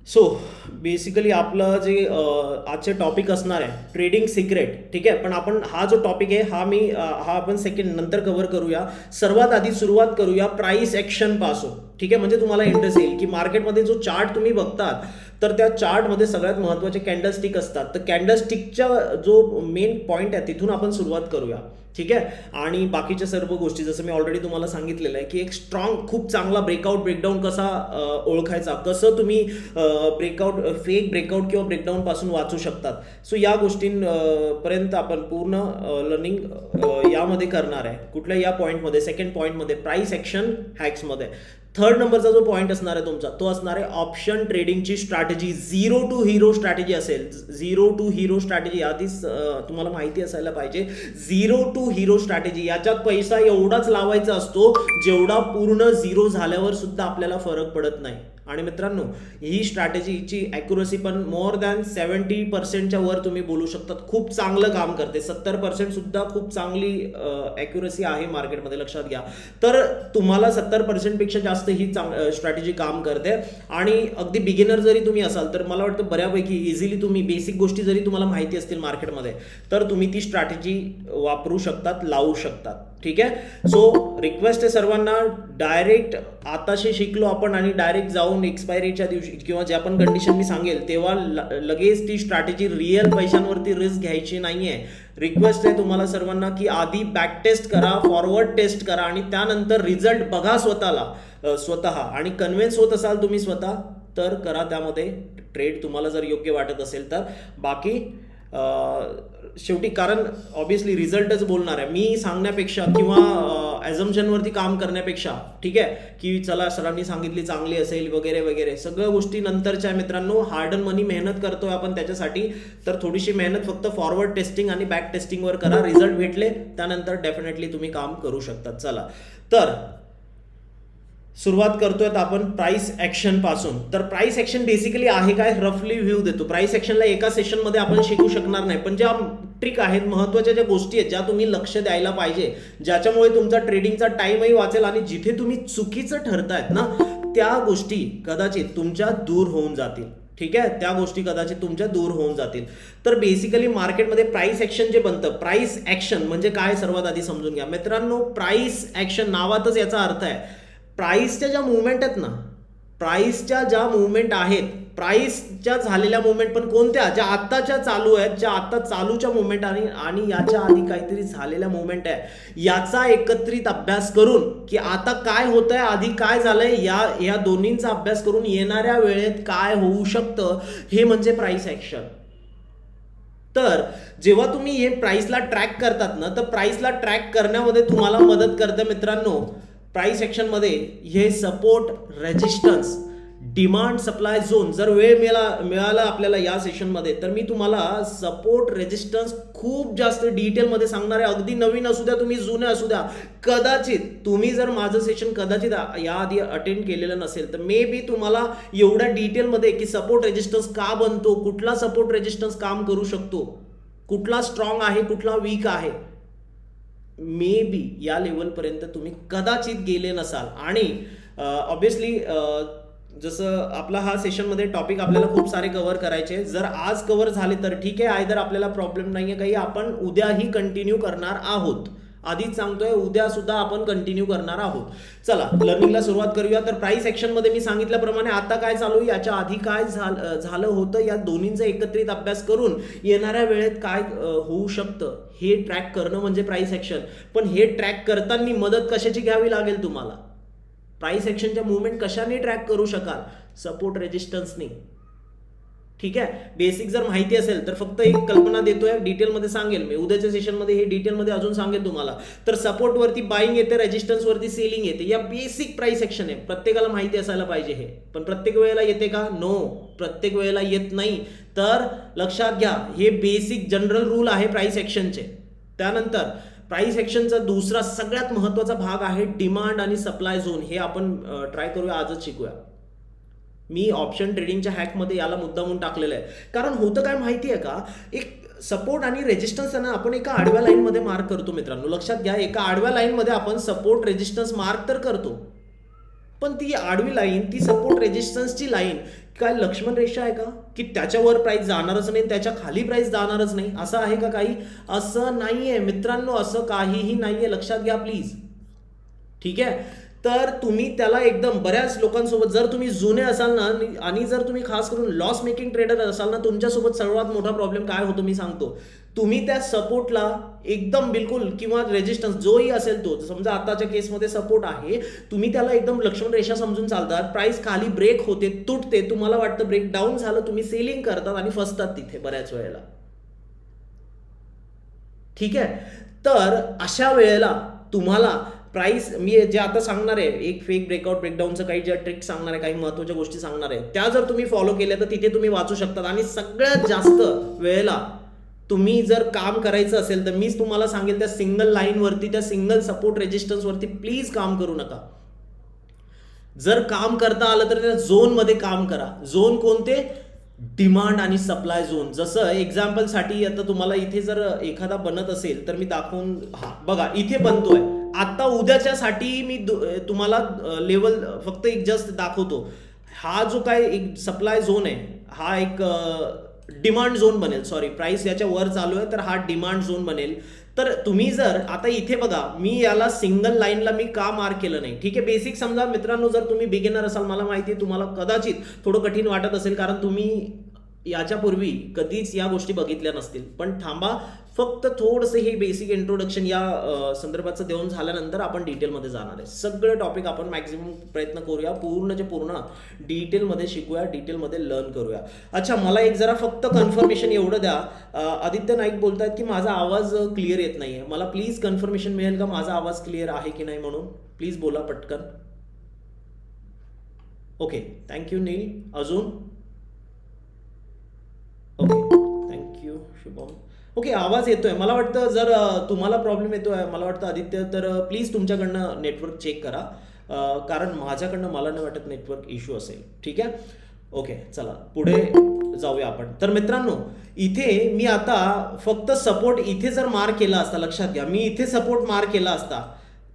So basically आपलं जे आजचे टॉपिक असणार आहे ट्रेडिंग सिक्रेट, ठीक आहे. पण आपण हा जो टॉपिक आहे हा आपण सेकंड नंतर कव्हर करूया. सर्वात आधी सुरुवात करूया प्राइस ॲक्शन पासून, ठीक आहे. म्हणजे तुम्हाला इंटरेस्ट येईल की मार्केटमध्ये जो चार्ट तुम्ही बघतात तर त्या चार्टमध्ये सगळ्यात महत्त्वाचे कॅन्डलस्टिक असतात. तर कॅन्डलस्टिकच्या जो मेन पॉईंट आहे तिथून आपण सुरुवात करूया, ठीक आहे. आणि बाकीच्या सर्व गोष्टी जसं मी ऑलरेडी तुम्हाला सांगितलेलं आहे की एक स्ट्रॉंग खूप चांगला ब्रेकडाऊन कसा ओळखायचा, कसं तुम्ही फेक ब्रेकआउट किंवा ब्रेकडाऊन पासून वाचू शकतात. सो या गोष्टींपर्यंत आपण पूर्ण लर्निंग यामध्ये करणार आहे. कुठल्या या पॉईंटमध्ये, सेकंड पॉईंटमध्ये प्राइस ॲक्शन हॅक्समध्ये. थर्ड नंबरचा जो पॉईंट असणार आहे तुमचा तो असणार आहे ऑप्शन ट्रेडिंगची strategy. Zero to hero strategy असेल. झिरो टू हिरो स्ट्रॅटेजी आधीच तुम्हाला माहिती असायला पाहिजे. झिरो टू हिरो स्ट्रॅटेजी याच्यात पैसा एवढाच लावायचा असतो जेवढा पूर्ण झिरो झाल्यावर सुद्धा आपल्याला फरक पडत नाही. आणि मित्रांनो, ही स्ट्रॅटेजीची ॲक्युरसी पण मोर दॅन 70% वर तुम्ही बोलू शकतात. खूप चांगलं काम करते. 70% सुद्धा खूप चांगली ॲक्युरसी आहे मार्केटमध्ये, लक्षात घ्या. तर तुम्हाला 70% पेक्षा जास्त ही स्ट्रॅटेजी काम करते. आणि अगदी बिगिनर जरी तुम्ही असाल तर मला वाटतं बऱ्यापैकी इझिली तुम्ही बेसिक गोष्टी जरी तुम्हाला माहिती असतील मार्केटमध्ये तर तुम्ही ती स्ट्रॅटेजी वापरू शकतात, लावू शकतात, ठीक आहे. सो रिक्वेस्ट आहे सर्वांना, डायरेक्ट आताशी शिकलो आपण आणि डायरेक्ट जाऊन एक्सपायरीच्या दिवशी किंवा ज्या पण कंडिशन मी सांगेल तेव्हा लगेच ती स्ट्रॅटेजी रिअल पैशांवरती रिस्क घ्यायची नाहीये. रिक्वेस्ट आहे तुम्हाला सर्वांना की आधी बॅक टेस्ट करा, फॉरवर्ड टेस्ट करा आणि त्यानंतर रिझल्ट बघा स्वतः आणि कन्व्हिन्स होत असाल तुम्ही स्वतः तर करा त्यामध्ये ट्रेड, तुम्हाला जर योग्य वाटत असेल तर. बाकी शेवटी कारण ऑब्विसली रिझल्टच बोलणार आहे. मी सांगण्यापेक्षा किंवा ॲझम्पशनवरती काम करण्यापेक्षा, ठीक आहे, की चला सरांनी सांगितली चांगली असेल वगैरे वगैरे, सगळ्या गोष्टी नंतरच्या मित्रांनो. हार्ड अँड मनी मेहनत करतोय आपण त्याच्यासाठी, तर थोडीशी मेहनत फक्त फॉरवर्ड टेस्टिंग आणि बॅक टेस्टिंगवर करा. रिझल्ट भेटले त्यानंतर डेफिनेटली तुम्ही काम करू शकतात. चला तर सुरुवात करतोय आपण प्राइस ॲक्शन पासून. तर प्राइस ॲक्शन बेसिकली आहे काय, रफली व्ह्यू देतो. प्राइस ॲक्शनला एका सेशनमध्ये आपण शिकू शकणार नाही, पण ज्या ट्रिक आहेत, महत्त्वाच्या ज्या गोष्टी आहेत ज्या तुम्ही लक्ष द्यायला पाहिजे, ज्याच्यामुळे तुमचा ट्रेडिंगचा टाईमही वाचेल आणि जिथे तुम्ही चुकीचं ठरतायत ना त्या गोष्टी कदाचित तुमच्या दूर होऊन जातील, ठीक आहे. त्या गोष्टी कदाचित तुमच्या दूर होऊन जातील. तर बेसिकली मार्केटमध्ये प्राइस ॲक्शन जे बनतं, प्राइस ॲक्शन म्हणजे काय सर्वात आधी समजून घ्या मित्रांनो. प्राइस ॲक्शन नावातच याचा अर्थ आहे प्राइसच्या ज्या मुवमेंट आहेत ना, प्राइसच्या झालेल्या मुवमेंट पण कोणत्या, ज्या आत्ताच्या चालू आहेत, ज्या आत्ता चालूच्या मुवमेंट आणि याच्या आधी काहीतरी झालेल्या मुवमेंट आहे, याचा एकत्रित अभ्यास करून की आता काय होतंय, आधी काय झालंय, या दोन्हींचा अभ्यास करून येणाऱ्या वेळेत काय होऊ शकतं, हे म्हणजे प्राइस ॲक्शन. तर जेव्हा तुम्ही हे प्राइसला ट्रॅक करतात ना, तर प्राइसला ट्रॅक करण्यामध्ये तुम्हाला मदत करतं मित्रांनो प्राइस ॲक्शनमध्ये हे support, resistance, demand, supply zone. जर वेळ मिळाला आपल्याला या सेशनमध्ये तर मी तुम्हाला सपोर्ट, रेजिस्टन्स खूप जास्त डिटेलमध्ये सांगणार आहे. अगदी नवीन असू द्या तुम्ही, जुने असू द्या, कदाचित तुम्ही जर माझं सेशन कदाचित याआधी अटेंड केलेलं नसेल तर मे बी तुम्हाला एवढ्या डिटेलमध्ये की सपोर्ट रेजिस्टन्स का बनतो, कुठला सपोर्ट रेजिस्टन्स काम करू शकतो, कुठला स्ट्रॉंग आहे, कुठला वीक आहे, मे बी या लेवलपर्यंत तुम्ही कदाचित गेले नसाल. आणि ऑब्विसली जसं आपला हा सेशनमध्ये टॉपिक आपल्याला खूप सारे कव्हर करायचे, जर आज कव्हर झाले तर ठीक आहे, आयदर आपल्याला प्रॉब्लेम नाही आहे काही, आपण उद्याही कंटिन्यू करणार आहोत. आधीच सांगतोय उद्या सुद्धा आपण कंटिन्यू करणार आहोत. चला लर्निंगला सुरुवात करूया. तर प्राइस ॲक्शनमध्ये मी सांगितल्याप्रमाणे आता काय चालू आहे, याच्या आधी काय झालं होतं, या दोन्हींचा एकत्रित अभ्यास करून येणाऱ्या वेळेत काय होऊ शकतं हे ट्रॅक करणं म्हणजे प्राइस ॲक्शन. पण हे ट्रॅक करताना मदत कशाची घ्यावी लागेल तुम्हाला, प्राइस ॲक्शनच्या मुवमेंट कशाने ट्रॅक करू शकाल, सपोर्ट रेजिस्टन्सनी, ठीक आहे. बेसिक जर माहिती असेल तर फक्त एक कल्पना देतोय, डिटेलमध्ये सांगेल मी उद्याच्या सेशनमध्ये, हे डिटेलमध्ये अजून सांगेल तुम्हाला. तर सपोर्टवरती बाईंग येते, रेजिस्टन्सवरती सेलिंग येते, या बेसिक प्राइस ॲक्शन आहे. प्रत्येकाला माहिती असायला पाहिजे हे, पण प्रत्येक वेळेला येते का, नो, प्रत्येक वेळेला येत नाही. तर लक्षात घ्या हे बेसिक जनरल रूल आहे प्राइस ॲक्शनचे. त्यानंतर प्राइस ॲक्शनचा दुसरा सगळ्यात महत्त्वाचा भाग आहे डिमांड आणि सप्लाय झोन. हे आपण ट्राय करूया, आजच शिकूया. मी ऑप्शन ट्रेडिंगच्या हॅकमध्ये याला मुद्दामून टाकलेलं आहे, कारण होतं काय माहिती आहे का, एक सपोर्ट आणि रेजिस्टन्स ना आपण एका आडव्या लाईनमध्ये मार्क करतो मित्रांनो. लक्षात घ्या, एका आडव्या लाईनमध्ये आपण सपोर्ट, रेजिस्टन्स मार्क तर करतो, पण ती आडवी लाईन, ती सपोर्ट रेजिस्टन्सची लाईन काय लक्ष्मण रेषा आहे का की त्याच्यावर प्राइस जाणारच नाही, त्याच्या खाली प्राइस जाणारच नाही, असं आहे का काही? असं नाहीये मित्रांनो, असं काहीही नाहीये, लक्षात घ्या प्लीज. ठीक आहे, तर तुम्ही त्याला एकदम बऱ्याच लोकांसोबत जर तुम्ही जुने असाल ना आणि जर तुम्ही खास करून लॉस मेकिंग ट्रेडर असाल ना, तुमच्यासोबत सर्वात मोठा प्रॉब्लेम काय होतो मी सांगतो. तुम्ही त्या सपोर्टला एकदम बिलकुल किंवा रेजिस्टन्स जोही असेल तो, समजा आताच्या केसमध्ये सपोर्ट आहे, तुम्ही त्याला एकदम लक्ष्मण रेषा समजून चालतात. प्राइस खाली ब्रेक होते, तुटते, तुम्हाला वाटतं ब्रेक डाऊन झालं, तुम्ही सेलिंग करतात आणि फसतात तिथे बऱ्याच वेळेला. ठीक आहे, तर अशा वेळेला तुम्हाला प्राइस मी जे आता सांगणार आहे, एक फेक ब्रेकआउट ब्रेकडाऊनचं काही ज्या ट्रिक सांगणार आहे, काही महत्त्वाच्या गोष्टी सांगणार आहे, त्या जर तुम्ही फॉलो केल्या तर तिथे तुम्ही वाचू शकतात. आणि सगळ्यात जास्त वेळेला तुम्ही जर काम करायचं असेल तर मीच तुम्हाला सांगेल त्या सिंगल लाईनवरती, त्या सिंगल सपोर्ट रेजिस्टन्सवरती प्लीज काम करू नका. जर काम करता आलं तर त्या झोनमध्ये काम करा. झोन कोणते? डिमांड आणि सप्लाय झोन. जसं एक्झाम्पलसाठी आता तुम्हाला इथे जर एखादा बनत असेल तर मी दाखवून, बघा इथे बनतोय आता, उद्याच्यासाठी मी तुम्हाला लेवल फक्त एक जस्ट दाखवतो. हा जो काय एक सप्लाय झोन आहे, हा एक डिमांड झोन बनेल. सॉरी, प्राइस याच्या वर चालू आहे तर हा डिमांड झोन बनेल. तर तुम्ही जर आता इथे बघा, मी याला सिंगल लाईनला मी का मार्क केलं नाही. ठीक आहे, बेसिक समजा मित्रांनो, जर तुम्ही बिगिनर असाल, मला माहिती आहे तुम्हाला कदाचित थोडं कठीण वाटत असेल कारण तुम्ही याच्यापूर्वी कधीच या गोष्टी बघितल्या नसतील. पण थांबा, फक्त थोडंसं हे बेसिक इंट्रोडक्शन या संदर्भाचं देऊन झाल्यानंतर आपण डिटेलमध्ये जाणार आहे. सगळं टॉपिक आपण मॅक्झिमम प्रयत्न करूया, पूर्णचे पूर्ण डिटेलमध्ये शिकूया, डिटेलमध्ये लर्न करूया. अच्छा, मला एक जरा फक्त कन्फर्मेशन एवढं द्या. आदित्य नाईक बोलतायत की माझा आवाज क्लिअर येत नाहीये. मला प्लीज कन्फर्मेशन मिळेल का माझा आवाज क्लिअर आहे की नाही म्हणून. प्लीज बोला पटकन. ओके, थँक्यू नील. अजून? Okay, thank you Shubham. ओके, आवाज येतोय. मला वाटतं जर तुम्हाला प्रॉब्लेम येतोय, मला वाटतं आदित्य, तर प्लीज तुमच्याकडनं नेटवर्क चेक करा, कारण माझ्याकडनं मला नाही वाटत नेटवर्क इश्यू असेल. ठीक आहे, ओके, चला पुढे जाऊया आपण. तर मित्रांनो, इथे मी आता फक्त सपोर्ट इथे जर मार्क केला असता, लक्षात घ्या, मी इथे सपोर्ट मार्क केला असता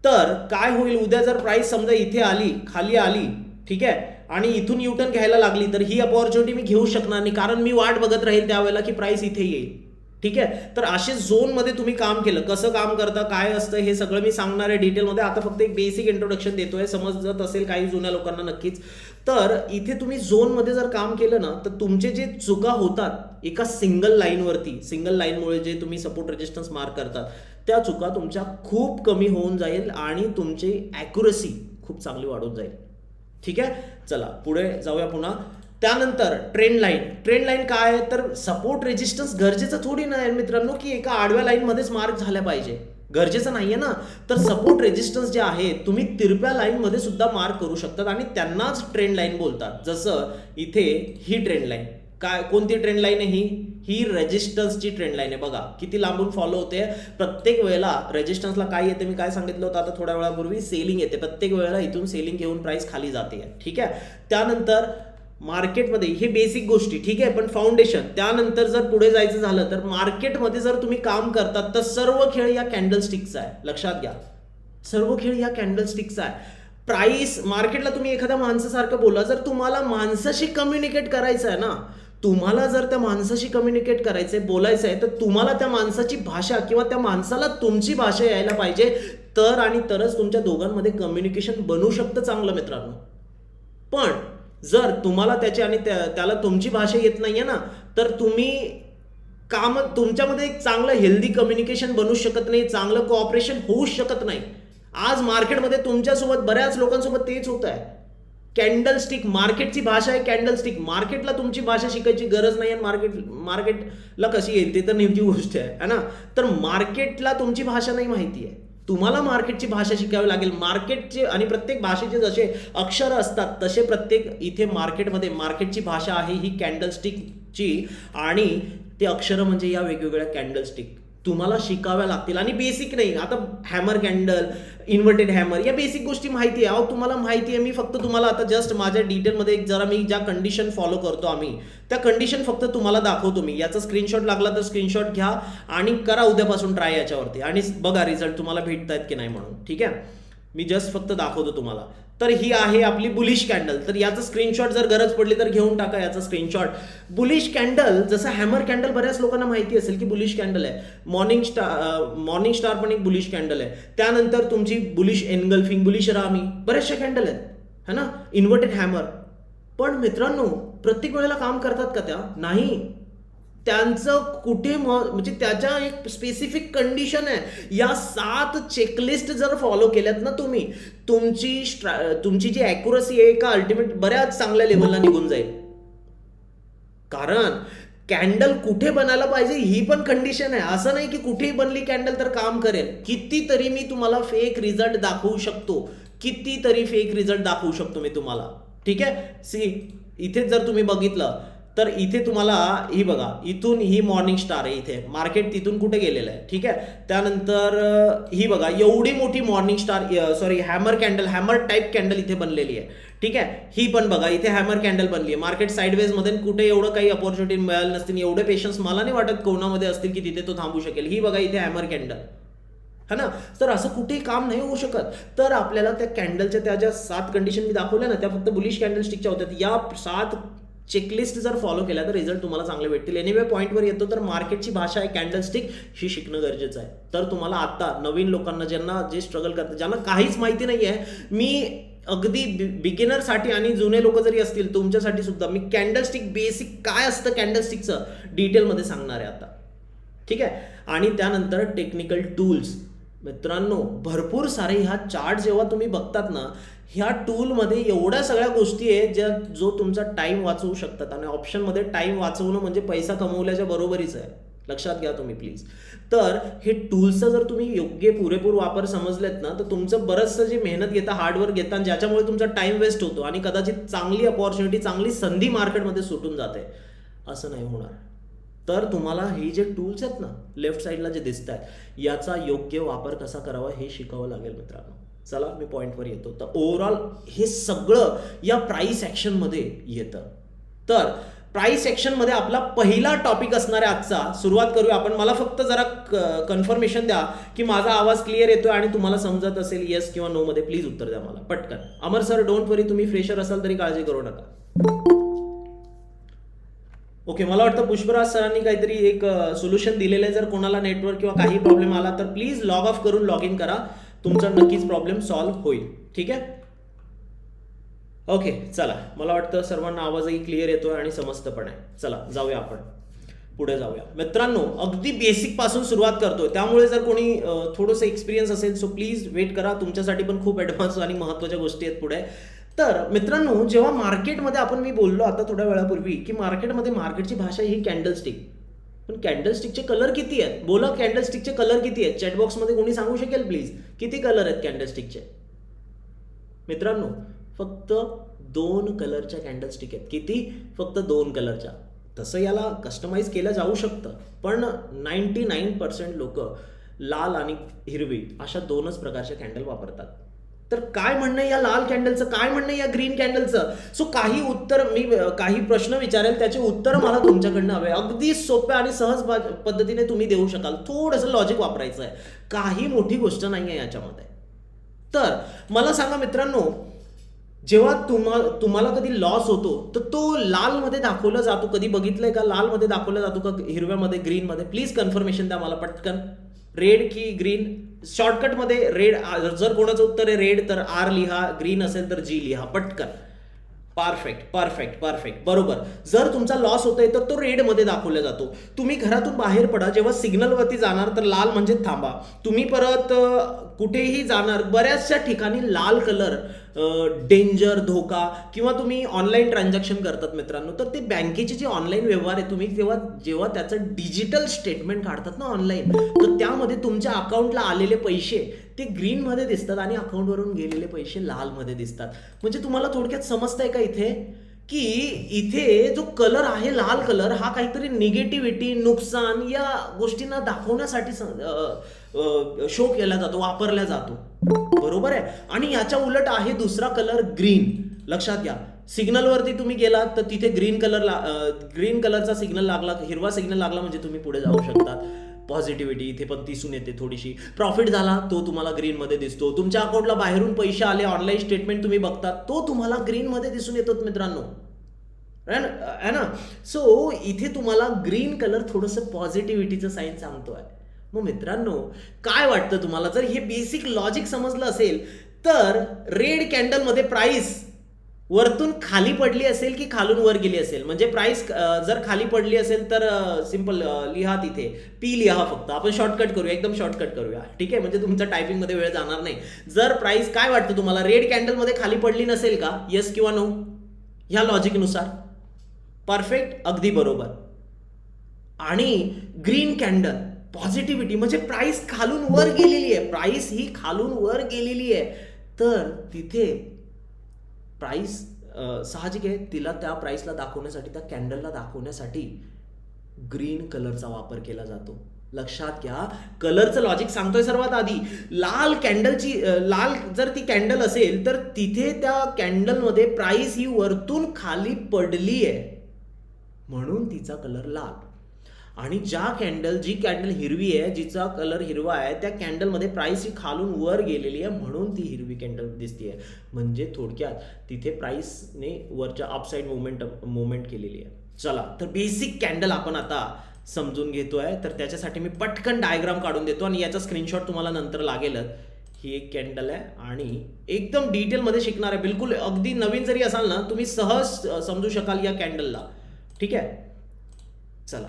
तर काय होईल, उद्या जर प्राइस समजा इथे आली, खाली आली, ठीक आहे, आणि इथून युटर्न घ्यायला लागली तर ही अपॉर्च्युनिटी मी घेऊ शकणार नाही, कारण मी वाट बघत राहील त्यावेळेला की प्राइस इथे येईल. ठीक आहे, तर असे झोनमध्ये तुम्ही काम केलं, कसं काम करता, काय असतं, हे सगळं मी सांगणार आहे डिटेलमध्ये. आता फक्त एक बेसिक इंट्रोडक्शन देतोय, समजत असेल काही जुन्या लोकांना नक्कीच. तर इथे तुम्ही झोनमध्ये जर काम केलं ना तर तुमचे जे चुका होतात एका सिंगल लाईनवरती, सिंगल लाईनमुळे जे तुम्ही सपोर्ट रेजिस्टन्स मार्क करतात, त्या चुका तुमच्या खूप कमी होऊन जाईल आणि तुमची ॲक्युरसी खूप चांगली वाढून जाईल. ठीक आहे, चला पुढे जाऊया पुन्हा. त्यानंतर ट्रेंड लाईन. ट्रेंड लाईन काय आहे, तर सपोर्ट रेजिस्टन्स गरजेचं थोडी नाही मित्रांनो की एका आडव्या लाईनमध्येच मार्क झाल्या पाहिजे, गरजेचं नाहीये ना. तर सपोर्ट रेजिस्टन्स जे आहे तुम्ही तिरप्या लाईनमध्ये सुद्धा मार्क करू शकतात आणि त्यांनाच ट्रेंड लाईन बोलतात. जसं इथे ही ट्रेंड लाईन, काय कोणती ट्रेंड लाईन आहे ही रेजिस्टन्सची ट्रेंड लाईन आहे. बघा किती लांबून फॉलो होते. प्रत्येक वेळेला रेजिस्टन्सला काय येते, मी काय सांगितलं होतं आता थोड्या वेळापूर्वी, सेलिंग येते. प्रत्येक वेळेला इथून सेलिंग घेऊन प्राइस खाली जाते. ठीक आहे, त्यानंतर मार्केटमध्ये हे बेसिक गोष्टी, ठीक आहे, पण फाउंडेशन. त्यानंतर जर पुढे जायचं झालं तर मार्केटमध्ये जर तुम्ही काम करतात तर सर्व खेळ या कॅन्डल स्टिकचा आहे, लक्षात घ्या, सर्व खेळ या कॅन्डल स्टिकचा आहे. प्राइस मार्केटला तुम्ही एखाद्या माणसासारखं बोला, जर तुम्हाला माणसाशी कम्युनिकेट करायचं आहे ना, तुम्हाला जर त्या माणसाशी कम्युनिकेट करायचंय, बोलायचं आहे, तर तुम्हाला त्या माणसाची भाषा किंवा त्या माणसाला तुमची भाषा यायला पाहिजे, तर आणि तरच तुमच्या दोघांमध्ये कम्युनिकेशन बनू शकतं चांगलं मित्रांनो. पण जर तुम्हाला त्याची आणि त्याला तुमची भाषा येत नाहीये ना, तर तुम्ही काम तुमच्यामध्ये एक चांगलं हेल्दी कम्युनिकेशन बनू शकत नाही, चांगलं कोऑपरेशन होऊ शकत नाही. आज मार्केटमध्ये तुमच्यासोबत बऱ्याच लोकांसोबत तेच होत आहे. कॅन्डलस्टिक, मार्केटची भाषा आहे कॅन्डलस्टिक. मार्केटला तुमची भाषा शिकायची गरज नाही आहे. मार्केटला कशी येईल ते तर नेमकी गोष्ट आहे ना. तर मार्केटला तुमची भाषा नाही माहिती आहे, तुम्हाला मार्केटची भाषा शिकावी लागेल. मार्केटचे आणि प्रत्येक भाषेचे जसे अक्षर असतात तसे प्रत्येक इथे मार्केटमध्ये मार्केटची भाषा आहे ही कॅन्डलस्टिकची, आणि ते अक्षर म्हणजे या वेगवेगळ्या कॅन्डलस्टिक तुम्हाला शिकाव्या लागतील. आणि बेसिक नाही, आता हॅमर कॅन्डल, इन्व्हर्टेड हॅमर, या बेसिक गोष्टी माहिती आहे. तुम्हाला माहिती आहे. मी फक्त तुम्हाला आता जस्ट माझ्या डिटेलमध्ये जरा मी ज्या कंडिशन फॉलो करतो आम्ही, त्या कंडिशन फक्त तुम्हाला दाखवतो. मी याचा स्क्रीनशॉट लागला तर स्क्रीनशॉट घ्या आणि करा उद्यापासून ट्राय याच्यावरती, आणि बघा रिझल्ट तुम्हाला भेटतायत की नाही म्हणून. ठीक आहे, मी जस्ट फक्त दाखवतो तुम्हाला. तर ही आहे आपली बुलिश कॅन्डल. तर याचं स्क्रीनशॉट जर गरज पडली तर घेऊन टाका याचा स्क्रीनशॉट. बुलिश कॅन्डल जसं हॅमर कॅन्डल बऱ्याच लोकांना माहिती असेल की बुलिश कॅन्डल आहे. मॉर्निंग स्टार पण एक बुलिश कॅन्डल आहे. त्यानंतर तुमची बुलिश एनगल्फिंग, बुलिश रामी, बऱ्याचशा कॅन्डल आहेत है ना. Inverted hammer. पण मित्रांनो प्रत्येक वेळेला काम करतात का त्या? नाही. त्यांचं कुठे म्हणजे त्याच्या एक स्पेसिफिक कंडिशन आहे. या 7 चेकलिस्ट जर फॉलो केल्यात ना तुम्ही, तुमची जी ॲक्युरसी आहे का अल्टिमेट बऱ्याच चांगल्या लेवलला निघून जाईल. कारण कॅन्डल कुठे बनायला पाहिजे ही पण कंडिशन आहे. असं नाही की कुठेही बनली कॅन्डल तर काम करेल. कितीतरी मी तुम्हाला फेक रिझल्ट दाखवू शकतो, कितीतरी फेक रिझल्ट दाखवू शकतो मी तुम्हाला. ठीक आहे. सी इथे जर तुम्ही बघितलं तर इथे तुम्हाला ही बघा, इथून ही मॉर्निंग स्टार आहे, इथे मार्केट तिथून कुठे गेलेलं आहे. ठीक आहे. त्यानंतर ही बघा एवढी मोठी morning star sorry hammer candle, hammer type candle इथे बनलेली आहे. ठीक आहे. ही पण बघा इथे हॅमर कॅन्डल बनली आहे. मार्केट साईडवेज मध्ये कुठे एवढं काही अपॉर्च्युनिटी मिळाली नसतील, एवढे पेशन्स मला नाही वाटत कोणामध्ये असतील की तिथे तो थांबू शकेल. ही बघा इथे हॅमर कॅन्डल है ना. तर असं कुठेही काम नाही होऊ शकत. तर आपल्याला त्या कॅन्डलच्या त्या ज्या 7 कंडिशन मी दाखवल्या ना त्या फक्त बुलिश कॅन्डल स्टिकच्या होत्या. या 7 चेकलिस्ट जर फॉलो केल्या तर रिझल्ट तुम्हाला चांगले भेटतील. एनिवे पॉईंटवर येतो तर मार्केटची भाषा आहे कॅन्डल स्टिक ही शिकणं गरजेचं आहे. तर तुम्हाला आता नवीन लोकांना ज्यांना जे स्ट्रगल करतात, ज्यांना काहीच माहिती नाही आहे, मी अगदी बिगिनरसाठी आणि जुने लोक जरी असतील तुमच्यासाठी सुद्धा मी कॅन्डल स्टिक बेसिक काय असतं कॅन्डल स्टिकचं डिटेलमध्ये सांगणार आहे आता. ठीक आहे. आणि त्यानंतर टेक्निकल टूल्स. मित्रांनो भरपूर सारे ह्या चार्ट जेव्हा तुम्ही बघतात ना, ह्या टूलमध्ये एवढ्या सगळ्या गोष्टी आहेत ज्या जो तुमचा टाइम वाचवू शकतात. आणि ऑप्शनमध्ये टाइम वाचवणं म्हणजे पैसा कमवल्याच्या बरोबरीच आहे, लक्षात घ्या तुम्ही प्लीज. तर हे टूल्सचा जर तुम्ही योग्य पुरेपूर वापर समजलेत ना तर तुमचं बरंचसं जे मेहनत घेता, हार्डवर्क घेता, ज्याच्यामुळे तुमचा टाइम वेस्ट होतो आणि कदाचित चांगली अपॉर्च्युनिटी, चांगली संधी मार्केटमध्ये सुटून जाते, असं नाही होणार. तर तुम्हाला हे जे टूल्स आहेत ना लेफ्ट साईडला जे दिसत आहेत याचा योग्य वापर कसा करावा हे शिकावं लागेल मित्रांनो. चला मी पॉईंटवर येतो. तर ओव्हरऑल हे सगळं या प्राइस ॲक्शनमध्ये येतं. तर प्राइस ॲक्शनमध्ये आपला पहिला टॉपिक असणार आहे आजचा. सुरुवात करूया आपण. मला फक्त जरा कन्फर्मेशन द्या की माझा आवाज क्लिअर येतोय आणि तुम्हाला समजत असेल येस किंवा नो मध्ये. प्लीज उत्तर द्या मला पटकन. अमर सर डोंट वरी, तुम्ही फ्रेशर असाल तरी काळजी करू नका. ओके. मला वाटतं पुष्पराज सरांनी काहीतरी एक सोल्युशन दिलेलं आहे. जर कोणाला नेटवर्क किंवा काही प्रॉब्लेम आला तर प्लीज लॉग ऑफ करून लॉग इन करा, तुमचा नक्कीच प्रॉब्लेम सॉल्व्ह होईल. ठीक आहे. ओके चला, मला वाटतं सर्वांना आवाजही क्लिअर येतोय आणि समजतं पण आहे. चला जाऊया आपण पुढे जाऊया. मित्रांनो अगदी बेसिक पासून सुरुवात करतोय, त्यामुळे जर कोणी थोडंसं एक्सपिरियन्स असेल सो प्लीज वेट करा, तुमच्यासाठी पण खूप ॲडव्हान्स आणि महत्त्वाच्या गोष्टी आहेत पुढे. तर मित्रांनो जेव्हा मार्केटमध्ये आपण, मी बोललो आता थोड्या वेळापूर्वी की मार्केटची भाषा ही कॅन्डलस्टिक. पण कॅन्डलस्टिकचे कलर किती आहेत? बोला कॅन्डलस्टिकचे कलर किती आहेत? चॅटबॉक्समध्ये कोणी सांगू शकेल प्लीज? किती कलर आहेत कॅन्डलस्टिकचे? मित्रांनो फक्त 2 कलरच्या कॅन्डलस्टिक आहेत. किती? फक्त 2 कलरच्या. तसं याला कस्टमाइज केलं जाऊ शकतं पण 99% लोक लाल आणि हिरवी अशा 2च प्रकारच्या कॅन्डल वापरतात. तर काय म्हणणं या लाल कॅन्डलचं, काय म्हणणं या ग्रीन कॅन्डलचं? सो काही प्रश्न विचारेल त्याचे उत्तर मला तुमच्याकडनं हवे. अगदी सोप्या आणि सहज पद्धतीने तुम्ही देऊ शकाल. थोडंसं लॉजिक वापरायचं आहे, काही मोठी गोष्ट नाही आहे याच्यामध्ये. तर मला सांगा मित्रांनो, जेव्हा तुम्हाला कधी लॉस होतो तर तो लालमध्ये दाखवला जातो, कधी बघितलंय का? लालमध्ये दाखवला जातो का हिरव्यामध्ये, ग्रीनमध्ये? प्लीज कन्फर्मेशन द्या मला पटकन. रेड की ग्रीन? शॉर्टकटमध्ये रेड. जर कोणाचं उत्तर आहे रेड तर आर लिहा, ग्रीन असेल तर जी लिहा पटकन. परफेक्ट बरोबर. जर तुमचा लॉस होतोय तर तो रेडमध्ये दाखवला जातो. तुम्ही घरातून बाहेर पडा, जेव्हा सिग्नलवरती जाणार तर लाल म्हणजे थांबा. तुम्ही परत कुठेही जाणार, बऱ्याचशा ठिकाणी लाल कलर डेंजर, धोका. किंवा तुम्ही ऑनलाईन ट्रान्झॅक्शन करतात मित्रांनो, तर ते बँकेचे जे ऑनलाईन व्यवहार आहे, तुम्ही जेव्हा त्याचं डिजिटल स्टेटमेंट काढतात ना ऑनलाईन, तर त्यामध्ये तुमच्या अकाउंटला आलेले पैसे ते ग्रीनमध्ये दिसतात आणि अकाउंटवरून गेलेले पैसे लालमध्ये दिसतात. म्हणजे तुम्हाला थोडक्यात समजतंय का इथे की इथे जो कलर आहे लाल कलर हा काहीतरी निगेटिव्हिटी, नुकसान या गोष्टींना दाखवण्यासाठी शो केला जातो, वापरला जातो. बरोबर आहे. आणि याच्या उलट आहे दुसरा कलर ग्रीन. लक्षात घ्या, सिग्नलवरती तुम्ही गेलात तर तिथे ग्रीन कलरचा सिग्नल लागला, हिरवा सिग्नल लागला म्हणजे तुम्ही पुढे जाऊ शकतात. पॉझिटिव्हिटी इथे पण दिसून येते थोडीशी. प्रॉफिट झाला तो तुम्हाला ग्रीनमध्ये दिसतो. तुमच्या अकाउंटला बाहेरून पैसे आले, ऑनलाईन स्टेटमेंट तुम्ही बघता, तो तुम्हाला ग्रीनमध्ये दिसून येतो मित्रांनो, है ना. सो इथे तुम्हाला ग्रीन कलर थोडंसं पॉझिटिव्हिटीचं साईन सांगतोय. मग मित्रांनो काय वाटतं तुम्हाला, जर हे बेसिक लॉजिक समजलं असेल तर रेड कॅन्डलमध्ये प्राइस वरतून खाली पडली असेल की खालून वर गेली असेल, म्हणजे प्राइस जर खाली पडली असेल तर सिंपल लिहा तिथे पी लिहा. फक्त आपण शॉर्टकट करूया, एकदम शॉर्टकट करूया, ठीक आहे, म्हणजे तुमच्या टायपिंगमध्ये वेळ जाणार नाही. जर प्राइस काय वाटतं तुम्हाला रेड कॅन्डलमध्ये खाली पडली नसेल का, येस किंवा नो, ह्या लॉजिकनुसार? परफेक्ट, अगदी बरोबर. आणि ग्रीन कॅन्डल पॉझिटिव्हिटी म्हणजे प्राइस खालून वर गेलेली आहे, प्राइस ही खालून वर गेलेली आहे, तर तिथे प्राइस साहजिक आहे तिला त्या प्राइसला दाखवण्यासाठी, त्या कॅन्डलला दाखवण्यासाठी ग्रीन कलरचा वापर केला जातो. लक्षात घ्या, कलरचं लॉजिक सांगतोय सर्वात आधी. लाल जर ती कॅन्डल असेल तर तिथे त्या कॅन्डलमध्ये प्राइस ही वरतून खाली पडली आहे म्हणून तिचा कलर लाल. आणि जी कॅन्डल हिरवी आहे, जिचा कलर हिरवा आहे, त्या कॅन्डलमध्ये प्राइस ही खालून वर गेलेली आहे म्हणून ती हिरवी कॅन्डल दिसते. म्हणजे थोडक्यात तिथे प्राइसने वरच्या अपसाइड मुवमेंट केलेली आहे. चला तर बेसिक कॅन्डल आपण आता समजून घेतोय, तर त्याच्यासाठी मी पटकन डायग्राम काढून देतो आणि याचा स्क्रीनशॉट तुम्हाला नंतर लागेलच. ही एक कॅन्डल आहे आणि एकदम डिटेलमध्ये शिकणार आहे, बिलकुल अगदी नवीन जरी असाल ना तुम्ही सहज समजू शकाल या कॅन्डलला, ठीक आहे. चला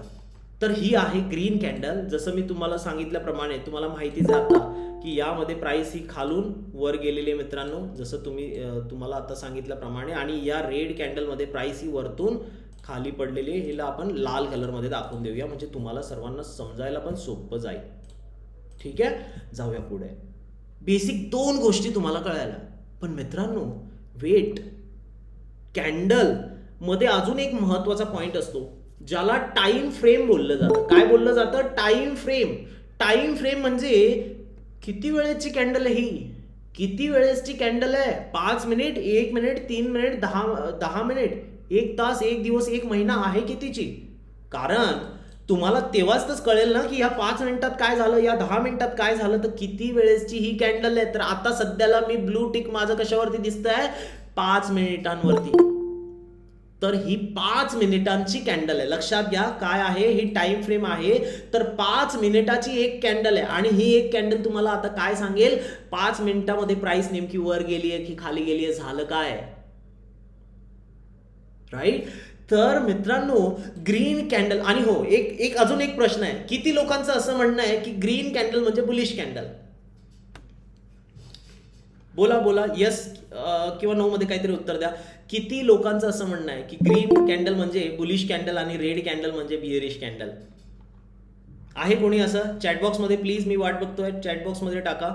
तर ही आहे ग्रीन कॅन्डल. जसं मी तुम्हाला सांगितल्याप्रमाणे तुम्हाला माहितीच आहे आता की यामध्ये प्राइस ही खालून वर गेलेली आहे मित्रांनो, जसं तुम्हाला आता सांगितल्याप्रमाणे. आणि या रेड कॅन्डलमध्ये प्राइस ही वरतून खाली पडलेली आहे. हिला आपण लाल कलरमध्ये दाखवून देऊया म्हणजे तुम्हाला सर्वांना समजायला पण सोपं जाईल, ठीक आहे. जाऊया पुढे. बेसिक 2 गोष्टी तुम्हाला कळायला. पण मित्रांनो वेट, कॅन्डल मध्ये अजून एक महत्वाचा पॉइंट असतो ज्याला टाइम फ्रेम बोललं जातं. काय बोललं जातं? Time frame. टाइम फ्रेम म्हणजे किती वेळेची कॅन्डल आहे ही, किती वेळेची कॅन्डल आहे? 5 मिनिट, 1 मिनिट, 3 मिनिट, 10 मिनिट, 1 तास, 1 दिवस, 1 महिना आहे कितीची? कारण तुम्हाला तेव्हाच कळेल ना की या 5 मिनिटात काय झालं, या 10 मिनिटात काय झालं, तर किती वेळेची ही कॅन्डल आहे. तर आता सध्याला मी ब्लू टिक माझं कशावरती दिसतंय? 5 मिनिटांवरती. तर ही 5 मिनिटांची कॅन्डल आहे. लक्षात घ्या काय आहे ही टाइम फ्रेम आहे. तर 5 मिनिटाची एक कॅन्डल आहे आणि ही एक कॅन्डल तुम्हाला आता काय सांगेल, 5 मिनिटामध्ये प्राइस नेमकी वर गेली आहे की खाली गेली आहे, झालं काय, राईट. तर मित्रांनो ग्रीन कॅन्डल. आणि हो एक अजून एक प्रश्न आहे, किती लोकांचं असं म्हणणं आहे की ग्रीन कॅन्डल म्हणजे बुलिश कॅन्डल? बोला येस किंवा नो मध्ये काहीतरी उत्तर द्या. किती लोकांचं असं म्हणणं आहे की ग्रीन कॅन्डल म्हणजे बुलिश कॅन्डल आणि रेड कॅन्डल म्हणजे बिअरिश कॅन्डल? आहे कोणी असं? चॅटबॉक्स मध्ये प्लीज, मी वाट बघतोय, चॅटबॉक्स मध्ये टाका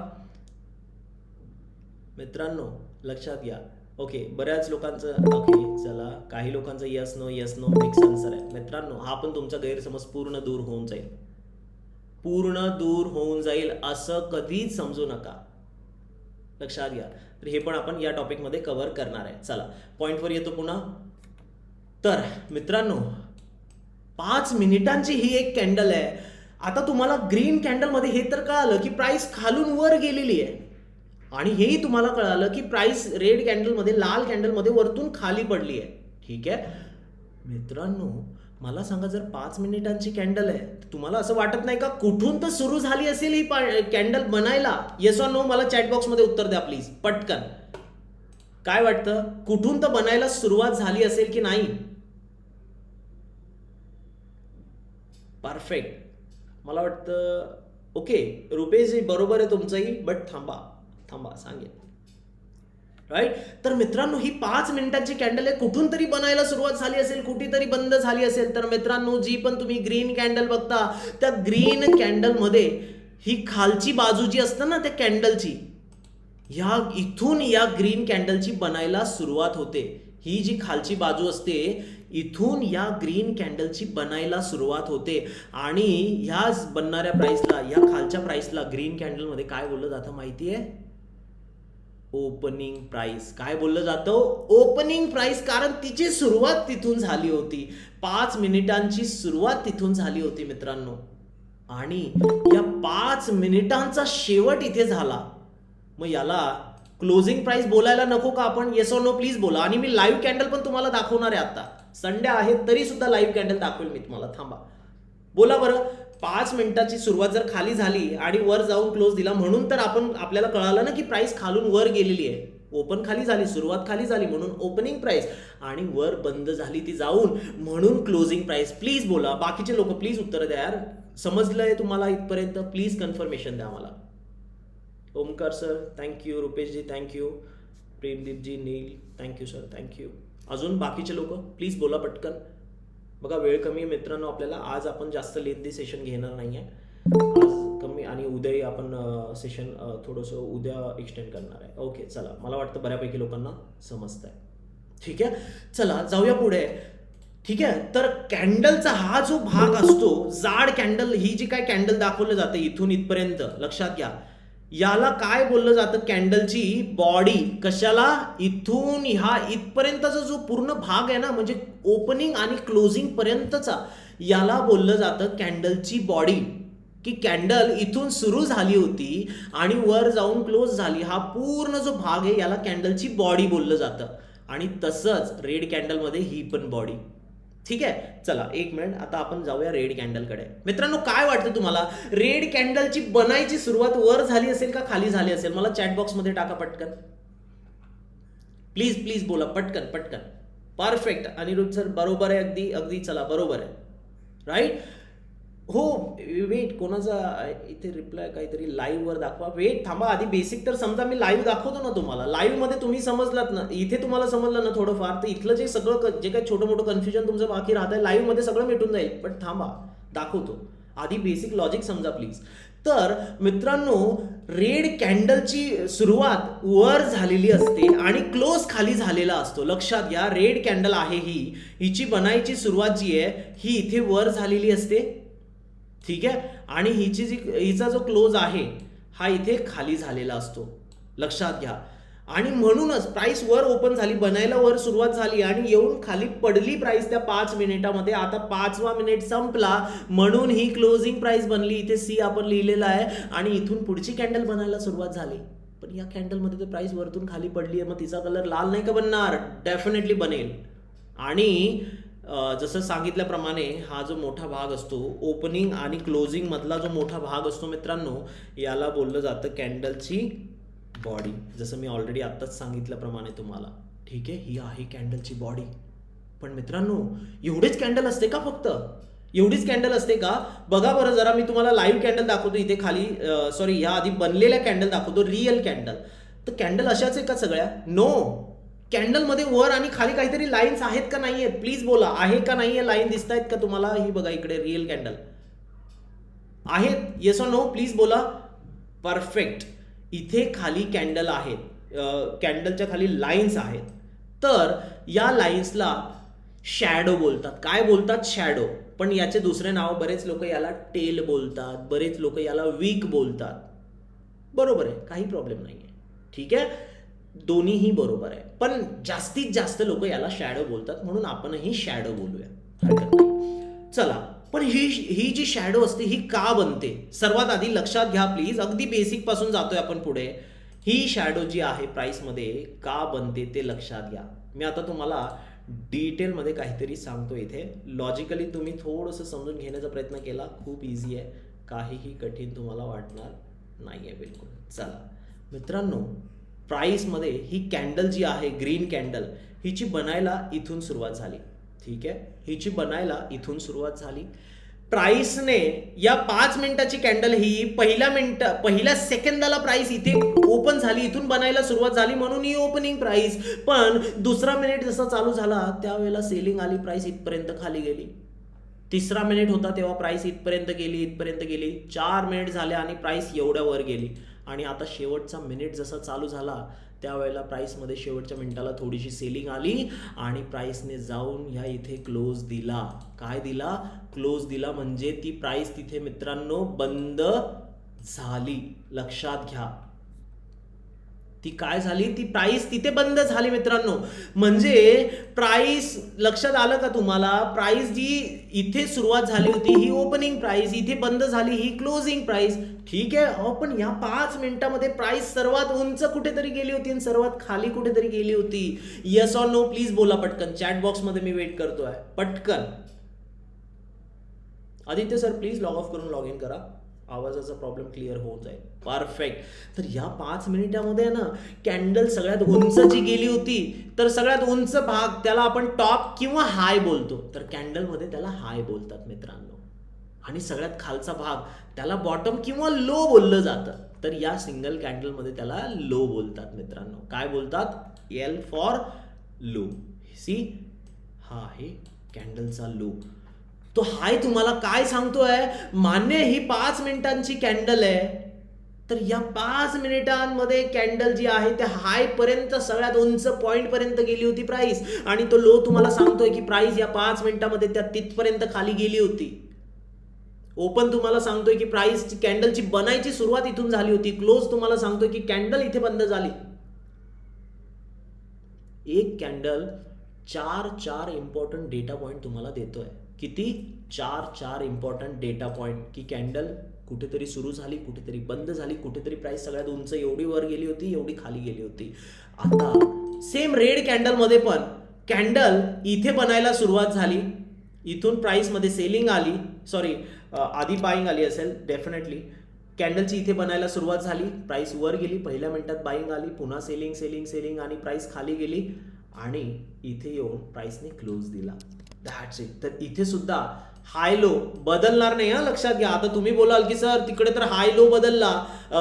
मित्रांनो. लक्षात घ्या. ओके, बऱ्याच लोकांचं ओके, चला काही लोकांचं यस नो मिक्स आन्सर आहे. मित्रांनो हा पण तुमचा गैरसमज पूर्ण दूर होऊन जाईल, पूर्ण दूर होऊन जाईल, असं कधीच समजू नका. लक्षात घ्या. तर हे पण आपण या टॉपिकमध्ये कव्हर करणार आहे. चला पॉइंटवर येतो पुन्हा. तर मित्रांनो 5 मिनिटांची ही एक कॅन्डल आहे. आता तुम्हाला ग्रीन कॅन्डलमध्ये हे तर कळालं की प्राइस खालून वर गेलेली आहे आणि हेही तुम्हाला कळालं की प्राइस रेड कॅन्डलमध्ये, लाल कॅन्डलमध्ये वरतून खाली पडली आहे, ठीक आहे. मित्रांनो मला सांगा, जर 5 मिनिटांची कॅन्डल आहे, तुम्हाला असं वाटत नाही का कुठून तर सुरू झाली असेल ही कॅन्डल बनायला? येस ऑर नो मला चॅटबॉक्स मध्ये उत्तर द्या प्लीज पटकन. काय वाटतं, कुठून तर बनायला सुरुवात झाली असेल की नाही? परफेक्ट. मला वाटतं ओके रुपेश बरोबर आहे तुमचंही, बट थांबा सांगेल, राईट. तर मित्रांनो ही 5 मिनिटांची कॅन्डल आहे, कुठून तरी बनायला सुरुवात झाली असेल, कुठेतरी बंद झाली असेल. तर मित्रांनो जी पण तुम्ही ग्रीन कॅन्डल बघता, त्या ग्रीन कॅन्डल मध्ये ही खालची बाजू जी असते ना त्या कॅन्डलची, इथून या ग्रीन कॅन्डलची बनायला सुरुवात होते. ही जी खालची बाजू असते इथून या ग्रीन कॅन्डलची बनायला सुरुवात होते आणि ह्या बनणाऱ्या प्राइसला, या खालच्या प्राइसला ग्रीन कॅन्डल मध्ये काय बोललं जातं माहितीये? Opening price. काय बोललं जातं? ओपनिंग प्राइस, कारण तिची सुरुवात तिथून झाली होती. 5 मिनिटांची सुरुवात तिथून झाली होती मित्रांनो, आणि या 5 मिनिटांचा शेवट इथे झाला. मग याला क्लोजिंग प्राइस बोलायला नको का आपण? येस ऑर नो प्लीज बोला. आणि मी लाईव्ह कॅन्डल पण तुम्हाला दाखवणार आहे. आता संडे आहे तरी सुद्धा लाईव्ह कॅन्डल दाखवेल मी तुम्हाला. थांबा, बोला बरं. 5 मिनिटाची सुरुवात जर खाली झाली आणि वर जाऊन क्लोज दिला, म्हणून तर आपल्याला कळालं ना की प्राइस खालून वर गेलेली आहे. ओपन खाली झाली, सुरुवात खाली झाली म्हणून ओपनिंग प्राइस, आणि वर बंद झाली ती जाऊन म्हणून क्लोजिंग प्राइस. प्लीज बोला. बाकीचे लोक प्लीज उत्तर द्या यार. समजलंय तुम्हाला इथपर्यंत? प्लीज कन्फर्मेशन द्या मला. ओमकार सर थँक्यू, रुपेशजी थँक्यू, प्रेमदीपजी, नील थँक्यू सर, थँक्यू. अजून बाकीचे लोक प्लीज बोला पटकन. बघा वेळ कमी आहे मित्रांनो आपल्याला. आज आपण जास्त लेंथी सेशन घेणार नाही आहे, आज कमी, आणि उद्याही आपण सेशन थोडंसं उद्या एक्सटेंड करणार आहे. ओके चला, मला वाटतं बऱ्यापैकी लोकांना समजतंय. ठीक आहे, चला जाऊया पुढे. ठीक आहे, तर कॅन्डलचा हा जो भाग असतो, जाड कॅन्डल, ही जी काय कॅन्डल दाखवलं जातं इथून इथपर्यंत, लक्षात घ्या, याला काय बोललं जातं? कॅन्डलची बॉडी. कशाला? इथून ह्या इथपर्यंतचा जो पूर्ण भाग आहे ना, म्हणजे ओपनिंग आणि क्लोजिंग पर्यंतचा, याला बोललं जातं कॅन्डलची बॉडी. की कॅन्डल इथून सुरू झाली होती आणि वर जाऊन क्लोज झाली, हा पूर्ण जो भाग आहे याला कॅन्डलची बॉडी बोललं जातं. आणि तसंच रेड कॅन्डलमध्ये ही पण बॉडी. ठीक आहे, चला एक मिनिट, आता आपण जाऊया रेड कॅन्डलकडे. मित्रांनो काय वाटतं तुम्हाला, रेड कॅन्डलची बनायची सुरुवात वर झाली असेल का खाली झाली असेल? मला चॅट बॉक्स मध्ये टाका पटकन, प्लीज प्लीज बोला पटकन पटकन. परफेक्ट अनिरुद्ध सर, बरोबर आहे, अगदी अगदी, चला बरोबर आहे, राईट. हो, वेट, कोणाचा इथे रिप्लाय काहीतरी लाईव्ह वर दाखवा. वेट, थांबा, आधी बेसिक तर समजा. मी लाईव्ह दाखवतो ना तुम्हाला. लाईव्ह मध्ये तुम्ही समजलात ना, इथे तुम्हाला समजलं ना थोडंफार, तर इथलं जे सगळं जे काही छोटं मोठं कन्फ्युजन तुमचं बाकी राहत आहे, लाईव्ह मध्ये सगळं मिटून जाईल. पण थांबा, दाखवतो. आधी बेसिक लॉजिक समजा प्लीज. तर मित्रांनो, रेड कॅन्डलची सुरुवात वर झालेली असते आणि क्लोज खाली झालेला असतो. लक्षात घ्या, रेड कॅन्डल आहे ही, हिची बनायची सुरुवात जी आहे ही इथे वर झालेली असते. ठीक आहे, आणि हिचा जो क्लोज आहे हा इथे खाली झालेला असतो. लक्षात घ्या. आणि म्हणूनच प्राइस वर ओपन झाली, बनायला वर सुरुवात झाली आणि येऊन खाली पडली प्राइस त्या 5 मिनिटामध्ये. आता 5वा मिनिट संपला म्हणून ही क्लोजिंग प्राइस बनली. इथे सी आपण लिहिलेला आहे, आणि इथून पुढची कॅन्डल बनायला सुरुवात झाली. पण या कॅन्डलमध्ये तर प्राइस वरतून खाली पडली आहे, मग तिचा कलर लाल नाही का बनणार? डेफिनेटली बनेल. आणि जसं सांगितल्याप्रमाणे हा जो मोठा भाग असतो, ओपनिंग आणि क्लोजिंग मधला जो मोठा भाग असतो मित्रांनो, याला बोललं जातं कॅन्डलची बॉडी. जसं मी ऑलरेडी आत्ताच सांगितल्याप्रमाणे तुम्हाला. ठीक आहे, ही आहे कॅन्डलची बॉडी. पण मित्रांनो, एवढीच कॅन्डल असते का? फक्त एवढीच कॅन्डल असते का? बघा बरं जरा, मी तुम्हाला लाईव्ह कॅन्डल दाखवतो इथे खाली, सॉरी, या आधी बनलेल्या कॅन्डल दाखवतो, रिअल कॅन्डल. तर कॅन्डल अशाच आहे का सगळ्या? नो. कॅन्डलमध्ये वर आणि खाली काहीतरी लाईन्स आहेत का नाही आहेत? प्लीज बोला, आहे का नाही आहे? लाईन दिसत आहेत का तुम्हाला? ही बघा इकडे रिअल कॅन्डल आहेत. येस ऑर नो प्लीज बोला. परफेक्ट. इथे खाली कॅन्डल आहेत, कॅन्डलच्या खाली लाईन्स आहेत. तर या लाईन्सला शॅडो बोलतात. काय बोलतात? शॅडो. पण याचे दुसरे नाव, बरेच लोक याला टेल बोलतात, बरेच लोक याला वीक बोलतात. बरोबर आहे, काही प्रॉब्लेम नाही आहे. ठीक आहे, दोन्हीही बरोबर आहे, पण जास्तीत जास्त लोक याला शॅडो बोलतात, म्हणून आपणही शॅडो बोलूया, हरकत नाही. चला, पण ही जी शॅडो असते ही का बनते? सर्वात आधी लक्षात घ्या प्लीज, अगदी बेसिक पासून जातोय आपण पुढे. ही शॅडो जी आहे प्राइस मध्ये का बनते ते लक्षात घ्या. मी आता तुम्हाला डिटेलमध्ये काहीतरी सांगतो. इथे लॉजिकली तुम्ही थोडंसं समजून घेण्याचा प्रयत्न केला, खूप इझी आहे, काहीही कठीण तुम्हाला वाटणार नाही आहे बिलकुल. चला मित्रांनो, प्राइसमध्ये ही कॅन्डल जी आहे, ग्रीन कॅन्डल, हिची बनायला इथून सुरुवात झाली. ठीक आहे, हिची बनायला इथून सुरुवात झाली. प्राइसने या 5 मिनिटाची कॅन्डल ही पहिल्या सेकंदाला प्राइस इथे ओपन झाली, इथून बनायला सुरुवात झाली म्हणून ही ओपनिंग प्राइस. पण दुसरा मिनिट जसा चालू झाला त्यावेळेला सेलिंग आली, प्राइस इथपर्यंत खाली गेली. तिसरा मिनिट होता तेव्हा प्राइस इथपर्यंत गेली. 4 मिनिट झाले आणि प्राइस एवढ्या वर गेली. आणि आता शेवटचा मिनिट जसा चालू झाला त्यावेळेला प्राइसमध्ये शेवटच्या मिनिटाला थोडीशी सेलिंग आली आणि प्राइसने जाऊन ह्या इथे क्लोज दिला. काय दिला? क्लोज दिला. म्हणजे ती प्राइस तिथे मित्रांनो बंद झाली. लक्षात घ्या, ती काय झाली, ती प्राइस तिथे बंद झाली मित्रांनो. म्हणजे प्राइस लक्षात आलं का तुम्हाला, प्राइस जी इथे सुरुवात झाली होती ही ओपनिंग प्राइस, इथे बंद झाली ही क्लोजिंग प्राइस. ठीक आहे, हो पण या 5 मिनिटामध्ये प्राइस सर्वात उंच कुठेतरी गेली होती आणि सर्वात खाली कुठेतरी गेली होती. येस ऑर नो प्लीज बोला पटकन, चॅट बॉक्स मध्ये मी वेट करतोय पटकन. Aditya sir please log of करून लॉग इन करा, आवाजाचा प्रॉब्लेम क्लिअर होऊन जाईल. परफेक्ट. तर या 5 मिनिटामध्ये ना कॅन्डल सगळ्यात उंच जी गेली होती, तर सगळ्यात उंच भाग त्याला आपण टॉप किंवा हाय बोलतो, तर कॅन्डलमध्ये त्याला हाय बोलतात मित्रांनो. आणि सगळ्यात खालचा भाग त्याला बॉटम किंवा लो बोललं जातं, तर या सिंगल कॅन्डलमध्ये त्याला लो बोलतात मित्रांनो. काय बोलतात? L for low. सी, हा आहे कॅन्डलचा लो. तो हाय तुम्हाला काय सांगतोय, मान्य ही 5 मिनिटांची कॅन्डल आहे, तर या 5 मिनिटांमध्ये कॅन्डल जी आहे त्या हाय पर्यंत सगळ्यात उंच पॉइंट पर्यंत गेली होती प्राइस, आणि तो लो तुम्हाला सांगतोय की प्राइस या 5 मिनिटांमध्ये त्या तिथपर्यंत खाली गेली होती. ओपन तुम्हाला सांगतोय की प्राइस कॅन्डलची बनायची सुरुवात इथून झाली होती, क्लोज तुम्हाला सांगतोय की कॅन्डल इथे बंद झाली. एक कॅन्डल 4 इम्पॉर्टंट डेटा पॉइंट तुम्हाला देतोय. किती? 4 इम्पॉर्टंट डेटा पॉइंट, की कॅन्डल कुठेतरी सुरू झाली, कुठेतरी बंद झाली, कुठेतरी प्राइस सगळ्यात उंच एवढी वर गेली होती, एवढी खाली गेली होती. आता सेम रेड कॅन्डल मध्ये पण कॅन्डल इथे बनायला सुरुवात झाली, इथून प्राइस मध्ये सेलिंग आली, सॉरी आधी बाईंग आली असेल डेफिनेटली. कॅन्डलची इथे बनायला सुरुवात झाली, प्राइस वर गेली, पहिल्या मिनिटात बाईंग आली, पुन्हा सेलिंग सेलिंग सेलिंग आणि प्राइस खाली गेली, आणि इथे येऊन प्राइसने क्लोज दिला. That's it. तर इथे सुद्धा हाय लो बदलणार नाही, हा लक्षात घ्या. आता तुम्ही बोलाल की सर तिकडे तर हाय लो बदलला,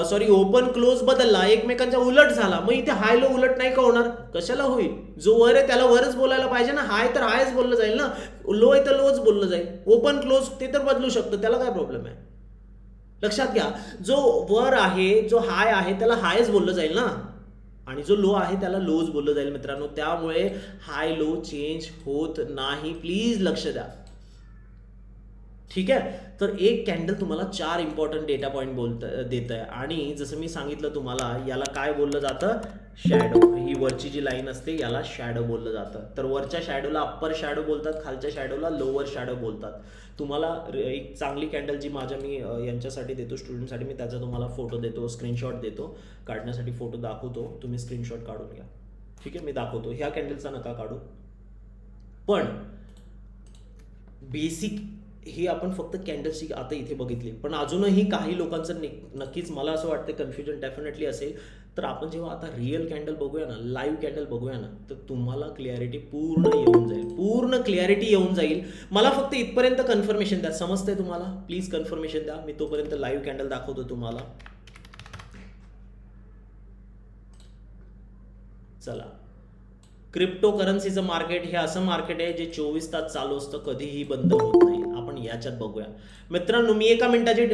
सॉरी ओपन क्लोज बदलला, एकमेकांच्या उलट झाला, मग इथे हाय लो उलट नाही का होणार? कशाला होईल? जो वर आहे त्याला वरच बोलायला पाहिजे ना. हाय तर हायच बोललं जाईल ना, लो आहे तर लोच बोललं जाईल. ओपन क्लोज ते तर बदलू शकतं, त्याला काय प्रॉब्लेम आहे? लक्षात घ्या, जो वर आहे, जो हाय आहे त्याला हायच बोललं जाईल ना, आणि जो लो आहे त्याला लोज बोललं जाईल मित्रांनो. त्यामुळे हाय लो चेंज होत नाही, प्लीज लक्ष द्या. ठीक आहे. तर एक कॅन्डल तुम्हाला 4 इम्पॉर्टंट डेटा पॉइंट देत आहे, आणि जसं मी सांगितलं तुम्हाला याला काय बोललं जातं? शॅडो. ही वरची जी लाईन असते याला शॅडो बोललं जातं. तर वरच्या शॅडोला अप्पर शॅडो बोलतात, खालच्या शॅडोला लोअर शॅडो बोलतात. तुम्हाला एक चांगली कॅन्डल जी मी यांच्यासाठी देतो, स्टुडंटसाठी, मी त्याचा तुम्हाला फोटो देतो, स्क्रीनशॉट देतो, काढण्यासाठी फोटो दाखवतो, तुम्ही स्क्रीनशॉट काढून घ्या. ठीक आहे, मी दाखवतो. ह्या कॅन्डलचा नका काढू, पण बेसिक ही आपण फक्त कॅन्डलची आता इथे बघितली, पण अजूनही काही लोकांचं नक्कीच मला असं वाटतं कन्फ्युजन डेफिनेटली असेल. तर आपण जेव्हा आता रिअल कॅन्डल बघूया ना, लाईव्ह कॅन्डल बघूया ना, तर तुम्हाला क्लॅरिटी पूर्ण येऊन जाईल, पूर्ण क्लॅरिटी येऊन जाईल. मला फक्त इथपर्यंत कन्फर्मेशन द्या. समजतंय तुम्हाला? प्लीज कन्फर्मेशन द्या. मी तोपर्यंत लाईव्ह कॅन्डल दाखवतो तुम्हाला. चला, क्रिप्टो करन्सीचं मार्केट हे असं मार्केट आहे जे 24 तास चालू असतं, कधीही बंद होत नाही. आपण याच्यात बघूया मित्रांनो. मी 1 मिनिटाची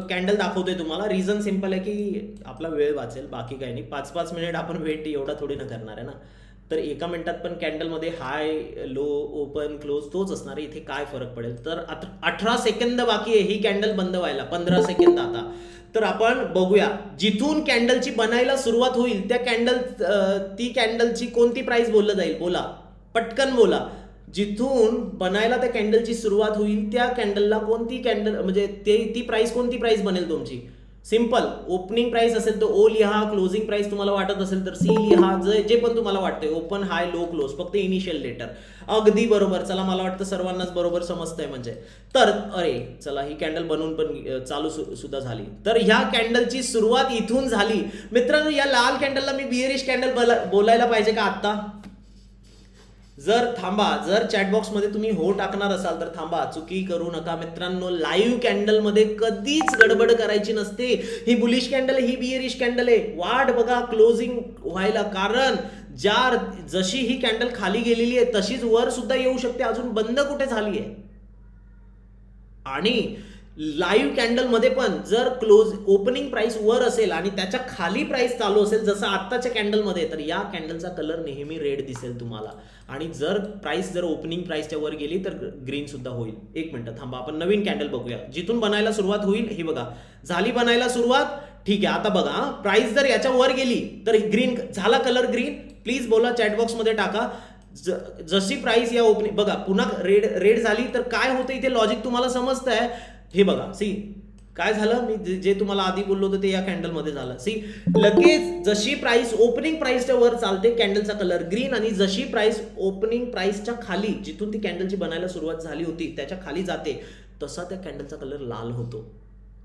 कॅन्डल दाखवतोय तुम्हाला. रिझन सिंपल आहे की आपला वेळ वाचेल, बाकी काही नाही. 5-5 मिनिट आपण वेट एवढा थोडी ना करणार आहे ना. तर 1 मिनिटात पण कॅन्डलमध्ये हाय लो ओपन क्लोज तोच असणार आहे. इथे काय फरक पडेल? तर 18 सेकंद बाकी आहे ही कॅन्डल बंद व्हायला, 15 सेकंद आता. तर आपण बघूया, जिथून कॅन्डलची बनायला सुरुवात होईल त्या ती कॅन्डलची कोणती प्राइस बोललं जाईल? बोला पटकन बोला. जिथून बनायला त्या कॅन्डलची सुरुवात होईल त्या कॅन्डलला कोणती कॅन्डल, म्हणजे ती प्राइस कोणती प्राइस बनेल तुमची? सिंपल. ओपनिंग प्राइस असेल तर ओ लिहा, क्लोजिंग प्राइस तुम्हाला वाटत असेल तर सी लिहा, जे पण तुम्हाला वाटतंय. ओपन हाय लो क्लोज, फक्त इनिशियल लेटर. अगदी बरोबर. चला, मला वाटतं सर्वांनाच बरोबर समजतंय म्हणजे. तर अरे चला, ही कॅन्डल बनवून पण चालू सुद्धा झाली. तर ह्या कॅन्डलची सुरुवात इथून झाली मित्रांनो. या लाल कॅन्डलला मी बिअरिश कॅन्डल बोलायला पाहिजे का आत्ता? जर चॅटबॉक्समध्ये तुम्ही हो टाकणार असाल तर थांबा, चुकी करू नका मित्रांनो. लाईव्ह कॅन्डलमध्ये कधीच गडबड करायची नसते. ही बुलिश कॅन्डल आहे, ही बिअरिश कॅन्डल आहे. वाट बघा क्लोजिंग व्हायला, कारण जशी ही कॅन्डल खाली गेलेली आहे तशीच वर सुद्धा येऊ शकते. अजून बंद कुठे झाली आहे? आणि लाईव्ह कॅन्डल मध्ये पण जर ओपनिंग प्राइस वर असेल आणि त्याच्या खाली प्राइस चालू असेल जसं आत्ताच्या कॅन्डलमध्ये, तर या कॅन्डलचा कलर नेहमी रेड दिसेल तुम्हाला. आणि जर ओपनिंग प्राइसच्या वर गेली तर ग्रीन सुद्धा होईल. 1 मिनिट थांबा, आपण नवीन कॅन्डल बघूया जिथून बनायला सुरुवात होईल. ही बघा, झाली बनायला सुरुवात. ठीक आहे, आता बघा प्राइस जर याच्या वर गेली तर ग्रीन झाला, कलर ग्रीन. प्लीज बोला, चॅटबॉक्स मध्ये टाका. जशी प्राइस या ओपनिंग बघा पुन्हा रेड रेड झाली तर काय होतं इथे लॉजिक तुम्हाला समजतंय. हे बघा सी काय झालं, मी जे तुम्हाला आधी बोललो होतं ते या कॅन्डल मध्ये झालं. सी लगेच जशी प्राइस ओपनिंग प्राइसच्या वर चालते कॅन्डलचा कलर ग्रीन, आणि जशी प्राइस ओपनिंग प्राइसच्या खाली जिथून ती कॅन्डलची बनायला सुरुवात झाली होती त्याच्या खाली जाते तसा त्या कॅन्डलचा कलर लाल होतो.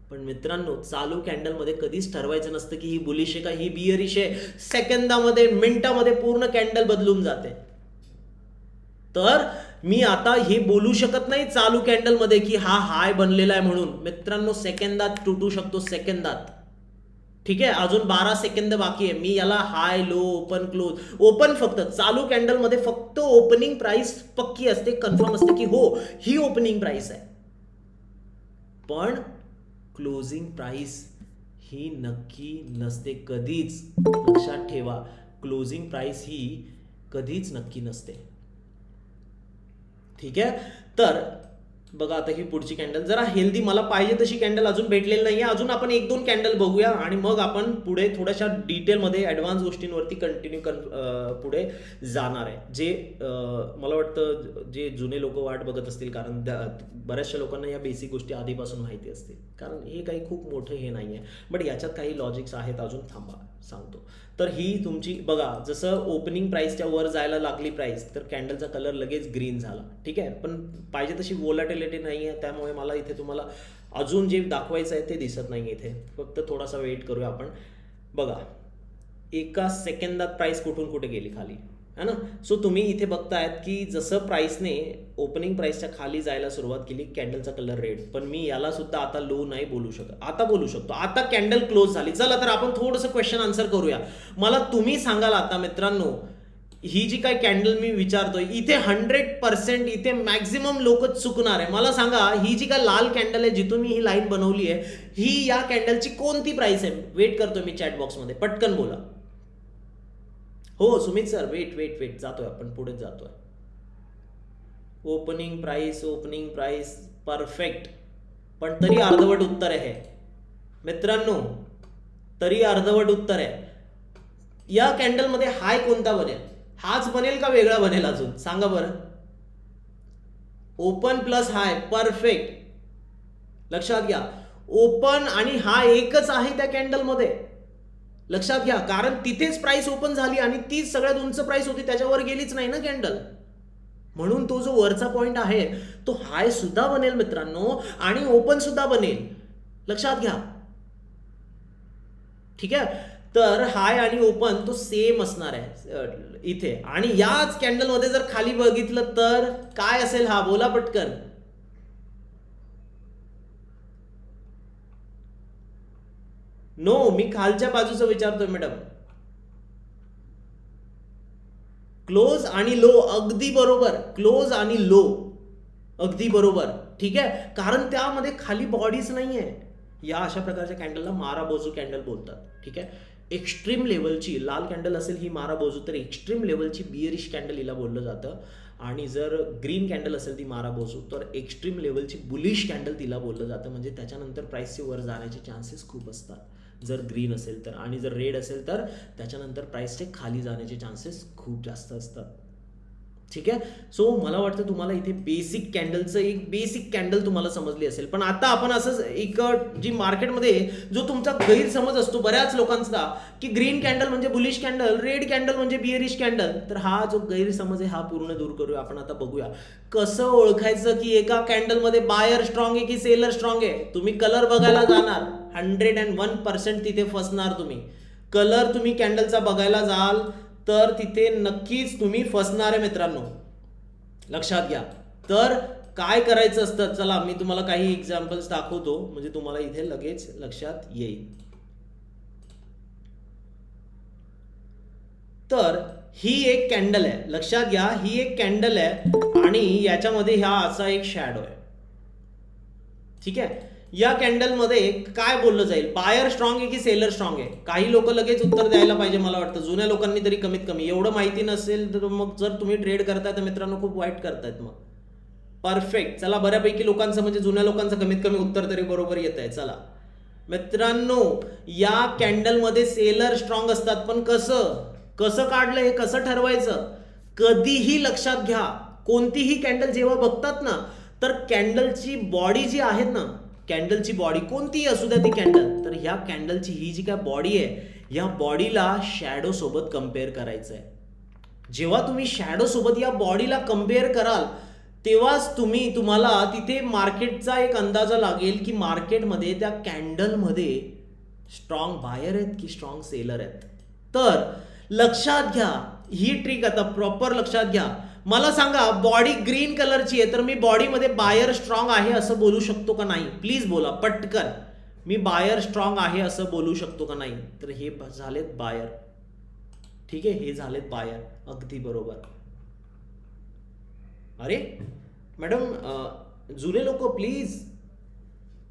पण मित्रांनो चालू कॅन्डलमध्ये कधीच ठरवायचं नसतं की ही बुलिश आहे का ही बियरिश आहे. सेकंदामध्ये मिनिटामध्ये पूर्ण कॅन्डल बदलून जाते. तर मी आता हे बोलू शकत नाही चालू कॅन्डलमध्ये की हा हाय बनलेला आहे म्हणून. मित्रांनो सेकंदात तुटू शकतो, सेकंदात. ठीक आहे, अजून 12 सेकंद बाकी आहे. मी याला हाय लो ओपन क्लोज ओपन फक्त चालू कॅन्डलमध्ये फक्त ओपनिंग प्राइस पक्की असते, कन्फर्म असते की हो ही ओपनिंग प्राइस आहे. पण क्लोजिंग प्राइस ही नक्की नसते कधीच. लक्षात ठेवा, क्लोजिंग प्राइस ही कधीच नक्की नसते. ठीक आहे, तर बघा आता ही पुढची कॅन्डल जरा हेल्दी, मला पाहिजे तशी कॅन्डल अजून भेटलेली नाहीये. अजून आपण 1-2 कॅन्डल बघूया आणि मग आपण पुढे थोड्याशा डिटेलमध्ये ॲडव्हान्स गोष्टींवरती कंटिन्यू पुढे जाणार आहे. जे मला वाटतं जे जुने लोक वाट बघत असतील, कारण बऱ्याचशा लोकांना या बेसिक गोष्टी आधीपासून माहिती असतील, कारण हे काही खूप मोठं हे नाही आहे. बट याच्यात काही लॉजिक्स आहेत अजून, थांबा सांगतो. तर ही तुमची बघा जसं ओपनिंग प्राइसच्या वर जायला लागली प्राइस तर कॅन्डलचा कलर लगेच ग्रीन झाला. ठीक आहे, पण पाहिजे तशी वोलॅटिलिटी नाही आहे, त्यामुळे मला इथे तुम्हाला अजून जे दाखवायचं आहे ते दिसत नाही इथे. फक्त थोडासा वेट करूया आपण. बघा एका सेकंदात प्राइस कुठून कुठे गेली खाली, है ना. सो तुम्ही इथे बघतायत की जसं प्राइसने ओपनिंग प्राइसच्या खाली जायला सुरुवात केली कॅन्डलचा कलर रेड. पण मी याला सुद्धा आता लो नाही बोलू शकत, आता बोलू शकतो. आता कॅन्डल क्लोज झाली. चला तर आपण थोडंसं क्वेश्चन आन्सर करूया. मला तुम्ही सांगाल आता मित्रांनो, ही जी काय कॅन्डल मी विचारतोय इथे 100% इथे मॅक्झिमम लोक चुकणार आहे. मला सांगा ही जी काय लाल कॅन्डल आहे जिथून मी ही लाईन बनवली आहे ही या कॅन्डलची कोणती प्राइस आहे. वेट करतोय मी चॅट बॉक्समध्ये, पटकन बोला. हो सुमित सर, वेट जातोय आपण, पुढेच जातोय. Opening price perfect. पण तरी अर्धवट उत्तर आहे मित्रांनो, तरी अर्धवट उत्तर आहे. या कॅन्डलमध्ये हाय कोणता बनेल, हाच बनेल का वेगळा बनेल अजून सांगा बरं. ओपन प्लस हाय, परफेक्ट. लक्षात घ्या, ओपन आणि हा एकच आहे त्या कॅन्डलमध्ये. लक्षात घ्या, कारण तिथेच प्राइस ओपन झाली आणि तीच सगळ्यात उंच प्राइस होती, त्याच्यावर गेलीच नाही ना कॅन्डल. म्हणून तो जो वरचा पॉइंट आहे तो हाय सुद्धा बनेल मित्रांनो आणि ओपन सुद्धा बनेल. लक्षात घ्या. ठीक आहे, तर हाय आणि ओपन तो सेम असणार आहे इथे. आणि याच कॅन्डलमध्ये जर खाली बघितलं तर काय असेल, हा बोला पटकन. नो, मी खालच्या बाजूचं विचारतोय मॅडम. क्लोज आणि लो, अगदी बरोबर. क्लोज आणि लो अगदी बरोबर. ठीक आहे, कारण त्यामध्ये खाली बॉडीज नाहीये. या अशा प्रकारच्या कॅन्डलला माराबोजू कॅन्डल बोलतात. ठीक आहे, एक्स्ट्रीम लेवलची लाल कॅन्डल असेल ही माराबोजू, तर एक्स्ट्रीम लेवलची बियरिश कॅन्डल हिला बोललं जातं. आणि जर ग्रीन कॅन्डल असेल ती माराबोजू, तर एक्स्ट्रीम लेवलची बुलिश कॅन्डल तिला बोललं जातं. म्हणजे त्याच्यानंतर प्राइसचे वर जाण्याचे चान्सेस खूप असतात जर ग्रीन असेल तर. आणि जर रेड असेल तर त्याच्यानंतर प्राइसचे खाली जाण्याचे चान्सेस खूप जास्त असतात. ठीक आहे, सो मला वाटतं तुम्हाला इथे बेसिक कॅन्डलचं एक बेसिक कॅन्डल तुम्हाला समजली असेल. पण आता आपण असं एक जी मार्केटमध्ये जो तुमचा गैरसमज असतो बऱ्याच लोकांचा की ग्रीन कॅन्डल म्हणजे बुलिश कॅन्डल, रेड कॅन्डल म्हणजे बियरिश कॅन्डल, तर हा जो गैरसमज आहे हा पूर्ण दूर करूया आपण. आता बघूया कसं ओळखायचं की एका कॅन्डलमध्ये बायर स्ट्रॉंग आहे की सेलर स्ट्रॉंग आहे. तुम्ही कलर बघायला जाणार, 101% तिथे फसणार तुम्ही. कलर तुम्ही कॅन्डलचा बघायला जाल तर तिथे नक्कीच तुम्ही फसणार आहे मित्रांनो, लक्षात घ्या. तर काय करायचं असतं, चला मी तुम्हाला काही एक्झाम्पल्स दाखवतो म्हणजे तुम्हाला इथे लगेच लक्षात येईल. तर ही एक कॅन्डल आहे, लक्षात घ्या, ही एक कॅन्डल आहे आणि याच्यामध्ये हा असा एक शॅडो आहे. ठीक आहे, या कॅन्डलमध्ये काय बोललं जाईल, बायर स्ट्रॉंग आहे की सेलर स्ट्रॉंग आहे. काही लोक लगेच उत्तर द्यायला पाहिजे मला वाटतं, जुन्या लोकांनी तरी कमीत कमी. एवढं माहिती नसेल तर मग जर तुम्ही ट्रेड करताय तर मित्रांनो खूप वाईट करतायत मग. परफेक्ट, चला बऱ्यापैकी लोकांचं म्हणजे जुन्या लोकांचं कमीत कमी उत्तर तरी बरोबर येत आहे. चला मित्रांनो, या कॅन्डलमध्ये सेलर स्ट्रॉंग असतात, पण कसं कसं काढलं हे कसं ठरवायचं? कधीही लक्षात घ्या, कोणतीही कॅन्डल जेव्हा बघतात ना, तर कॅन्डलची बॉडी जी आहेत ना, कॅन्डलची बॉडी कोणतीही असू द्या ती कॅन्डल, तर ह्या कॅन्डलची ही जी काय बॉडी आहे, या बॉडीला शॅडो सोबत कम्पेअर करायचं आहे. जेव्हा तुम्ही शॅडो सोबत या बॉडीला कम्पेअर कराल, तेव्हाच तुम्हाला तिथे मार्केटचा एक अंदाजा लागेल की मार्केटमध्ये त्या कॅन्डलमध्ये स्ट्रॉंग बायर आहेत की स्ट्रॉंग सेलर आहेत. तर लक्षात घ्या ही ट्रिक, आता प्रॉपर लक्षात घ्या. मला सांगा, बॉडी ग्रीन कलरची आहे, तर मी बॉडीमध्ये बायर स्ट्रॉंग आहे असं बोलू शकतो का नाही? प्लीज बोला पटकन. मी बायर स्ट्रॉंग आहे असं बोलू शकतो का नाही? तर हे झालेत बायर. ठीक आहे, हे झालेत बायर. अगदी बरोबर. अरे मॅडम, जुने लोक प्लीज,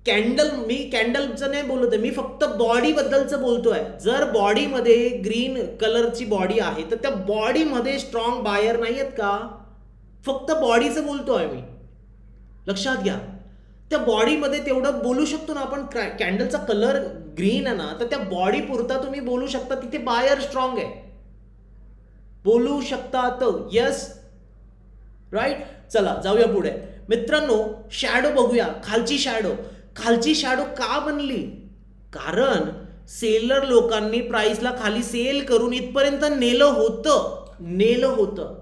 मी कॅन्डलचं नाही बोलत आहे, मी फक्त बॉडी बद्दलचं बोलतोय. जर बॉडीमध्ये ग्रीन कलरची बॉडी आहे, तर त्या बॉडीमध्ये स्ट्रॉंग बायर नाही आहेत का? फक्त बॉडीचं बोलतोय मी. लक्षात घ्या, त्या बॉडीमध्ये तेवढं बोलू शकतो ना आपण. कॅन्डलचा कलर ग्रीन आहे ना, तर त्या बॉडी पुरता तुम्ही बोलू शकता तिथे बायर स्ट्रॉंग आहे, बोलू शकता. तर यस, राईट. चला जाऊया पुढे मित्रांनो. शॅडो बघूया. खालची शॅडो का बनली? कारण सेलर लोकांनी प्राइसला खाली सेल करून इथपर्यंत नेलं होतं.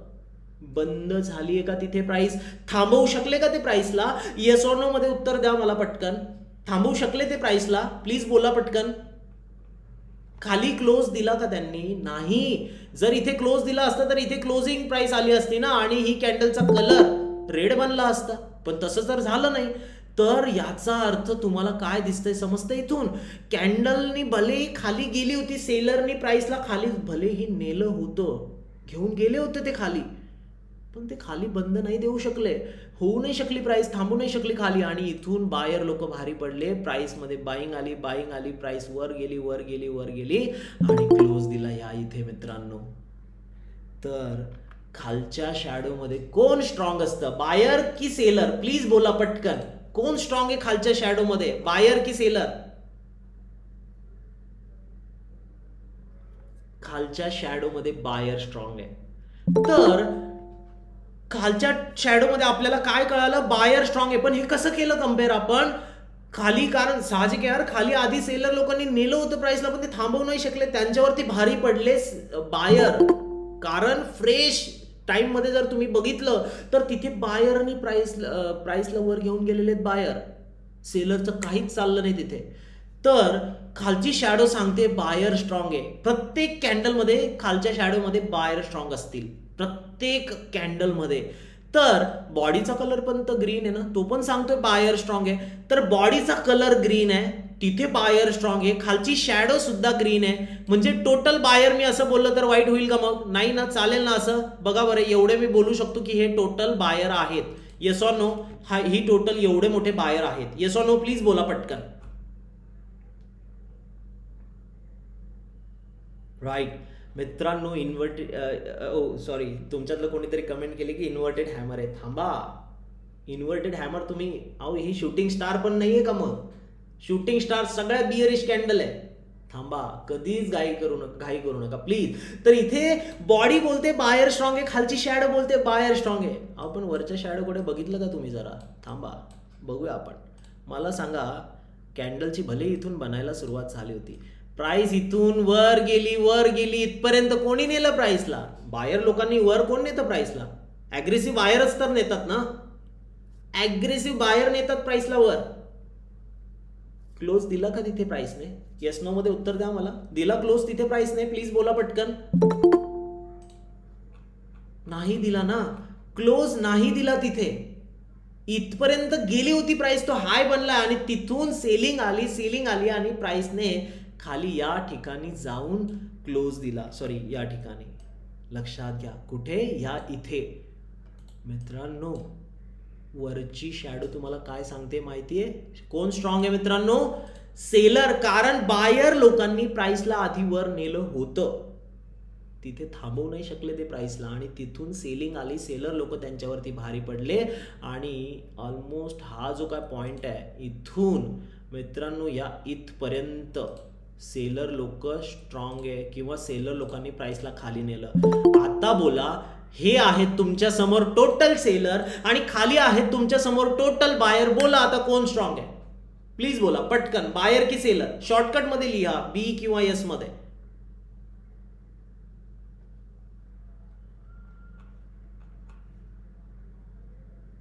बंद झाली आहे का तिथे प्राइस? थांबवू शकले का ते प्राइसला? येस ऑर नो मध्ये उत्तर द्या मला पटकन. थांबवू शकले ते प्राइसला? प्लीज बोला पटकन. खाली क्लोज दिला का त्यांनी? नाही. जर इथे क्लोज दिला असता तर इथे क्लोजिंग प्राइस आली असती ना, आणि ही कॅन्डलचा कलर रेड बनला असता. पण तसं जर झालं नाही, तर याचा अर्थ तुम्हाला काय दिसतंय समजतं इथून? कॅन्डलनी भलेही खाली गेली होती, सेलरनी प्राइसला खाली भलेही नेलं होतं, घेऊन गेले होते ते खाली, पण ते खाली बंद नाही देऊ शकले. होऊ नाही शकली प्राइस, थांबू नाही शकली खाली, आणि इथून बायर लोक भारी पडले. प्राइस मध्ये बाईंग आली, प्राइस वर गेली आणि क्लोज दिला या इथे मित्रांनो. तर खालच्या शॅडो मध्ये कोण स्ट्रॉंग असतं, बायर की सेलर? प्लीज बोला पटकन. कोण स्ट्रॉंग आहे खालच्या शॅडो मध्ये, बायर की सेलर? खालच्या शॅडो मध्ये बायर स्ट्रॉंग आहे. तर खालच्या शॅडो मध्ये आपल्याला काय कळालं? बायर स्ट्रॉंग आहे. पण हे कसं केलं कम्पेअर आपण खाली? कारण साहजिक आहे यार, खाली आधी सेलर लोकांनी नेलं होतं प्राइसला, पण ते थांबवू नाही शकले, त्यांच्यावरती भारी पडले बायर. कारण फ्रेश टाइम मध्ये जर तुम्ही बघितलं तर तिथे बायर आणि प्राइसला वर घेऊन गेलेले बायर, सेलरचं काहीच चाललं नाही तिथे. तर खालची शॅडो सांगते बायर स्ट्रॉंग आहे. प्रत्येक कॅन्डलमध्ये खालच्या शॅडोमध्ये बायर स्ट्रॉंग असतील, प्रत्येक कॅन्डलमध्ये. तर बॉडीचा कलर पण तर ग्रीन आहे ना, तो पण सांगतोय बायर स्ट्रॉंग आहे. तर बॉडीचा कलर ग्रीन आहे, तिथे बायर स्ट्रॉंग आहे. खालची शॅडो सुद्धा ग्रीन आहे, म्हणजे टोटल बायर. मी असं बोललं तर वाईट होईल का? मग नाही ना, चालेल ना असं? बघा बरं, एवढे मी बोलू शकतो की हे टोटल बायर आहेत. Yes or no? ही टोटल एवढे मोठे बायर आहेत. येस ऑर नो प्लीज बोला पटकन. राईट मित्रांनो. सॉरी, तुमच्यातलं कोणीतरी कमेंट केली की इन्व्हर्टेड हॅमर आहे. थांबा, इन्व्हर्टेड हॅमर तुम्ही, ही शूटिंग स्टार पण नाहीये का? मग शूटिंग स्टार सगळ्यात बियरिश कॅन्डल आहे. थांबा, कधीच घाई करू नका प्लीज. तर इथे बॉडी बोलते बायर स्ट्रॉंग आहे, खालची शॅडो बोलते बायर स्ट्रॉंग आहे. आपण वरच्या शॅडोकडे बघितलं का तुम्ही? जरा थांबा, बघूया आपण. मला सांगा, कॅन्डलची भले इथून बनायला सुरुवात झाली होती, प्राइस इथून वर गेली, इथपर्यंत कोणी नेलं प्राइसला? बायर लोकांनी. वर कोण नेतं प्राइसला? ॲग्रेसिव्ह बायरच तर नेतात ना, ॲग्रेसिव्ह बायर नेतात प्राइसला वर. क्लोज दिला का तिथे प्राइसने? येस नो मध्ये उत्तर द्या मला. दिला क्लोज तिथे प्राइसने? प्लीज बोला पटकन. नाही दिला ना, क्लोज नाही दिला तिथे. इथपर्यंत गेली होती प्राइस, तो हाय बनला, आणि तिथून सेलिंग आली आणि प्राइसने खाली या ठिकाणी जाऊन क्लोज दिला. सॉरी, या ठिकाणी. लक्षात घ्या, कुठे? या इथे. मित्रांनो, वरची शॅडो तुम्हाला काय सांगते माहितीये? कोण स्ट्रॉंग आहे मित्रांनो? सेलर. कारण बायर लोकांनी प्राइसला आधी वर नेलं होतं. तिथे थांबवू नाही शकले ते प्राईसला आणि तिथून सेलिंग आली, सेलर लोक त्यांच्यावरती भारी पडले आणि ऑलमोस्ट हा जो काय पॉईंट आहे इथून मित्रांनो या इथपर्यंत सेलर लोक स्ट्रॉंग आहे किंवा सेलर लोकांनी प्राइसला खाली नेलं. आता बोला, हे आहेत तुमच्या समोर टोटल सेलर आणि खाली आहेत तुमच्या समोर टोटल बायर. बोला आता कोण स्ट्रॉंग आहे? प्लीज बोला पटकन, बायर की सेलर? शॉर्टकट मध्ये लिहा, बी किंवा एस मध्ये.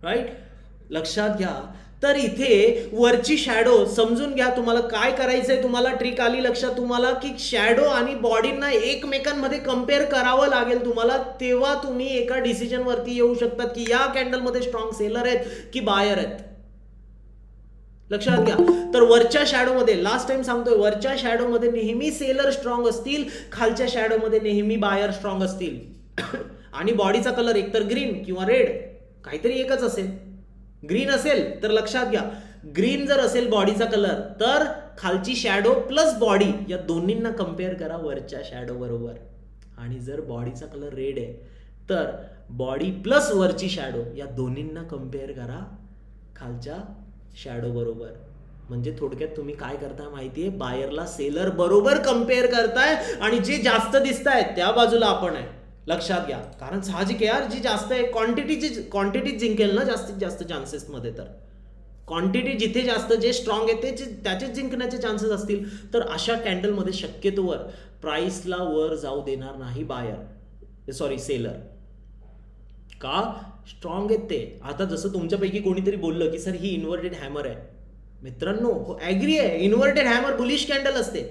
राईट, लक्षात घ्या. तर इथे वरची शॅडो समजून घ्या. तुम्हाला काय करायचंय, तुम्हाला ट्रिक आली लक्षात तुम्हाला, की शॅडो आणि बॉडींना एकमेकांमध्ये कम्पेअर करावं लागेल तुम्हाला, तेव्हा तुम्ही एका डिसिजन वरती येऊ शकतात की या कॅन्डलमध्ये स्ट्रॉंग सेलर आहेत की बायर आहेत. लक्षात घ्या. तर वरच्या शॅडोमध्ये, लास्ट टाइम सांगतोय, वरच्या शॅडोमध्ये नेहमी सेलर स्ट्रॉंग असतील, खालच्या शॅडोमध्ये नेहमी बायर स्ट्रॉंग असतील. आणि बॉडीचा कलर एकतर ग्रीन किंवा रेड, काहीतरी एकच असेल. ग्रीन असेल तर लक्षात घ्या, ग्रीन जर असेल बॉडीचा कलर तर खालची शॅडो प्लस बॉडी या दोन्हींना कम्पेअर करा वरच्या शॅडो बरोबर. आणि जर बॉडीचा कलर रेड आहे तर बॉडी प्लस वरची शॅडो या दोन्हींना कम्पेअर करा खालच्या शॅडो बरोबर. म्हणजे थोडक्यात तुम्ही काय करताय माहितीये, बायरला सेलर बरोबर कम्पेअर करताय आणि जे जास्त दिसत आहेत त्या बाजूला आपण आहे. लक्षात घ्या, कारण साहजिक यार, जी जास्त आहे क्वांटिटी जिंकेल ना जास्तीत जास्त चान्सेस मध्ये. तर क्वांटिटी जिथे जास्त, जे स्ट्रॉंग आहे त्याचे जिंकण्याचे चान्सेस असतील. तर अशा कॅन्डलमध्ये शक्यतोवर प्राइसला वर जाऊ देणार नाही बायर, सॉरी सेलर. का? स्ट्रॉंग आहेत ते. आता जसं तुमच्यापैकी कोणीतरी बोललं की सर ही इन्व्हर्टेड हॅमर आहे. मित्रांनो ॲग्री आहे, इन्व्हर्टेड हॅमर बुलिश कॅन्डल असते,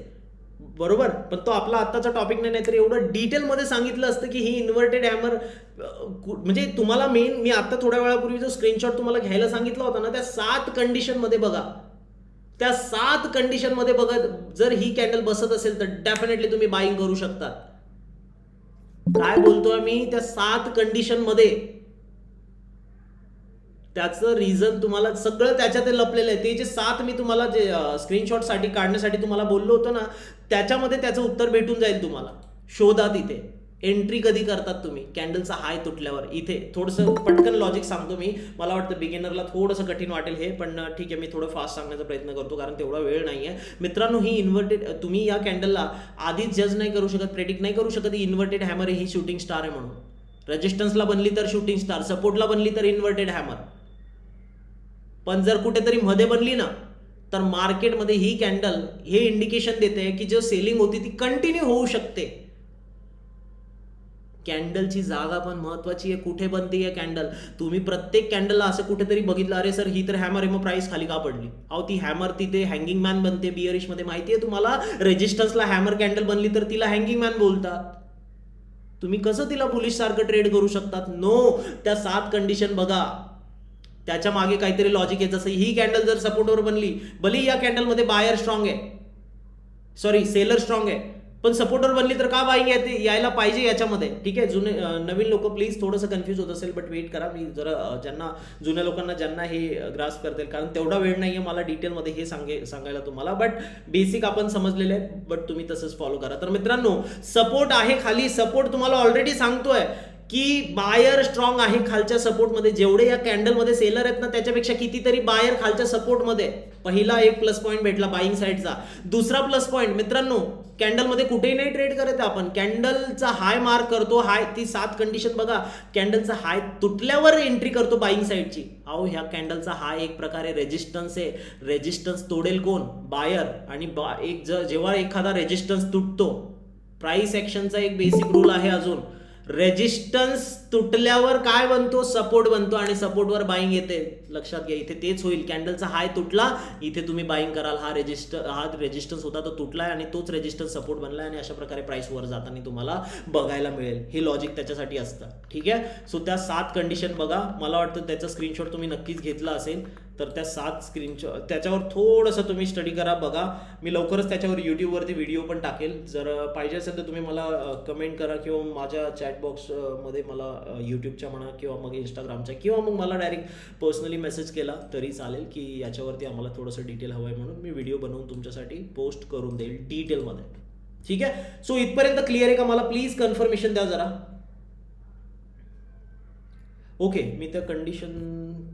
बरोबर. पण तो आपला आत्ताचा टॉपिक नाही, तर एवढं डिटेलमध्ये सांगितलं असतं की ही इन्व्हर्टेड हॅमर म्हणजे तुम्हाला मेन, मी आता थोड्या वेळापूर्वी जो स्क्रीनशॉट तुम्हाला घ्यायला सांगितला होता ना, त्या 7 कंडिशनमध्ये बघा. त्या 7 कंडिशनमध्ये बघा, जर ही कॅन्डल बसत असेल तर डेफिनेटली तुम्ही बाईंग करू शकता. काय बोलतोय मी? त्या 7 कंडिशनमध्ये त्याचं रिझन तुम्हाला सगळं त्याच्यात लपलेलं आहे. ते जे 7 मी तुम्हाला जे स्क्रीनशॉट साठी काढण्यासाठी तुम्हाला बोललो होतो ना, त्याच्यामध्ये त्याचं उत्तर भेटून जाईल तुम्हाला. शोधा तिथे. एंट्री कधी करतात तुम्ही? कॅन्डलचा हाय तुटल्यावर. इथे थोडंसं पटकन लॉजिक सांगतो मी, मला वाटतं बिगिनरला थोडंसं कठीण वाटेल हे, पण ठीक आहे, मी थोडं फास्ट सांगण्याचा प्रयत्न करतो कारण तेवढा वेळ नाही आहे. मित्रांनो, ही इन्व्हर्टेड, तुम्ही या कॅन्डलला आधीच जज नाही करू शकत, प्रेडिक्ट नाही करू शकत ही इन्व्हर्टेड हॅमर ही शूटिंग स्टार आहे म्हणून. रेजिस्टन्सला बनली तर शूटिंग स्टार, सपोर्टला बनली तर इन्व्हर्टेड हॅमर. पण जर कुठेतरी मध्ये बनली ना, तर मार्केटमध्ये ही कॅन्डल हे इंडिकेशन देते की जो सेलिंग होती ती कंटिन्यू होऊ शकते. कॅन्डलची जागा पण महत्वाची आहे, कुठे बनते आहे कॅन्डल. तुम्ही प्रत्येक कॅन्डलला असं कुठेतरी बघितलं, अरे सर ही तर हॅमर आहे, मग प्राइस खाली का पडली? अहो, ती हॅमर तिथे हँगिंग मॅन बनते बियरिश मध्ये, माहिती आहे तुम्हाला. रेजिस्टन्सला हॅमर कॅन्डल बनली तर तिला हँगिंग मॅन बोलतात. तुम्ही कसं तिला बुलिश सारखं ट्रेड करू शकतात? नो, त्या 7 कंडिशन बघा, त्याच्या मागे काहीतरी लॉजिक आहे. जसं ही कॅन्डल जर सपोर्टवर बनली, भले या कॅन्डलमध्ये बायर स्ट्रॉंग आहे, सॉरी सेलर स्ट्रॉंग आहे, पण सपोर्टवर बनली तर का बाईंग यायला पाहिजे याच्यामध्ये? ठीक आहे, जुने नवीन लोक प्लीज थोडंसं कन्फ्यूज होत असेल, बट वेट करा. मी जरा ज्यांना जुन्या लोकांना ज्यांना हे ग्रास्प करतील, कारण तेवढा वेळ नाही आहे मला डिटेलमध्ये हे सांगायला तुम्हाला, बट बेसिक आपण समजलेले आहे. बट तुम्ही तसंच फॉलो करा. तर मित्रांनो, सपोर्ट आहे खाली, सपोर्ट तुम्हाला ऑलरेडी सांगतोय की बायर स्ट्रॉंग आहे खालच्या सपोर्टमध्ये. जेवढे या कॅन्डलमध्ये सेलर आहेत ना, त्याच्यापेक्षा कितीतरी बायर खालच्या सपोर्टमध्ये. पहिला एक प्लस पॉईंट भेटला बाईंग साईडचा. दुसरा प्लस पॉईंट मित्रांनो, कॅन्डलमध्ये कुठेही नाही ट्रेड करत आपण, कॅन्डलचा हाय मार्क करतो. हाय, ती 7 कंडिशन बघा, कॅन्डलचा हाय तुटल्यावर एंट्री करतो बाईंग साईडची. अहो, ह्या कॅन्डलचा हाय एक प्रकारे रेजिस्टन्स आहे. रेजिस्टन्स तोडेल कोण? बायर. आणि जेव्हा एखादा रेजिस्टन्स तुटतो, प्राइस ऍक्शनचा एक बेसिक रूल आहे अजून, रेजिस्टन्स तुटल्यावर काय बनतो? सपोर्ट बनतो, आणि सपोर्टवर बाईंग येते. लक्षात घ्या, इथे तेच होईल. कॅन्डलचा हाय तुटला, इथे तुम्ही बाईंग कराल. हा रेजिस्टन्स होता तो तुटलाय आणि तोच रेजिस्टन्स सपोर्ट बनलाय, आणि अशा प्रकारे प्राइस वर जाताना तुम्हाला बघायला मिळेल. हे लॉजिक त्याच्यासाठी असतं. ठीक आहे, सो त्या 7 कंडिशन बघा. मला वाटतं त्याचा स्क्रीनशॉट तुम्ही नक्कीच घेतला असेल, तर त्या 7 स्क्रीनशॉट त्याच्यावर थोडंसं तुम्ही स्टडी करा, बघा. मी लवकरच त्याच्यावर यूट्यूबवरती व्हिडिओ पण टाकेल. जर पाहिजे असेल तर तुम्ही मला कमेंट करा, किंवा माझ्या चॅटबॉक्समध्ये मला यूट्यूबच्या म्हणा, किंवा मग इंस्टाग्रामच्या, किंवा मग मला डायरेक्ट पर्सनली मेसेज केला तरी चालेल की याच्यावरती आम्हाला थोडंसं डिटेल हवं आहे म्हणून. मी व्हिडिओ बनवून तुमच्यासाठी पोस्ट करून देईल डिटेलमध्ये. ठीक आहे. सो इथपर्यंत क्लिअर आहे का? मला प्लीज कन्फर्मेशन द्या जरा. ओके, मी त्या कंडिशन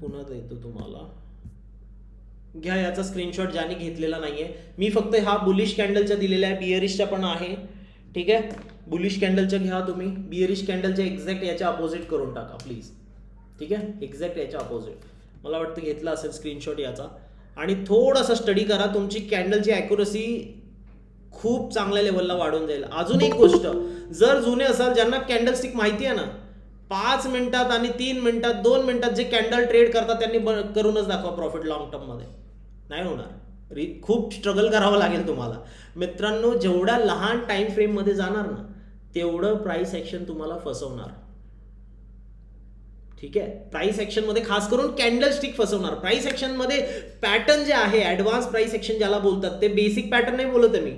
पुन्हा देतो तुम्हाला. घ्या याचा स्क्रीनशॉट ज्याने घेतलेला नाहीये. मी फक्त हा बुलिश कॅन्डलच्या दिलेला आहे, बियरिशच्या पण आहे. ठीक आहे, बुलिश कॅन्डलच्या घ्या तुम्ही, बियरिश कॅन्डलच्या एक्झॅक्ट याच्या अपोजिट करून टाका प्लीज. ठीक आहे, एक्झॅक्ट याच्या अपोजिट. मला वाटतं घेतला असेल स्क्रीनशॉट याचा. आणि थोडासा स्टडी करा, तुमची कॅन्डलची ॲक्युरसी खूप चांगल्या लेवलला वाढून जाईल. अजून एक गोष्ट, जर जुने असाल, ज्यांना कॅन्डल स्टिक माहिती आहे ना, 5 मिनिटात आणि 3 मिनिटात 2 मिनिटात जे कॅन्डल ट्रेड करतात त्यांनी करूनच दाखवा प्रॉफिट लॉंग टर्ममध्ये. नाही होणार, खूप स्ट्रगल करावं लागेल तुम्हाला मित्रांनो. जेवढ्या लहान टाइम फ्रेममध्ये जाणार ना, तेवढं प्राइस ॲक्शन तुम्हाला फसवणार. ठीक आहे, प्राइस ॲक्शनमध्ये खास करून कॅन्डल स्टिक फसवणार. प्राइस ॲक्शनमध्ये पॅटर्न जे आहे, ॲडव्हान्स प्राइस ॲक्शन ज्याला बोलतात, ते बेसिक पॅटर्न नाही बोलत आहे मी.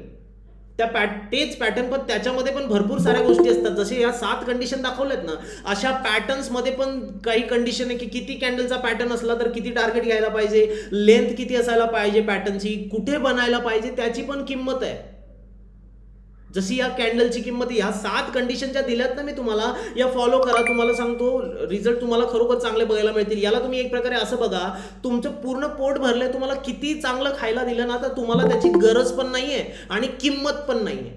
तेच पॅटर्न, पण त्याच्यामध्ये पण भरपूर साऱ्या गोष्टी असतात. जसे या 7 कंडिशन दाखवल्यात ना, अशा पॅटर्न्समध्ये पण काही कंडिशन आहे की किती कॅन्डलचा पॅटर्न असला तर किती टार्गेट घ्यायला पाहिजे, लेंथ किती असायला पाहिजे पॅटर्नची, कुठे बनायला पाहिजे, त्याची पण किंमत आहे. जशी या कॅन्डलची किंमत, या 7 कंडिशन ज्या दिल्यात ना मी तुम्हाला, या फॉलो करा. तुम्हाला सांगतो रिझल्ट तुम्हाला खरोखर चांगले बघायला मिळतील. याला तुम्ही एक प्रकारे असं बघा, तुमचं पूर्ण पोट भरलंय, तुम्हाला किती चांगलं खायला दिलं ना, तर तुम्हाला त्याची गरज पण नाहीये आणि किंमत पण नाहीये.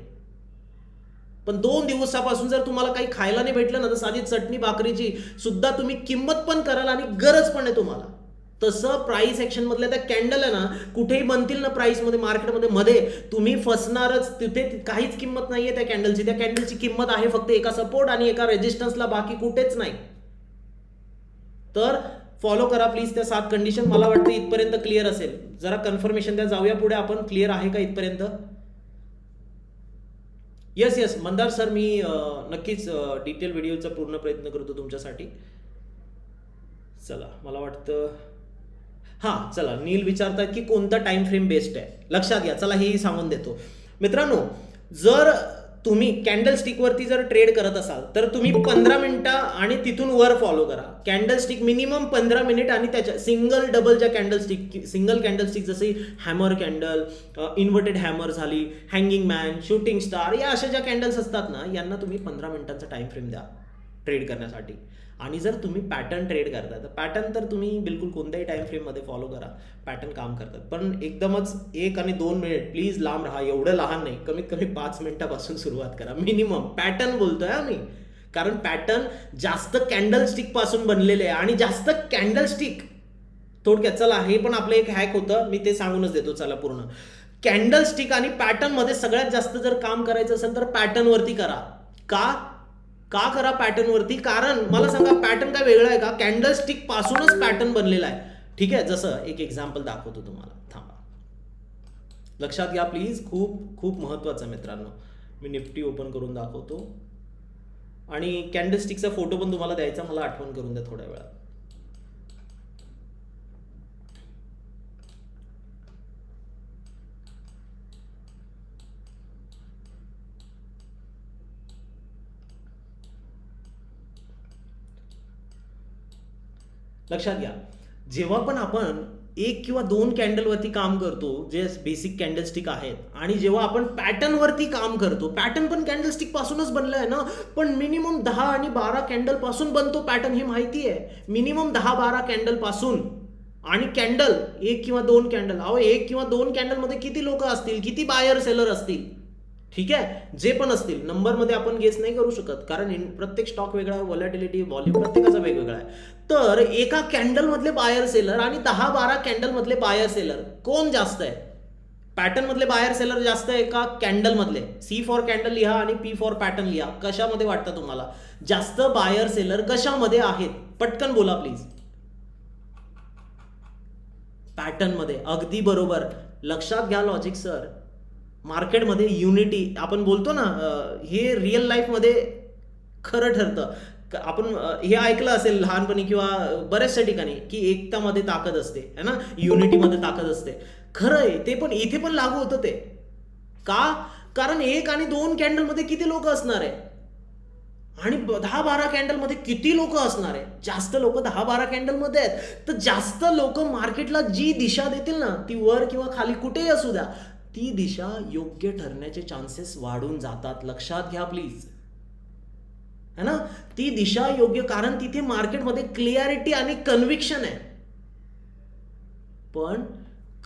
पण 2 दिवसापासून जर तुम्हाला काही खायला नाही भेटलं ना, तर साधी चटणी भाकरीची सुद्धा तुम्ही किंमत पण कराल आणि गरज पण आहे तुम्हाला. तसं प्राइस ॲक्शन मधल्या त्या कॅन्डल आहे ना, कुठेही बनतील ना प्राइसमध्ये, मार्केटमध्ये तुम्ही फसणारच. तिथे काहीच किंमत नाहीये त्या कॅन्डलची. त्या कॅन्डलची किंमत आहे फक्त एका सपोर्ट आणि एका रेजिस्टन्सला, बाकी कुठेच नाही. तर फॉलो करा प्लीज त्या 7 कंडिशन. मला वाटतं इथपर्यंत क्लिअर असेल. जरा कन्फर्मेशन द्या, जाऊया पुढे आपण. क्लिअर आहे का इथपर्यंत? येस मंदार सर, मी नक्कीच डिटेल व्हिडिओचा पूर्ण प्रयत्न करतो तुमच्यासाठी. चला, मला वाटतं हां, चला, नील विचारतात की कोणता टाइम फ्रेम बेस्ट आहे. लक्षात घ्या, चला हेही सांगून देतो मित्रांनो. जर तुम्ही कॅन्डल स्टिकवरती जर ट्रेड करत असाल तर तुम्ही 15 मिनिटं आणि तिथून वर फॉलो करा. कॅन्डल स्टिक मिनिमम 15 मिनिट आणि त्याच्या सिंगल डबल ज्या candle stick, single candle stick जसे हॅमर कॅन्डल, इन्व्हर्टेड हॅमर झाली, हँगिंग मॅन, शूटिंग स्टार, या अशा ज्या कॅन्डल्स असतात ना, यांना तुम्ही 15 मिनिटांचा टाइम फ्रेम द्या ट्रेड करण्यासाठी. आणि जर तुम्ही पॅटर्न ट्रेड करता तर पॅटर्न तर तुम्ही बिलकुल कोणत्याही टाइम फ्रेममध्ये फॉलो करा, पॅटर्न काम करतात. पण एकदमच 1 आणि 2 मिनिट प्लीज लांब राहा. एवढं लहान नाही, कमीत कमी 5 मिनिटापासून सुरुवात करा मिनिमम. पॅटर्न बोलतोय आम्ही, कारण पॅटर्न जास्त कॅन्डल स्टिक पासून बनलेले आहे आणि जास्त कॅन्डल स्टिक. थोडक्यात चला, हे पण आपलं एक हॅक होतं, मी ते सांगूनच देतो. चला, पूर्ण कॅन्डल स्टिक आणि पॅटर्न मध्ये सगळ्यात जास्त जर काम करायचं असेल तर पॅटर्न वरती करा. का करा पॅटर्न वरती? कारण मला सांगा, पॅटर्न काय वेगळं आहे का? कॅन्डल स्टिक पासूनच पॅटर्न बनलेला आहे. ठीक आहे, जसं एक एक्झाम्पल दाखवतो तुम्हाला, थांबा. लक्षात घ्या प्लीज, खूप खूप महत्वाचं मित्रांनो. मी निफ्टी ओपन करून दाखवतो आणि कॅन्डल स्टिकचा फोटो पण तुम्हाला द्यायचा, मला आठवण करून द्या थोड्या वेळात. लक्षात घ्या, जेव्हा पण आपण 1 किंवा 2 कॅन्डलवरती काम करतो, जे बेसिक कॅन्डल स्टिक आहेत, आणि जेव्हा आपण पॅटर्नवरती काम करतो, पॅटर्न पण कॅन्डल स्टिक पासूनच बनलं आहे ना, पण मिनिमम 10 आणि 12 कॅन्डल पासून बनतो पॅटर्न, हे माहिती आहे. मिनिमम 10-12 कॅन्डल पासून. आणि कॅन्डल 1 किंवा 2 कॅन्डल, अहो 1 किंवा 2 कॅन्डलमध्ये किती लोक असतील, किती बायर सेलर असतील. ठीक आहे, जे पण असतील, नंबरमध्ये आपण गेस नाही करू शकत, कारण प्रत्येक स्टॉक वेगळा आहे, व्हॉलॅटिलिटी, व्हॉल्यूम प्रत्येकाचा वेगवेगळा आहे. तर एका कॅन्डल मधले बायर सेलर आणि 10-12 कॅन्डल मधले बायर सेलर कोण जास्त आहे? पॅटर्न मधले बायर सेलर जास्त आहे का कॅन्डल मधले? C फॉर कॅन्डल लिहा आणि P फॉर पॅटर्न लिहा. कशामध्ये वाटतं तुम्हाला जास्त बायर सेलर कशामध्ये आहेत? पटकन बोला प्लीज. पॅटर्न मध्ये. अगदी बरोबर, लक्षात घ्या लॉजिक सर. मार्केटमध्ये युनिटी आपण बोलतो ना, हे रिअल लाईफमध्ये खरं ठरतं. आपण हे ऐकलं असेल लहानपणी किंवा बऱ्याचशा ठिकाणी की एकतामध्ये ताकद असते, है ना, युनिटीमध्ये ताकद असते. खरं आहे ते, पण इथे पण लागू होतं ते. का? कारण 1 आणि 2 कॅन्डलमध्ये किती लोक असणार आहे आणि 10-12 कॅन्डलमध्ये किती लोक असणार आहे? जास्त लोक 10-12 कॅन्डलमध्ये आहेत. तर जास्त लोक मार्केटला जी दिशा देतील ना, ती वर किंवा खाली कुठेही असू द्या, ती दिशा योग्य ठरण्याचे चान्सेस वाढून जातात. लक्षात घ्या प्लीज, है ना. ती दिशा योग्य, कारण तिथे मार्केटमध्ये क्लिअरिटी आणि कन्व्हिक्शन आहे. पण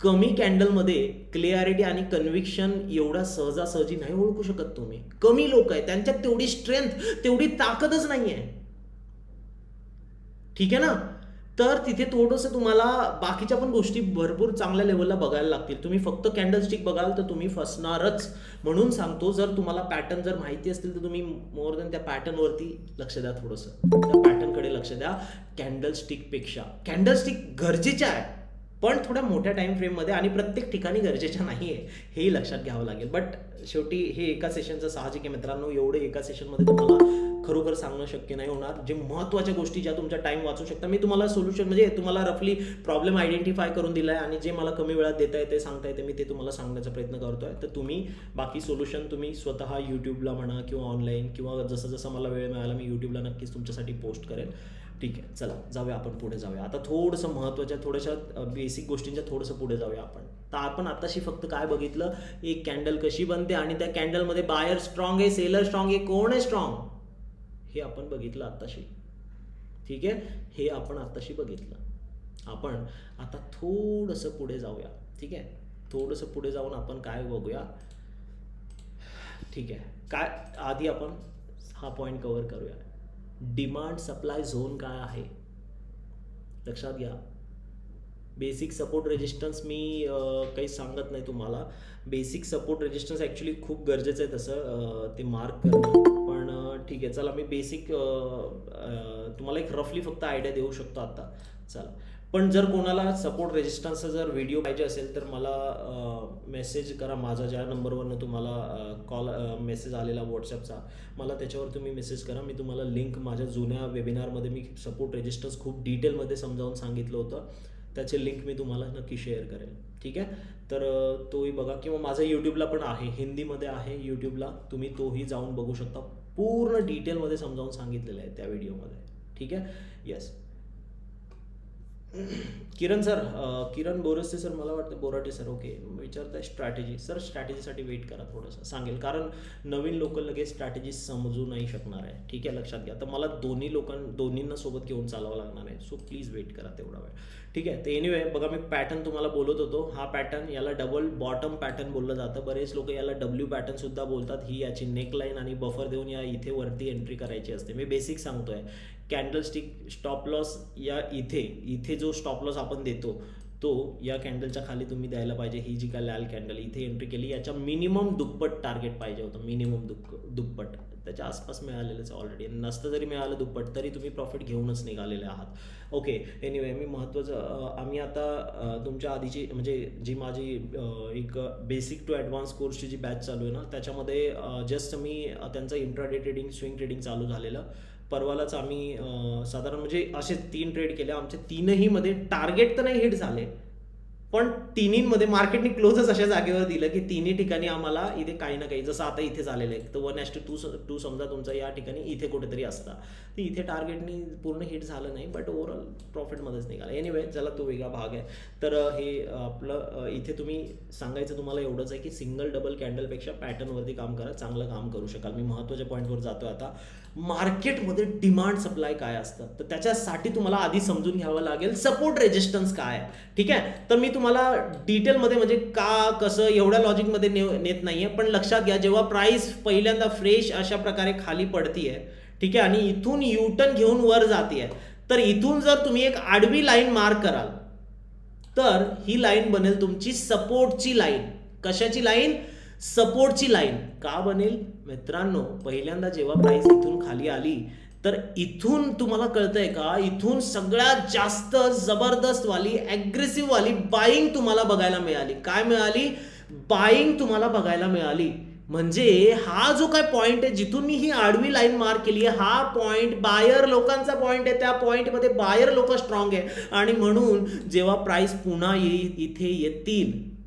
कमी कॅन्डलमध्ये क्लिअरिटी आणि कन्व्हिक्शन एवढा सहजासहजी नाही ओळखू शकत तुम्ही. कमी लोक आहेत, त्यांच्यात तेवढी स्ट्रेंथ, तेवढी ताकदच नाही आहे. ठीक आहे ना. तर तिथे थोडंसं तुम्हाला बाकीच्या पण गोष्टी भरपूर चांगल्या लेवलला बघायला लागतील. तुम्ही फक्त कॅन्डलस्टिक बघाल तर तुम्ही फसणारच. म्हणून सांगतो, जर तुम्हाला पॅटर्न जर माहिती असतील तर तुम्ही मोर दॅन त्या पॅटर्नवरती लक्ष द्या, थोडंसं त्या पॅटर्नकडे लक्ष द्या कॅन्डलस्टिकपेक्षा. कॅन्डलस्टिक गरजेच्या आहे, पण थोड्या मोठ्या टाइम फ्रेममध्ये आणि प्रत्येक ठिकाणी गरजेच्या नाही आहे, हेही लक्षात घ्यावं लागेल. बट शेवटी हे एका सेशनचं साहजिक आहे मित्रांनो. एवढे एका सेशनमध्ये तुम्हाला खरोखर सांगणं शक्य नाही होणार. जे महत्त्वाच्या गोष्टी ज्या तुमचा टाइम वाचू शकता, मी तुम्हाला सोल्युशन म्हणजे तुम्हाला रफली प्रॉब्लेम आयडेंटिफाय करून दिला आहे आणि जे मला कमी वेळात देता येते, सांगता येते, मी ते तुम्हाला सांगण्याचा प्रयत्न करतोय. तर तुम्ही बाकी सोल्युशन तुम्ही स्वतः यूट्यूबला म्हणा किंवा ऑनलाईन किंवा जसं जसं मला वेळ मिळाला मी यूट्यूबला नक्कीच तुमच्यासाठी पोस्ट करेल. ठीक आहे, चला जाऊया आपण पुढे जाऊया. आता थोडंसं महत्त्वाच्या थोड्याशा बेसिक गोष्टींच्या थोडंसं पुढे जाऊया आपण. तर आपण आताशी फक्त काय बघितलं, एक कॅन्डल कशी बनते आणि त्या कॅन्डलमध्ये बायर स्ट्रॉंग आहे, सेलर स्ट्रॉंग आहे, कोण आहे स्ट्रॉंग, हे आपण बघितलं आत्ताशी. ठीक आहे, हे आपण आत्ताशी बघितलं. आपण आता थोडंसं पुढे जाऊया. ठीक आहे, थोडंसं पुढे जाऊन आपण काय बघूया. ठीक आहे, काय आधी आपण हा पॉईंट कव्हर करूया. डिमांड सप्लाय झोन काय आहे लक्षात घ्या. बेसिक सपोर्ट रेजिस्टन्स मी काही सांगत नाही तुम्हाला. बेसिक सपोर्ट रेजिस्टन्स ॲक्च्युली खूप गरजेचं आहे तसं ते मार्क करणं. पण ठीक आहे, चला मी बेसिक तुम्हाला एक रफली फक्त आयडिया देऊ शकतो आता. चला, पण जर कोणाला सपोर्ट रेजिस्टन्सचा जर व्हिडिओ पाहिजे असेल तर मला मेसेज करा. माझा ज्या नंबरवरनं तुम्हाला मेसेज आलेला व्हॉट्सॲपचा, मला त्याच्यावर तुम्ही मेसेज करा. मी तुम्हाला लिंक, माझ्या जुन्या वेबिनारमध्ये मी सपोर्ट रेजिस्टन्स खूप डिटेलमध्ये समजावून सांगितलं होतं, त्याचे लिंक मी तुम्हाला नक्की शेअर करेल. ठीक आहे, तर तोही बघा. किंवा माझं यूट्यूबला पण आहे, हिंदीमध्ये आहे यूट्यूबला, तुम्ही तोही जाऊन बघू शकता. पूर्ण डिटेलमध्ये समजावून सांगितलेलं आहे त्या व्हिडिओमध्ये. ठीक आहे, yes. Kiran sir, Kiran Borse sir, मला वाटतं बोराटे सर, ओके, विचारताय स्ट्रॅटेजी. सर स्ट्रॅटेजीसाठी वेट करा, थोडंसं सांगेल, कारण नवीन लोक लगेच स्ट्रॅटेजी समजू नाही शकणार आहे. ठीक आहे, लक्षात घ्या. तर मला दोन्हींना सोबत घेऊन चालावं लागणार आहे, सो प्लीज वेट करा तेवढा वेळ. ठीक आहे, तर एनिवे बघा, मी पॅटर्न तुम्हाला बोलत होतो. हा पॅटर्न, याला डबल बॉटम पॅटर्न बोललं जातं. बरेच लोक याला डब्ल्यू पॅटर्न सुद्धा बोलतात. ही याची नेकलाईन आणि बफर देऊन या इथे वरती एंट्री करायची असते. मी बेसिक सांगतोय. कॅन्डलस्टिक स्टॉप लॉस या इथे जो स्टॉप लॉस आपण देतो तो या कॅन्डलच्या खाली तुम्ही द्यायला पाहिजे. ही जी काय लाल कॅन्डल इथे एंट्री केली, याच्या मिनिमम दुप्पट टार्गेट पाहिजे होतं. मिनिमम दुप्पट त्याच्या आसपास मिळालेलंच ऑलरेडी. नसतं जरी मिळालं दुप्पट तरी तुम्ही प्रॉफिट घेऊनच निघालेले आहात. ओके, एनिवे, मी महत्त्वाचं आम्ही आता तुमच्या आधीची म्हणजे जी माझी एक बेसिक टू ॲडव्हान्स कोर्सची जी बॅच चालू आहे ना, त्याच्यामध्ये जस्ट मी त्यांचं इंट्राडे ट्रेडिंग, स्विंग ट्रेडिंग चालू झालेलं. परवालाच आम्ही साधारण म्हणजे असे 3 ट्रेड केले. आमचे 3ही मध्ये टार्गेट तर नाही हिट झाले, पण तिन्हीमध्ये मार्केटने क्लोजच अशा जागेवर दिलं की तिन्ही ठिकाणी आम्हाला इथे काही ना काही, जसं आता इथे झालेलं आहे, तर 1:2 समजा तुमचा या ठिकाणी इथे कुठेतरी असता, तर इथे टार्गेटनी पूर्ण हिट झालं नाही, बट ओव्हरऑल प्रॉफिटमध्येच निघाला. एनिवे, चला तो वेगळा भाग आहे. तर हे आपलं इथे तुम्ही सांगायचं तुम्हाला एवढंच आहे की सिंगल डबल कॅन्डलपेक्षा पॅटर्नवरती काम करा, चांगलं काम करू शकाल. मी महत्त्वाच्या पॉईंटवर जातोय आता. मार्केटमध्ये डिमांड सप्लाय काय असतं, तर त्याच्यासाठी तुम्हाला आधी समजून घ्यावं लागेल सपोर्ट रेजिस्टन्स काय आहे. ठीक आहे, तर मी तुम्हाला डिटेलमध्ये म्हणजे का कसं एवढ्या लॉजिकमध्ये नेत नाहीये, पण लक्षात घ्या, जेव्हा प्राइस पहिल्यांदा फ्रेश अशा प्रकारे खाली पडतीये, ठीक आहे, आणि इथून युटर्न घेऊन वर जातीये, तर इथून जर तुम्ही एक आडवी लाईन मार्क कराल तर ही लाईन बनेल तुमची सपोर्टची लाईन. कशाची लाईन? सपोर्टची लाईन. का बनेल मित्रांनो? पहिल्यांदा जेव्हा प्राइस इथून खाली आली तर इथून तुम्हाला कळतंय का, इथून सगळ्यात जास्त जबरदस्त वाली ॲग्रेसिव्ह वाली बाईंग तुम्हाला बघायला मिळाली. काय मिळाली? बाईंग तुम्हाला बघायला मिळाली. म्हणजे हा जो काय पॉइंट आहे, जिथून मी ही आडवी लाईन मार्क केली आहे, हा पॉइंट बायर लोकांचा पॉइंट आहे. त्या पॉइंटमध्ये बायर लोक स्ट्रॉंग आहे, आणि म्हणून जेव्हा प्राइस पुन्हा इथे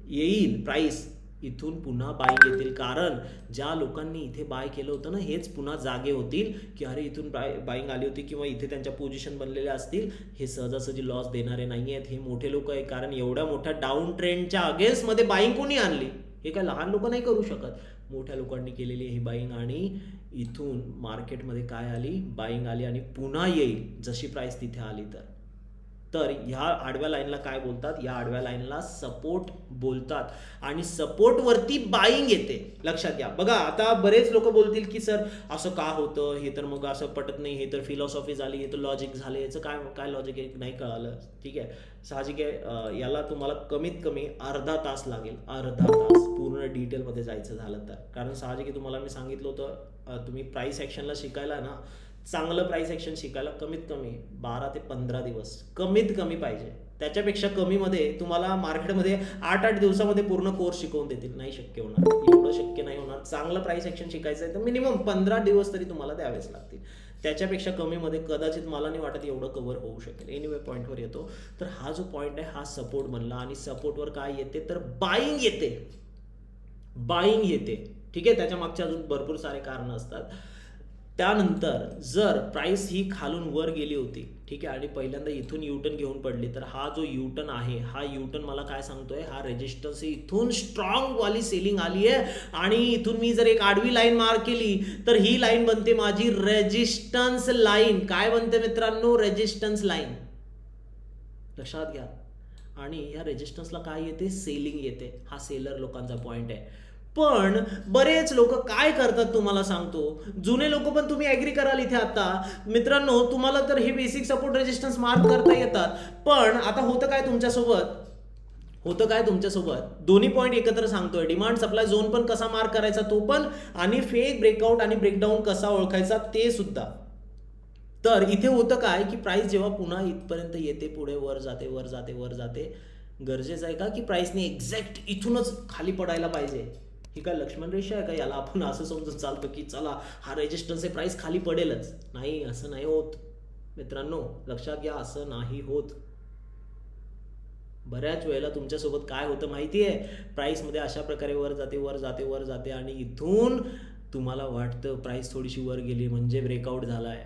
येईल प्राइस इथून पुन्हा बाईंग येतील. कारण ज्या लोकांनी इथे बाय केलं होतं ना, हेच पुन्हा जागे होतील की अरे इथून बाईंग आली होती, किंवा इथे त्यांच्या पोझिशन बनलेल्या असतील. हे सहजासहजी लॉस देणारे नाही आहेत, हे मोठे लोक आहे. कारण एवढ्या मोठ्या डाऊन ट्रेंडच्या अगेन्स्टमध्ये बाईंग कोणी आणली? हे काय लहान लोक नाही करू शकत, मोठ्या लोकांनी केलेली ही बाईंग, आणि इथून मार्केटमध्ये काय आली, बाईंग आली आणि पुन्हा येईल जशी प्राइस तिथे आली तर ह्या आडव्या लाईनला काय बोलतात, या आडव्या लाईनला सपोर्ट बोलतात, आणि सपोर्टवरती बाईंग येते. लक्षात घ्या. बघा आता बरेच लोक बोलतील की सर असं का होतं, हे तर मग असं पटत नाही, हे तर फिलॉसॉफी झाली, हे तर लॉजिक झाले, याचं काय काय लॉजिक आहे नाही कळालं. ठीक आहे, साहजिक आहे, याला तुम्हाला कमीत कमी अर्धा तास लागेल, अर्धा तास पूर्ण डिटेलमध्ये जायचं झालं तर. कारण साहजिक आहे, तुम्हाला मी सांगितलं होतं तुम्ही प्राइस ॲक्शनला शिकायला ना, चांगलं प्राइस ॲक्शन शिकायला कमीत कमी 12 ते 15 दिवस कमीत कमी पाहिजे. त्याच्यापेक्षा कमीमध्ये तुम्हाला मार्केटमध्ये 8-8 दिवसामध्ये पूर्ण कोर्स शिकवून देतील, नाही शक्य होणार, एवढं शक्य नाही होणार. चांगलं प्राइस ॲक्शन शिकायचं आहे तर मिनिमम 15 दिवस तरी तुम्हाला द्यावेच लागतील. त्याच्यापेक्षा कमीमध्ये कदाचित मला नाही वाटत एवढं कव्हर होऊ शकेल. एनिवे पॉईंटवर येतो, तर हा जो पॉईंट आहे हा सपोर्ट बनला, आणि सपोर्टवर काय येते तर बाईंग येते, बाईंग येते. ठीक आहे, त्याच्या मागच्या अजून भरपूर सारे कारण असतात. त्यानंतर जर प्राइस ही खालून वर गेली होती, ठीक आहे, आणि पहिल्यांदा इथून युटर्न घेऊन पडली, तर हा जो युटर्न आहे, हा युटर्न मला काय सांगतोय, हा रेजिस्टन्स, इथून स्ट्रॉंग वाली सेलिंग आली आहे, आणि इथून मी जर एक आडवी लाईन मार्क केली तर ही लाईन बनते माझी रेजिस्टन्स लाईन. काय बनते मित्रांनो, रेजिस्टन्स लाईन. लक्षात घ्या. आणि या रेजिस्टन्सला काय येते, सेलिंग येते. हा सेलर लोकांचा पॉइंट आहे. पण बरेच लोक काय करतात तुम्हाला सांगतो, जुने लोक पण तुम्ही ऍग्री कराल इथे आता मित्रांनो, तुम्हाला तर हे बेसिक सपोर्ट रेजिस्टन्स मार्क करता येतात, पण आता होतं काय तुमच्यासोबत, दोन्ही पॉईंट एकत्र सांगतोय. डिमांड सप्लाय झोन पण कसा मार्क करायचा तो पण, आणि फेक ब्रेकआउट आणि ब्रेकडाऊन कसा ओळखायचा ते सुद्धा. तर इथे होतं काय की प्राइस जेव्हा पुन्हा इथपर्यंत येते, पुढे वर जाते वर जाते वर जाते, गरजेचं आहे का की प्राइसने एक्झॅक्ट इथूनच खाली पडायला पाहिजे? ही काय लक्ष्मण रेषा आहे का? याला आपण असं समजून चालतो की चला हा रेजिस्टन्स आहे, प्राइस खाली पडेलच. नाही, असं नाही होत मित्रांनो, लक्षात घ्या, असं नाही होत. बऱ्याच वेळेला तुमच्यासोबत काय होतं माहिती आहे, प्राइसमध्ये अशा प्रकारे वर जाते वर जाते वर जाते, आणि इथून तुम्हाला वाटतं प्राइस थोडीशी वर गेली म्हणजे ब्रेकआउट झालाय.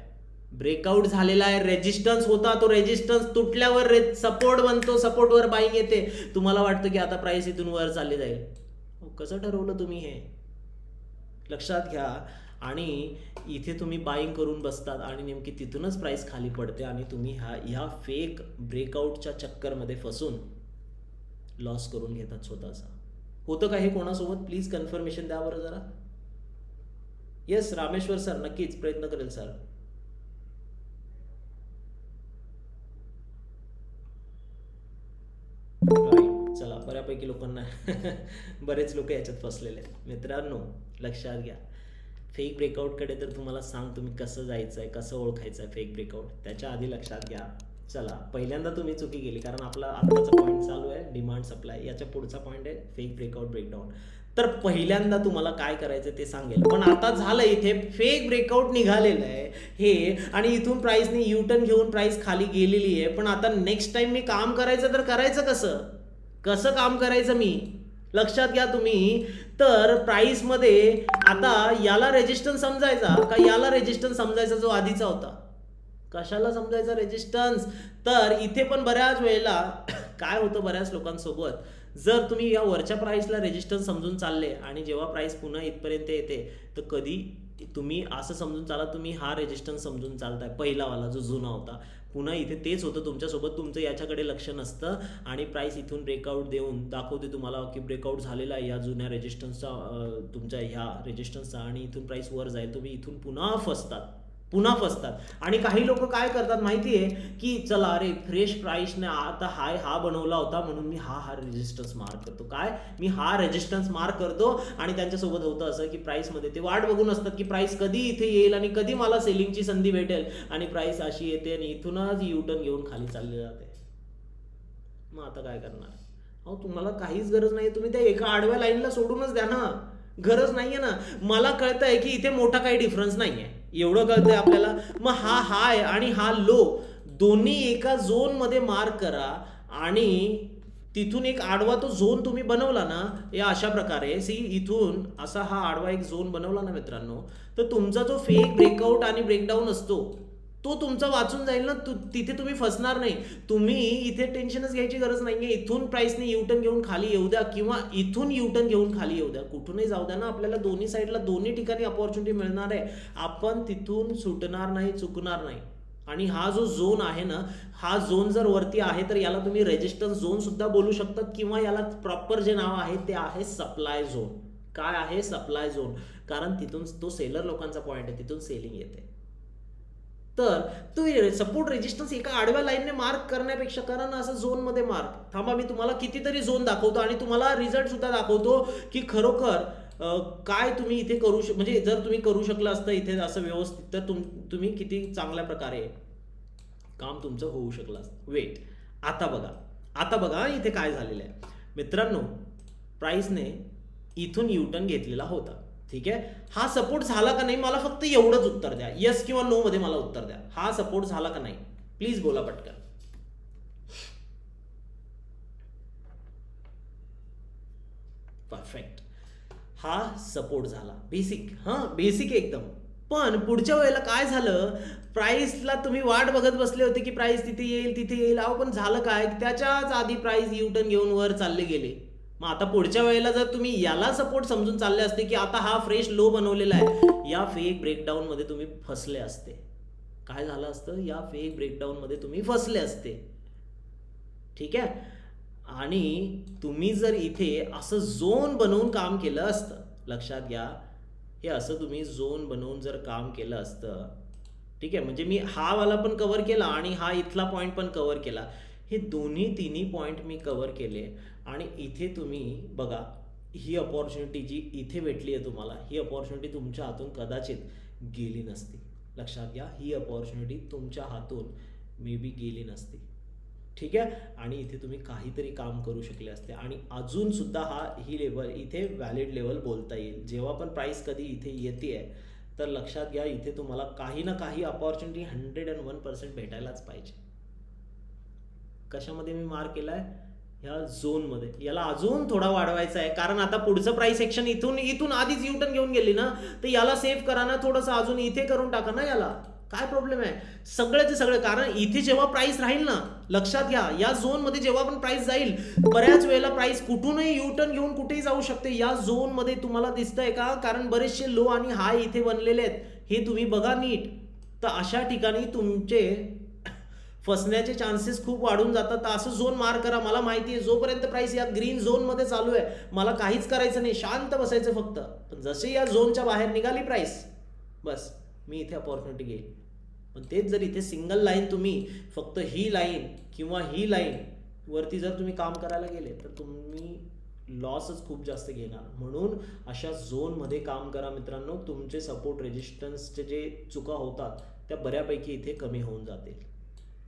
ब्रेकआउट झालेला आहे, रेजिस्टन्स होता, तो रेजिस्टन्स तुटल्यावर सपोर्ट बनतो, सपोर्टवर बाईंग येते. तुम्हाला वाटतं की आता प्राइस इथून वर चालली जाईल. कसं ठरवलं तुम्ही हे? लक्षात घ्या. आणि इथे तुम्ही बाईंग करून बसतात आणि नेमकी तिथूनच प्राइस खाली पडते, आणि तुम्ही ह्या फेक ब्रेकआउटच्या चक्करमध्ये फसून लॉस करून घेतात स्वतःचा. होतं का हे कोणासोबत? प्लीज कन्फर्मेशन द्या बरं जरा. येस रामेश्वर सर, नक्कीच प्रयत्न करेल सर. चला, बऱ्यापैकी लोकांना बरेच लोक याच्यात फसलेले आहेत मित्रांनो. लक्षात घ्या, फेक ब्रेकआउटकडे तर तुम्हाला सांग तुम्ही कसं जायचं आहे, कसं ओळखायचं आहे फेक ब्रेकआउट. त्याच्या आधी लक्षात घ्या, चला पहिल्यांदा तुम्ही चुकी केली, कारण आपला आत्ताचा पॉईंट चालू आहे डिमांड सप्लाय, याच्या पुढचा पॉईंट आहे फेक ब्रेकआउट ब्रेकडाऊन. तर पहिल्यांदा तुम्हाला काय करायचं ते सांगेल. पण आता झालं, इथे फेक ब्रेकआउट निघालेलं आहे हे, आणि इथून प्राइसने युटर्न घेऊन प्राइस खाली गेलेली आहे. पण आता नेक्स्ट टाइम मी काम करायचं तर करायचं कसं काम करायचं मी? लक्षात घ्या तुम्ही. तर प्राइसमध्ये आता याला रेजिस्टन्स समजायचा का याला रेजिस्टन्स समजायचा जो आधीचा होता? कशाला समजायचा रेजिस्टन्स? तर इथे पण बऱ्याच वेळेला काय होतं बऱ्याच लोकांसोबत, जर तुम्ही या वरच्या प्राइसला रेजिस्टन्स समजून चालले आणि जेव्हा प्राइस पुन्हा इथपर्यंत येते तर कधी तुम्ही असं समजून चाला, तुम्ही हा रेजिस्टन्स समजून चालताय पहिलावाला जो जुना होता. पुन्हा इथे तेच होतं तुमच्यासोबत, तुमचं याच्याकडे लक्ष नसतं, आणि प्राइस इथून ब्रेकआउट देऊन दाखवते तुम्हाला की ब्रेकआउट झालेला आहे या जुन्या रेजिस्टन्सचा, तुमच्या ह्या रेजिस्टन्सचा, आणि इथून प्राइस वर जाईल. तुम्ही इथून पुन्हा फसतात. आणि काही लोक काय करतात माहिती आहे की चला अरे फ्रेश प्राइसने आता हा बनवला होता म्हणून मी हा रेजिस्टन्स मार्क करतो. काय मी हा रेजिस्टन्स मार्क करतो, आणि त्यांच्यासोबत होतं असं की प्राइसमध्ये ते वाट बघून असतात की प्राइस कधी इथे येईल आणि कधी मला सेलिंगची संधी भेटेल, आणि प्राइस अशी येते आणि इथूनच युटर्न घेऊन खाली चालली जाते. मग आता काय करणार? अहो तुम्हाला काहीच गरज नाही, तुम्ही त्या एका आडव्या लाईनला सोडूनच द्या ना, गरज नाहीये ना. मला कळतंय की इथे मोठा काही डिफरन्स नाहीये, एवढं कळतंय आपल्याला. मग हा हाय आणि हा लो दोन्ही एका झोन मध्ये मार्क करा, आणि तिथून एक आडवा तो झोन तुम्ही बनवला ना, या अशा प्रकारे इथून असा हा आडवा एक झोन बनवला ना मित्रांनो, तर तुमचा जो फेक ब्रेकआउट आणि ब्रेकडाऊन असतो तो तुमचा वाचून जाईल ना, तिथे तुम्ही फसणार नाही. तुम्ही इथे टेन्शनच घ्यायची गरज नाहीये. इथून प्राइसने युटर्न घेऊन खाली येऊ द्या किंवा इथून युटर्न घेऊन खाली येऊ द्या, कुठूनही जाऊ द्या ना, आपल्याला दोन्ही साईडला दोन्ही ठिकाणी अपॉर्च्युनिटी मिळणार आहे. आपण तिथून सुटणार नाही, चुकणार नाही. आणि हा जो झोन आहे ना, हा झोन जर वरती आहे तर याला तुम्ही रेजिस्टन्स झोन सुद्धा बोलू शकतात किंवा याला प्रॉपर जे नाव आहे ते आहे सप्लाय झोन. काय आहे? Supply zone. कारण तिथून तो सेलर लोकांचा पॉइंट आहे, तिथून सेलिंग येते. तर तो सपोर्ट रेजिस्टन्स एका आडव्या लाईनने मार्क करण्यापेक्षा करा ना असं झोनमध्ये मार्क. थांबा, मी तुम्हाला कितीतरी झोन दाखवतो आणि तुम्हाला रिझल्ट सुद्धा दाखवतो की खरोखर काय तुम्ही इथे करू म्हणजे जर तुम्ही करू शकलं असतं इथे असं व्यवस्थित तर तुम्ही किती चांगल्या प्रकारे काम तुमचं होऊ शकलं असतं. वेट, आता बघा इथे काय झालेलं आहे मित्रांनो. प्राइसने इथून युटर्न घेतलेला होता, ठीक आहे. हा सपोर्ट झाला का नाही, मला फक्त एवढंच उत्तर द्या. येस किंवा नो मध्ये मला उत्तर द्या. हा सपोर्ट झाला का नाही, प्लीज बोला पटकन. परफेक्ट. हा सपोर्ट झाला. बेसिक एकदम. पण पुढच्या वेळेला काय झालं, प्राइसला तुम्ही वाट बघत बसले होते की प्राइस तिथे येईल. अहो पण झालं काय, त्याच्याच आधी प्राइस युटर्न घेऊन वर चालले गेले. मग आता पुढच्या वेळेला जर तुम्ही याला सपोर्ट समजून चालले असते की आता हा फ्रेश लो बनवलेला आहे, या फेक ब्रेकडाऊन मध्ये तुम्ही फसले असते. काय झालं असतं, या फेक ब्रेकडाऊन मध्ये तुम्ही फसले असते, ठीक आहे. आणि तुम्ही जर इथे असं झोन बनवून काम केलं असतं, लक्षात घ्या, हे असं तुम्ही झोन बनवून जर काम केलं असतं, ठीक आहे, म्हणजे मी हा वाला पण कव्हर केला आणि हा इथला पॉईंट पण कव्हर केला, हे तिन्ही पॉईंट मी कव्हर केले. आणि इथे तुम्ही बघा, ही अपॉर्च्युनिटी जी इथे भेटली आहे तुम्हाला, ही अपॉर्च्युनिटी तुमच्या हातून कदाचित गेली नसती. लक्षात घ्या, ही अपॉर्च्युनिटी तुमच्या हातून मे बी गेली नसती, ठीक आहे. आणि इथे तुम्ही काहीतरी काम करू शकले असते. आणि अजून सुद्धा ही लेवल इथे व्हॅलिड लेवल बोलता येईल. जेव्हा पण प्राइस कधी इथे येते तर लक्षात घ्या, इथे तुम्हाला काही ना काही अपॉर्च्युनिटी 101% भेटायलाच पाहिजे. कशामध्ये मी मार्क केलाय, ह्या झोनमध्ये. याला अजून थोडा वाढवायचा आहे, कारण आता पुढचं प्राइस एक्शन इथून आधीच युटर्न घेऊन गेली ना, तर याला सेव्ह करा ना, थोडंसं अजून इथे करून टाका ना. याला काय प्रॉब्लेम आहे, सगळ्याचे सगळे. कारण इथे जेव्हा प्राइस राहील ना, लक्षात घ्या, या झोनमध्ये जेव्हा पण प्राइस जाईल, बऱ्याच वेळेला प्राइस कुठूनही युटर्न घेऊन कुठेही जाऊ शकते. या झोनमध्ये तुम्हाला दिसतंय का, कारण बरेचसे लो आणि हाय इथे बनलेले आहेत, हे तुम्ही बघा नीट. तर अशा ठिकाणी तुमचे फसण्याचे चान्सेस खूप वाढून जातात. तर असं झोन मार्क करा. मला माहिती आहे, जोपर्यंत प्राइस या ग्रीन झोनमध्ये चालू आहे, मला काहीच करायचं नाही, शांत बसायचं फक्त. पण जसे या झोनच्या बाहेर निघाली प्राइस, बस मी इथे अपॉर्च्युनिटी घेईल. पण तेच जर इथे सिंगल लाईन तुम्ही फक्त ही लाईन किंवा ही लाईन वरती जर तुम्ही काम करायला गेले तर तुम्ही लॉसच खूप जास्त घेणार. म्हणून अशा झोनमध्ये काम करा मित्रांनो. तुमचे सपोर्ट रेजिस्टन्सचे जे चुका होतात त्या बऱ्यापैकी इथे कमी होऊन जातील,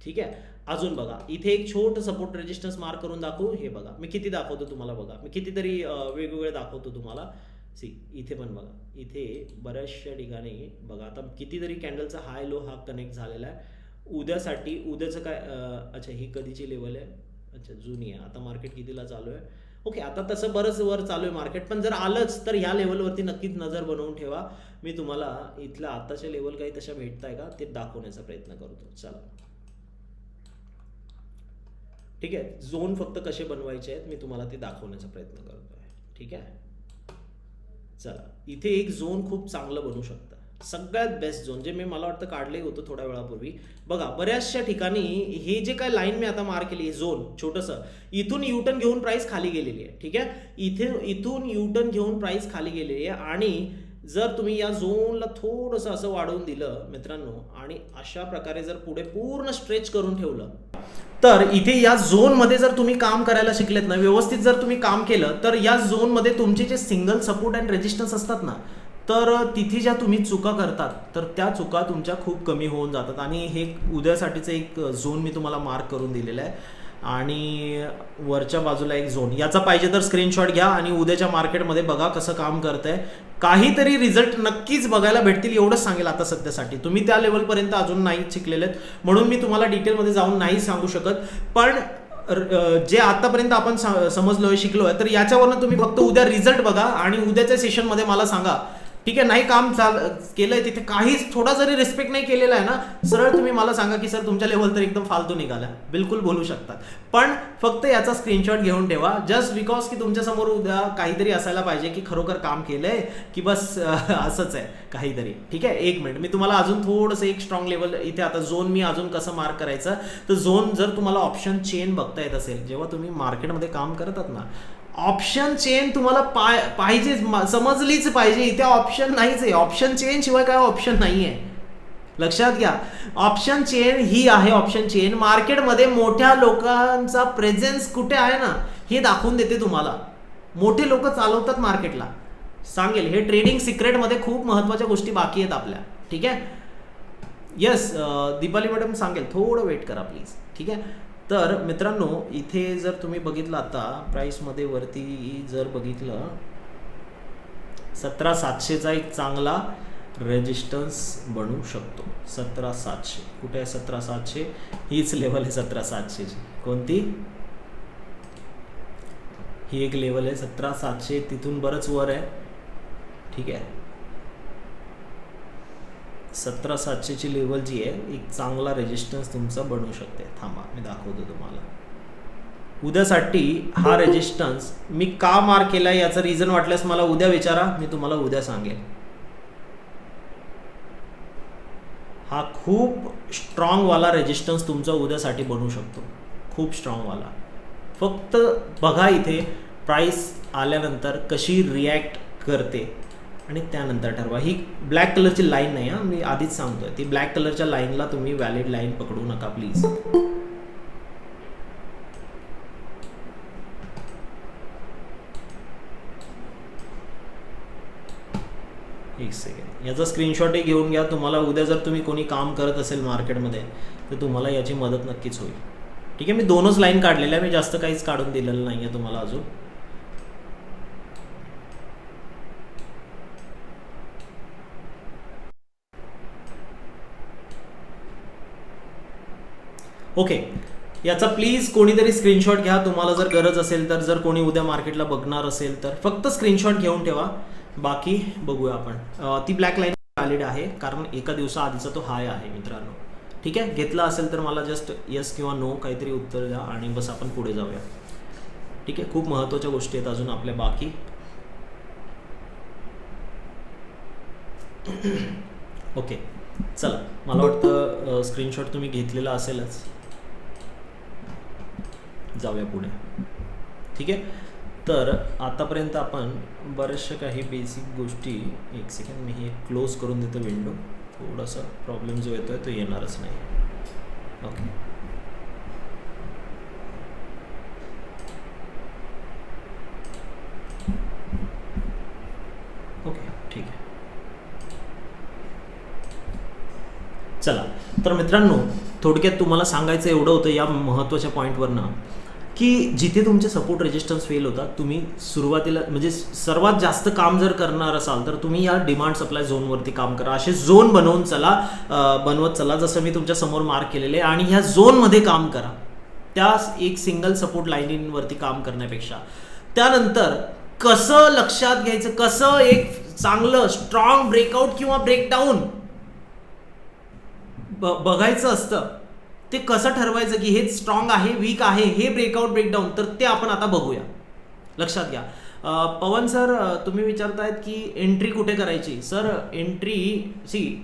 ठीक आहे. अजून बघा, इथे एक छोटं सपोर्ट रेजिस्टन्स मार्क करून दाखवू. हे बघा, मी किती दाखवतो तुम्हाला, बघा मी कितीतरी वेगवेगळे दाखवतो तुम्हाला. इथे पण बघा, इथे बऱ्याचशा ठिकाणी बघा, आता कितीतरी कॅन्डलचा हाय लो हा कनेक्ट झालेला आहे. उद्यासाठी उद्याचं काय, अच्छा ही कधीची लेवल आहे, अच्छा जुनी आहे. आता मार्केट कितीला चालू आहे, ओके. आता तसं बरंच वर चालू आहे मार्केट, पण जर आलंच तर ह्या लेवलवरती नक्कीच नजर बनवून ठेवा. मी तुम्हाला इथल्या आताच्या लेवल काही तशा भेटताय का ते दाखवण्याचा प्रयत्न करतो. चला, ठीक आहे. झोन फक्त कसे बनवायचे आहेत मी तुम्हाला ते दाखवण्याचा प्रयत्न करतोय, ठीक आहे. चला, इथे एक झोन खूप चांगलं बनू शकतं, सगळ्यात बेस्ट झोन, जे मी मला वाटतं काढलंही होतं थोड्या वेळापूर्वी. बघा, बऱ्याचशा ठिकाणी हे जे काय लाईन मी आता मार्क केली, झोन छोटंसं, इथून युटर्न घेऊन प्राइस खाली गेलेली आहे, ठीक आहे. इथून युटर्न घेऊन प्राइस खाली गेलेली आहे. आणि जर तुम्ही या झोनला थोडंसं असं वाढवून दिलं मित्रांनो, आणि अशा प्रकारे जर पुढे पूर्ण स्ट्रेच करून ठेवलं, तर इथे या झोनमध्ये जर तुम्ही काम करायला शिकलेत ना, व्यवस्थित जर तुम्ही काम केलं, तर या झोनमध्ये तुमचे जे सिंगल सपोर्ट अँड रेजिस्टन्स असतात ना, तर तिथे ज्या तुम्ही चुका करतात तर त्या चुका तुमच्या खूप कमी होऊन जातात. आणि हे उद्यासाठीचं एक झोन मी तुम्हाला मार्क करून दिलेलं आहे. आणि वरच्या बाजूला एक झोन, याचा पाहिजे तर स्क्रीनशॉट घ्या आणि उद्याच्या मार्केटमध्ये बघा कसं काम करतंय. काहीतरी रिझल्ट नक्कीच बघायला भेटतील, एवढंच सांगेल आता सध्यासाठी. तुम्ही त्या लेवलपर्यंत अजून नाही शिकलेले आहेत, म्हणून मी तुम्हाला डिटेलमध्ये जाऊन नाही सांगू शकत. पण जे आतापर्यंत आपण समजलोय, शिकलोय, तर याच्यावरनं तुम्ही फक्त उद्या रिझल्ट बघा आणि उद्याच्या सेशनमध्ये मला सांगा ठीक आहे, नाही काम केलंय तिथे, काहीच थोडा जरी रिस्पेक्ट नाही केलेला आहे ना, सरळ तुम्ही मला सांगा की सर तुमच्या लेवल तर एकदम फालतू निघाला, बिलकुल बोलू शकतात. पण फक्त याचा स्क्रीनशॉट घेऊन ठेवा, जस्ट बिकॉज की तुमच्या समोर उद्या काहीतरी असायला पाहिजे की खरोखर काम केलंय की बस असंच आहे काहीतरी. ठीक आहे, एक मिनिट मी तुम्हाला अजून थोडंसं एक स्ट्रॉंग लेवल इथे, आता झोन मी अजून कसं मार्क करायचं, तर झोन जर तुम्हाला ऑप्शन चेन बघता येत असेल, जेव्हा तुम्ही मार्केटमध्ये काम करतात ना, ऑप्शन चेन तुम्हाला पाहिजे, समजलीच पाहिजे. इथे ऑप्शन नाहीच आहे, ऑप्शन चेन शिवाय काय ऑप्शन नाही आहे, लक्षात घ्या. ऑप्शन चेन ही आहे, ऑप्शन चेन मार्केटमध्ये मोठ्या लोकांचा प्रेझेन्स कुठे आहे ना हे दाखवून देते तुम्हाला. मोठे लोक चालवतात मार्केटला, सांगेल हे ट्रेडिंग सिक्रेटमध्ये खूप महत्त्वाच्या गोष्टी बाकी आहेत आपल्या. ठीक आहे, येस दीपाली मॅडम सांगेल, थोडं वेट करा प्लीज. ठीक आहे, तर मित्रांनो इथे जर तुम्ही बघितलं, आता प्राईसमध्ये वरती जर बघितलं 17,700चा एक चांगला रेजिस्टन्स बनू शकतो. 17,700 कुठे आहे, 17,700 हीच लेवल आहे 17,700ची. कोणती, ही एक लेवल आहे 17,700, तिथून बरंच वर आहे. ठीक आहे, 17,700ची लेवल जी आहे एक चांगला रेजिस्टन्स तुमचा बनू शकते. थांबा मी दाखवतो तुम्हाला. उद्यासाठी हा रेजिस्टन्स मी का मार्क केला याचं रिझन वाटल्यास मला उद्या विचारा, मी तुम्हाला उद्या सांगेल. हा खूप स्ट्रॉंग वाला रेजिस्टन्स तुमचा उद्यासाठी बनू शकतो, खूप स्ट्रॉंग वाला. फक्त बघा इथे प्राइस आल्यानंतर कशी रिॲक्ट करते आणि त्यानंतर ठरवा. ही ब्लॅक कलरची लाईन नाही हां, मी आधीच सांगतोय, ती ब्लॅक कलरच्या लाईनला तुम्ही व्हॅलिड लाईन पकडू नका प्लीज. एक सेकंड, याचा स्क्रीनशॉटही घेऊन घ्या. तुम्हाला उद्या जर तुम्ही कोणी काम करत असेल मार्केटमध्ये तर तुम्हाला याची मदत नक्कीच होईल. ठीक आहे, मी दोनच लाईन काढलेल्या, मी जास्त काहीच काढून दिलेलं नाही आहे तुम्हाला अजून. ओके, याचा प्लीज कोणीतरी स्क्रीनशॉट घ्या, तुम्हाला जर गरज असेल तर. जर कोणी उद्या मार्केटला बघणार असेल तर फक्त स्क्रीनशॉट घेऊन ठेवा, बाकी बघूया आपण. ती ब्लॅक लाईन व्हॅलिड आहे कारण एका दिवसाआधीचा तो हाय आहे मित्रांनो. ठीक आहे, घेतला असेल तर मला जस्ट येस किंवा नो काहीतरी उत्तर द्या आणि बस आपण पुढे जाऊया. ठीक आहे, खूप महत्त्वाच्या गोष्टी आहेत अजून आपल्या बाकी. ओके, चला, मला वाटतं स्क्रीनशॉट तुम्ही घेतलेला असेलच. जाऊया पुढे. ठीक आहे, तर आतापर्यंत आपण बऱ्याचशा काही बेसिक गोष्टी, एक सेकंड मी हे क्लोज करून देतो विंडो, थोडासा प्रॉब्लेम जो येतो आहे तो येणारच नाही. ओके, ओके ठीक आहे. चला, तर मित्रांनो थोडक्यात तुम्हाला सांगायचं एवढं होतं या महत्त्वाच्या पॉईंटवरनं की जिथे तुमचे सपोर्ट रेजिस्टन्स फेल होतात, तुम्ही सुरुवातीला म्हणजे सर्वात जास्त काम जर करणार असाल तर तुम्ही या डिमांड सप्लाय झोनवरती काम करा. असे झोन बनवत चला जसं मी तुमच्या समोर मार्क केलेले, आणि ह्या झोनमध्ये काम करा, त्या एक सिंगल सपोर्ट लाईनीवरती काम करण्यापेक्षा. त्यानंतर कसं लक्षात घ्यायचं, कसं एक चांगलं स्ट्रॉंग ब्रेकआउट किंवा ब्रेकडाऊन बघायचं असतं, ते कसं ठरवायचं की हे स्ट्रॉंग आहे, वीक आहे, हे ब्रेकआउट ब्रेकडाऊन, तर ते आपण आता बघूया. लक्षात घ्या. पवन सर तुम्ही विचारतायत की एंट्री कुठे करायची. सर एंट्री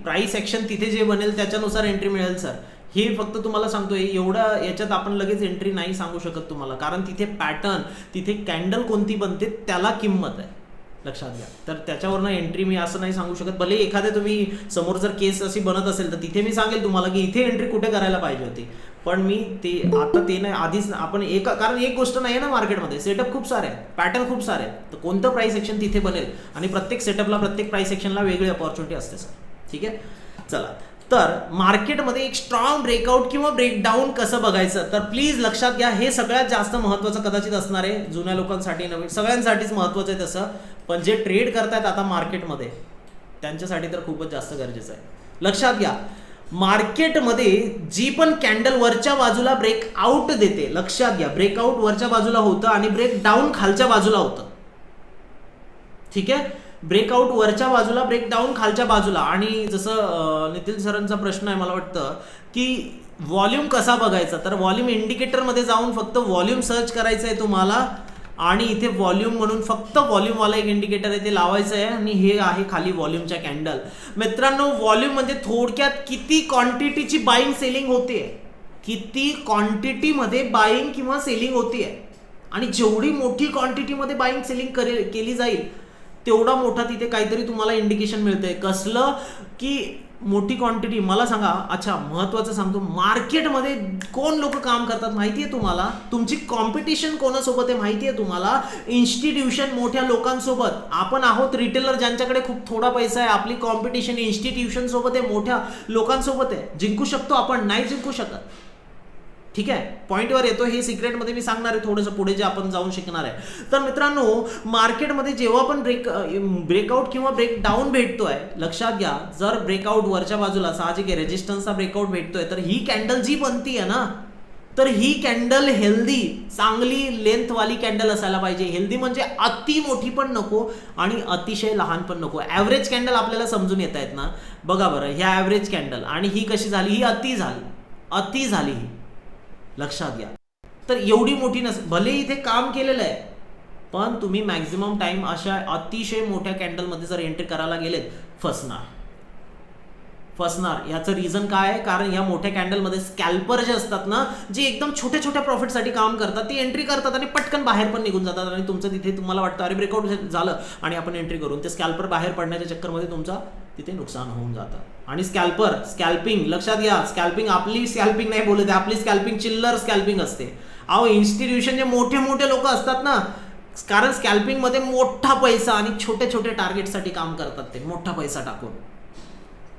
प्राइस ॲक्शन तिथे जे बनेल त्याच्यानुसार एंट्री मिळेल सर. हे फक्त तुम्हाला सांगतोय, एवढं याच्यात आपण लगेच एंट्री नाही सांगू शकत तुम्हाला, कारण तिथे पॅटर्न, तिथे कॅन्डल कोणती बनते त्याला किंमत आहे, लक्षात घ्या. तर त्याच्यावरनं एंट्री मी असं नाही सांगू शकत. भले एखाद्या तुम्ही समोर जर केस अशी बनत असेल तर तिथे मी सांगेल तुम्हाला की इथे एंट्री कुठे करायला पाहिजे होती, पण मी ते आता ते नाही. आधीच आपण कारण एक गोष्ट नाही आहे ना मार्केटमध्ये, सेटअप खूप सारे आहेत, पॅटर्न खूप सारे आहेत, तर कोणतं प्राइस ॲक्शन तिथे बनेल आणि प्रत्येक सेटअपला, प्रत्येक प्राइस ॲक्शनला वेगळी अपॉर्च्युनिटी असते सर. ठीक आहे, चला. तर मार्केटमध्ये एक स्ट्रॉंग ब्रेकआउट किंवा ब्रेकडाऊन कसं बघायचं, तर प्लीज लक्षात घ्या, हे सगळ्यात जास्त महत्त्वाचं कदाचित असणार आहे, जुन्या लोकांसाठी, नवीन सगळ्यांसाठीच महत्त्वाचं आहे तसं, पण जे ट्रेड करतायत आता मार्केटमध्ये त्यांच्यासाठी तर खूपच जास्त गरजेचं आहे. लक्षात घ्या, मार्केटमध्ये जी पण कॅन्डल वरच्या बाजूला ब्रेकआउट देते, लक्षात घ्या, ब्रेकआउट वरच्या बाजूला होतं आणि ब्रेकडाऊन खालच्या बाजूला होतं. ठीक आहे, ब्रेकआउट वरच्या बाजूला, ब्रेकडाऊन खालच्या बाजूला. आणि जसं नितीन सरांचा प्रश्न आहे मला वाटतं की व्हॉल्यूम कसा बघायचा, तर व्हॉल्यूम इंडिकेटरमध्ये जाऊन फक्त व्हॉल्यूम सर्च करायचं आहे तुम्हाला आणि इथे व्हॉल्यूम म्हणून फक्त व्हॉल्यूमवाला एक इंडिकेटर आहे ते लावायचं आहे आणि हे आहे खाली व्हॉल्यूमच्या कॅन्डल. मित्रांनो व्हॉल्यूम म्हणजे थोडक्यात किती क्वांटिटीची बाईंग सेलिंग होते, किती क्वांटिटीमध्ये बाईंग किंवा सेलिंग होतीये. आणि जेवढी मोठी क्वांटिटीमध्ये बाईंग सेलिंग केली जाईल तेवढा मोठा तिथे काहीतरी तुम्हाला इंडिकेशन मिळतंय. कसलं की मोठी क्वांटिटी. मला सांगा, अच्छा महत्वाचं सांगतो, मार्केटमध्ये कोण लोक काम करतात माहिती आहे तुम्हाला? तुमची कॉम्पिटिशन कोणासोबत आहे माहिती आहे तुम्हाला? इन्स्टिट्यूशन, मोठ्या लोकांसोबत. आपण आहोत रिटेलर ज्यांच्याकडे खूप थोडा पैसा आहे. आपली कॉम्पिटिशन इन्स्टिट्यूशन सोबत आहे, मोठ्या लोकांसोबत आहे. जिंकू शकतो आपण? नाही जिंकू शकत. ठीक आहे, पॉईंटवर येतो. हे सिक्रेटमध्ये मी सांगणार आहे थोडंसं पुढे जे आपण जाऊन शिकणार आहे. तर मित्रांनो मार्केटमध्ये जेव्हा पण ब्रेकआउट किंवा ब्रेकडाऊन भेटतोय, लक्षात घ्या, जर ब्रेकआउट वरच्या बाजूला साहजिक आहे रेजिस्टन्सचा ब्रेकआउट भेटतोय, तर ही कॅन्डल जी बनतीये ना, तर ही कॅन्डल हेल्दी, चांगली लेंथवाली कॅन्डल असायला पाहिजे. हेल्दी म्हणजे अति मोठी पण नको आणि अतिशय लहान पण नको. ॲव्हरेज कॅन्डल आपल्याला समजून येत आहेत ना. बघा बरं, ह्या ॲव्हरेज कॅन्डल आणि ही कशी झाली, ही अति झाली ही, लक्षात घ्या. तर एवढी मोठी भले इथे काम केलेलं आहे, पण तुम्ही मॅक्झिमम टाइम अशा अतिशय मोठ्या कॅन्डलमध्ये जर एंट्री करायला गेलेत, फसणार. याचं रिझन काय आहे? कारण या मोठ्या कॅन्डलमध्ये स्कॅल्पर जे असतात ना, जे एकदम छोट्या छोट्या प्रॉफिटसाठी काम करतात, ती एंट्री करतात आणि पटकन बाहेर पण निघून जातात. आणि तुमचं तिथे तुम्हाला वाटतं अरे ब्रेकआउट झालं आणि आपण एंट्री करून, ते स्कॅल्पर बाहेर पडण्याच्या चक्करमध्ये तुमचा तिथे नुकसान होऊन जातं. आणि स्कॅल्पिंग, लक्षात घ्या, स्कॅल्पिंग आपली स्कॅल्पिंग नाही बोलत आहे, आपली स्कॅल्पिंग चिल्लर स्कॅल्पिंग असते. अहो इन्स्टिट्यूशन जे मोठे मोठे लोक असतात ना, कारण स्कॅल्पिंगमध्ये मोठा पैसा आणि छोटे छोटे टार्गेटसाठी काम करतात, ते मोठा पैसा टाकून.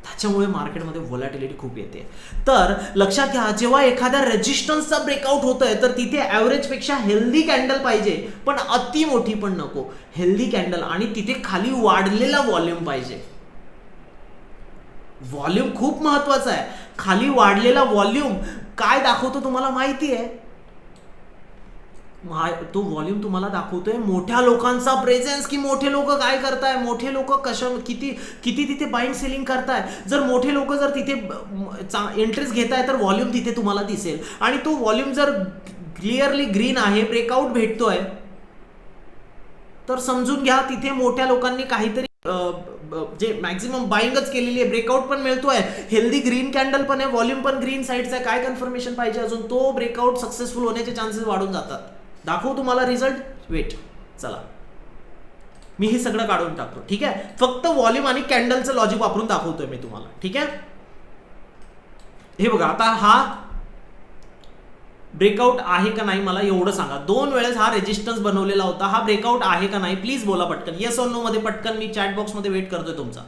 त्याच्यामुळे मार्केटमध्ये व्होलॅटिलिटी खूप येते. तर लक्षात घ्या, जेव्हा एखाद्या रेजिस्टन्सचा ब्रेकआउट होतोय तर तिथे ॲव्हरेजपेक्षा हेल्दी कॅन्डल पाहिजे, पण अति मोठी पण नको. हेल्दी कॅन्डल आणि तिथे खाली वाढलेला व्हॉल्यूम पाहिजे. व्हॉल्यूम खूप महत्वाचा आहे. खाली वाढलेला व्हॉल्यूम काय दाखवतो तुम्हाला माहिती आहे? तो व्हॉल्यूम तुम्हाला दाखवतोय मोठ्या लोकांचा प्रेझेन्स, की मोठे लोक काय करताय, मोठे लोक किती तिथे बाईंग सेलिंग करताय. जर मोठे लोक जर तिथे एंट्रीज घेताय तर व्हॉल्यूम तिथे तुम्हाला दिसेल. आणि तो व्हॉल्यूम जर क्लिअरली ग्रीन आहे, ब्रेकआउट भेटतोय, तर समजून घ्या तिथे मोठ्या लोकांनी काहीतरी जे मॅक्झिमम बाईंगच केलेली आहे. ब्रेकआउट पण मिळतोय, हेल्दी ग्रीन कॅन्डल पण आहे, व्हॉल्यूम पण ग्रीन साईडचा आहे. काय कन्फर्मेशन पाहिजे अजून? तो ब्रेकआउट सक्सेसफुल होण्याचे चान्सेस वाढून जातात. दाखवू तुम्हाला रिझल्ट, वेट, चला मी हे सगळं काढून टाकतो. ठीक आहे, फक्त व्हॉल्यूम आणि कॅन्डलचं लॉजिक वापरून दाखवतोय मी तुम्हाला. ठीक आहे, हे बघा, आता हा ब्रेकआउट आहे का नाही मला एवढं सांगा. 2 वेळेस हा रेजिस्टन्स बनवलेला होता, हा ब्रेकआउट आहे का नाही प्लीज बोला पटकन. येस और नो मध्ये पटकन, मी चॅट बॉक्स मध्ये वेट करतोय तुमचा.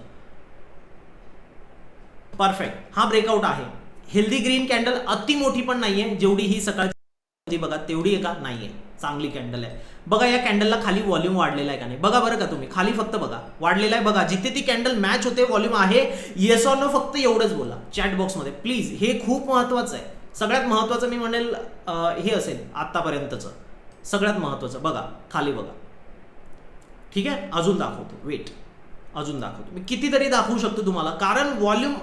परफेक्ट, हा ब्रेकआउट आहे. हेल्दी ग्रीन कॅन्डल, अति मोठी पण नाहीये, जेवढी ही सकाळची बघा तेवढी आहे का, नाहीये, चांगली कॅन्डल आहे. बघा या कॅन्डलला खाली व्हॉल्यूम वाढलेला आहे का नाही, बघा बरं का तुम्ही, खाली फक्त बघा वाढलेला आहे. बघा जिथे ती कॅन्डल मॅच होते व्हॉल्यूम आहे. येस और नो फक्त एवढंच बोला चॅट बॉक्स मध्ये प्लीज, हे खूप महत्वाचं आहे. सगळ्यात महत्वाचं मी म्हणेल हे असेल आतापर्यंतचं सगळ्यात महत्वाचं. बघा खाली बघा. ठीक आहे, अजून दाखवतो, वेट, अजून दाखवतो. मी कितीतरी दाखवू शकतो तुम्हाला, कारण व्हॉल्यूम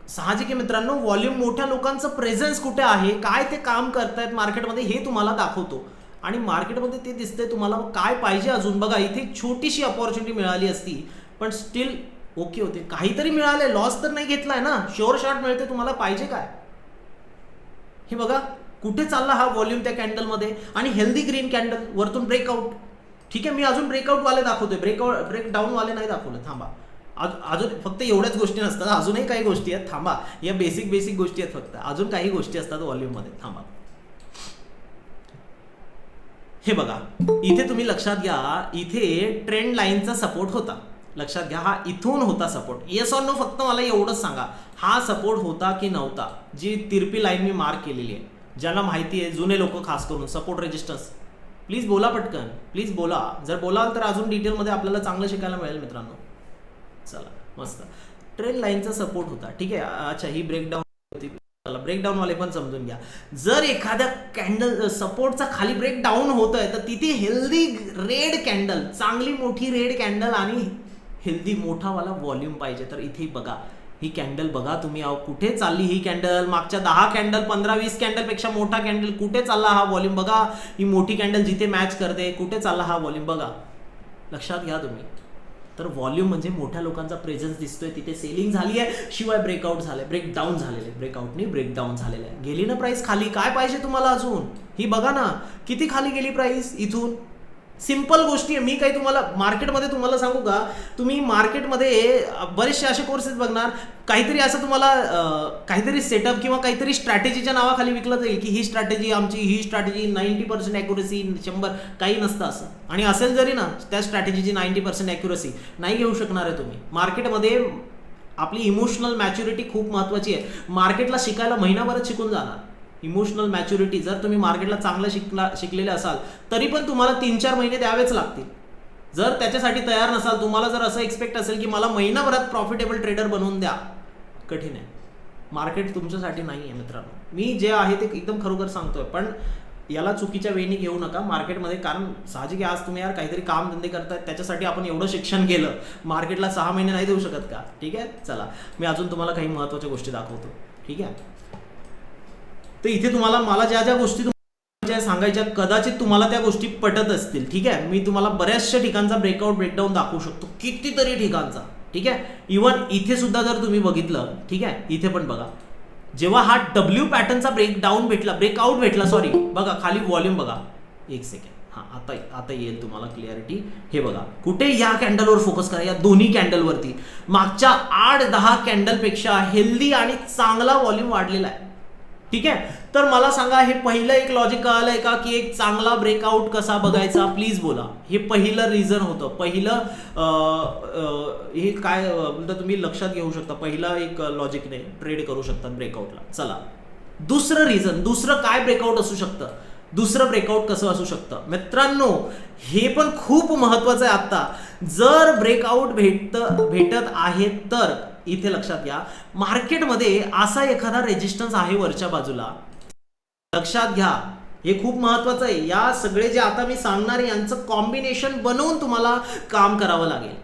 साहजिक आहे मित्रांनो. व्हॉल्यूम, मोठ्या लोकांचं प्रेझेन्स कुठे आहे, काय ते काम करतायत मार्केटमध्ये, हे तुम्हाला दाखवतो. आणि मार्केटमध्ये ते दिसतंय तुम्हाला. काय पाहिजे अजून? बघा इथे छोटीशी अपॉर्च्युनिटी मिळाली असती, पण स्टील ओके होते. काहीतरी मिळाले, लॉस तर नाही घेतलाय ना. शुअर शॉट मिळते तुम्हाला, पाहिजे काय? हे बघा कुठे चालला हा व्हॉल्यूम त्या कॅन्डलमध्ये. आणि हेल्दी ग्रीन कॅन्डल, वरतून ब्रेकआउट. ठीक आहे, मी अजून ब्रेकआउट वाले दाखवतोय, ब्रेकडाऊन वाले नाही दाखवले. थांबा, अजून फक्त एवढ्याच गोष्टी नसतात, अजूनही काही गोष्टी आहेत. थांबा, या बेसिक गोष्टी आहेत फक्त, अजून काही गोष्टी असतात व्हॉल्यूममध्ये. थांबा, हे बघा इथे तुम्ही लक्षात घ्या, इथे ट्रेंड लाईनचा सपोर्ट होता. लक्षात घ्या, हा इथून होता सपोर्ट. येस और नो फक्त मला एवढंच सांगा, हा सपोर्ट होता की नव्हता? जी तिरपी लाईन मी मार्क केलेली आहे, ज्यांना माहिती आहे, जुने लोक खास करून, सपोर्ट रेजिस्टन्स, प्लीज बोला पटकन, प्लीज बोला. जर बोलाल तर अजून डिटेलमध्ये आपल्याला चांगलं शिकायला मिळेल मित्रांनो. चला मस्त, ट्रेंड लाईनचा सपोर्ट होता. ठीक आहे, अच्छा ही ब्रेकडाऊन होती. ब्रेकडाऊन वाले पण समजून घ्या. जर एखाद्या कॅन्डल सपोर्टचा खाली ब्रेकडाऊन होत आहे, तर तिथे हेल्दी रेड कॅन्डल, चांगली मोठी रेड कॅन्डल आणि हेल्दी मोठावाला व्हॉल्यूम पाहिजे. तर इथे बघा ही कॅन्डल बघा तुम्ही, अहो कुठे चालली ही कॅन्डल, मागच्या 10 कॅन्डल 15-20 कॅन्डलपेक्षा मोठा कॅन्डल, कुठे चालला हा व्हॉल्यूम बघा. ही मोठी कॅन्डल जिथे मॅच करते कुठे चालला हा व्हॉल्यूम बघा. लक्षात घ्या तुम्ही. तर व्हॉल्यूम म्हणजे मोठ्या लोकांचा प्रेझेन्स दिसतोय, तिथे सेलिंग झाली आहे, शिवाय ब्रेकआउट झालंय, ब्रेकडाऊन झालेलं आहे, ब्रेकआउटनी ब्रेकडाऊन झालेलं आहे. गेली ना प्राइस खाली, काय पाहिजे तुम्हाला अजून. ही बघा ना किती खाली गेली प्राइस इथून. सिंपल गोष्टी आहे. मी काही तुम्हाला मार्केटमध्ये तुम्हाला सांगू का, तुम्ही मार्केटमध्ये बरेचसे असे कोर्सेस बघणार, काहीतरी असं तुम्हाला काहीतरी सेटअप किंवा काहीतरी स्ट्रॅटेजीच्या नावाखाली विकलं जाईल की ही स्ट्रॅटेजी आमची, ही स्ट्रॅटेजी 90% ॲक्युरेसी, 100, काही नसतं असं. आणि असेल जरी ना त्या स्ट्रॅटेजीची 90% ॲक्युरेसी, नाही घेऊ शकणार आहे तुम्ही. मार्केटमध्ये आपली इमोशनल मॅच्युरिटी खूप महत्त्वाची आहे. मार्केटला शिकायला महिनाभरात शिकून जाणार. इमोशनल मॅच्युरिटी जर तुम्ही मार्केटला चांगलं शिकलेले असाल तरी पण तुम्हाला 3-4 महिने द्यावेच लागतील. जर त्याच्यासाठी तयार नसाल, तुम्हाला जर असं एक्सपेक्ट असेल की मला महिनाभरात प्रॉफिटेबल ट्रेडर बनवून द्या, कठीण आहे. मार्केट तुमच्यासाठी नाही आहे मित्रांनो. मी जे आहे ते एकदम खरोखर सांगतोय, पण याला चुकीच्या वेळी घेऊ नका मार्केटमध्ये. कारण साहजिक आहे, आज तुम्ही यार काहीतरी काम धंदे करताय, त्याच्यासाठी आपण एवढं शिक्षण केलं, मार्केटला 6 महिने नाही देऊ शकत का. ठीक आहे, चला मी अजून तुम्हाला काही महत्त्वाच्या गोष्टी दाखवतो. ठीक आहे, तर इथे तुम्हाला मला ज्या ज्या गोष्टी सांगायच्या, कदाचित तुम्हाला त्या गोष्टी पटत असतील. ठीक आहे, मी तुम्हाला बऱ्याचशा ठिकाणचा ब्रेकआउट ब्रेकडाऊन दाखवू शकतो, कितीतरी ठिकाणचा. ठीक आहे, इव्हन इथे सुद्धा जर तुम्ही बघितलं, ठीक आहे, इथे पण बघा, जेव्हा हा डब्ल्यू पॅटर्नचा ब्रेकआउट भेटला, सॉरी बघा खाली व्हॉल्यूम बघा. एक सेकंड, हां आता येईल तुम्हाला क्लिअरिटी. हे बघा, कुठे या कॅन्डलवर फोकस करा, या दोन्ही कॅन्डलवरती. मागच्या 8-10 कॅन्डलपेक्षा हेल्दी आणि चांगला व्हॉल्यूम वाढलेला आहे. ठीक आहे, तर मला सांगा, हे पहिलं एक लॉजिक कळालंय का की एक चांगला ब्रेकआउट कसा बघायचा, प्लीज बोला. हे पहिलं रिझन होतं, पहिलं हे काय बोलता तुम्ही लक्षात घेऊ शकता, पहिला एक लॉजिकने ट्रेड करू शकतात ब्रेकआउटला. चला दुसरं रिझन, दुसरं काय ब्रेकआउट असू शकतं, दुसरं ब्रेकआउट कसं असू शकतं मित्रांनो, हे पण खूप महत्वाचं आहे. आता जर ब्रेकआउट भेटत आहे तर इथे लक्षात घ्या, मार्केटमध्ये असा एखादा रेजिस्टन्स आहे वरच्या बाजूला, लक्षात घ्या, हे खूप महत्वाचं आहे. या सगळे जे आता मी सांगणार आहे यांचं कॉम्बिनेशन बनवून तुम्हाला काम करावं लागेल.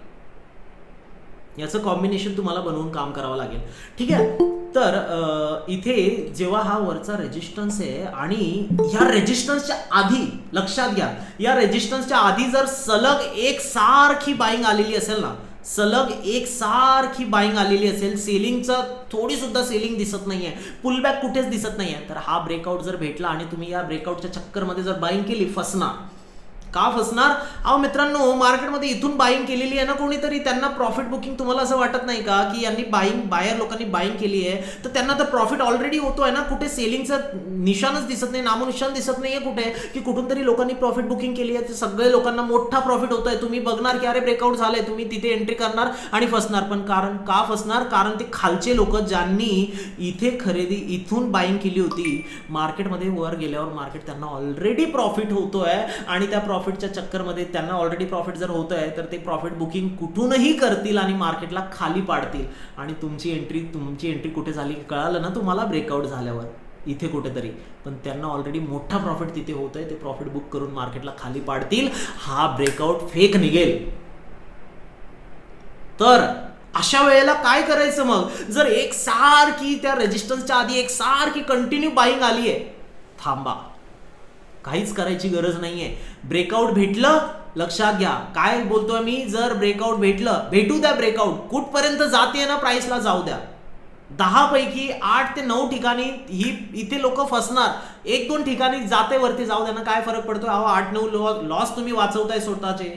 याचं कॉम्बिनेशन तुम्हाला बनवून काम करावं लागेल. ठीक आहे, तर इथे जेव्हा हा वरचा रेजिस्टन्स आहे आणि या रेजिस्टन्सच्या आधी, लक्षात घ्या, या रेजिस्टन्सच्या आधी जर सलग एकसारखी बाईंग आलेली असेल ना, सलग एकसारखी बाईंग आलेली असेल, सेलिंगचं थोडी सुद्धा सेलिंग दिसत नाहीये, पुलबॅक कुठेच दिसत नाहीये, तर हा ब्रेकआउट जर भेटला आणि तुम्ही या ब्रेकआउटच्या चक्करमध्ये जर बाईंग केली, फसणार. का फसणार? अहो मित्रांनो, मार्केटमध्ये इथून बाईंग केलेली आहे ना कोणीतरी, त्यांना प्रॉफिट बुकिंग, तुम्हाला असं वाटत नाही का की यांनी बायर लोकांनी बाईंग केली आहे तर त्यांना तर प्रॉफिट ऑलरेडी होतोय ना, कुठे सेलिंगचं निशाणच दिसत नाही, नामोनिशाण दिसत नाहीये कुठे, की कुठून तरी लोकांनी प्रॉफिट बुकिंग केली आहे, सगळे लोकांना मोठा प्रॉफिट होतोय. तुम्ही बघणार की अरे ब्रेकआउट झालंय, तुम्ही तिथे एंट्री करणार आणि फसणार. पण कारण का फसणार? कारण ते खालचे लोक ज्यांनी इथे खरेदी, इथून बाईंग केली होती, मार्केटमध्ये वर गेल्यावर मार्केट त्यांना ऑलरेडी प्रॉफिट होतोय आणि त्या प्रॉफिटच्या चक्करमध्ये त्यांना ऑलरेडी प्रॉफिट जर होतोय तर ते प्रॉफिट बुकिंग कुठूनही करतील आणि मार्केटला खाली पाडतील. आणि तुमची एंट्री कुठे झाली कळालं ना तुम्हाला, ब्रेकआउट झाल्यावर इथे कुठेतरी. पण त्यांना ऑलरेडी मोठा प्रॉफिट तिथे होतोय, ते प्रॉफिट बुक करून मार्केटला खाली पाडतील. हा ब्रेकआउट फेक निघेल. तर अशा वेळेला काय करायचं मग? जर एकसारखी त्या रेजिस्टन्सच्या आधी एकसारखी कंटिन्यू बाईंग आली आहे, थांबा, काहीच करायची गरज नाहीये. ब्रेकआउट भेटलं, लक्षात घ्या काय बोलतोय मी, जर ब्रेकआउट भेटलं, भेटू द्या. ब्रेकआउट कुठपर्यंत जाते ना प्राइसला जाऊ द्या. 10 पैकी 8 ते 9 ठिकाणी ही इथे लोक फसणार, 1-2 ठिकाणी जाते वरती, जाऊ द्या ना, काय फरक पडतोय. अहो 8-9 लॉस तुम्ही वाचवताय स्वतःचे.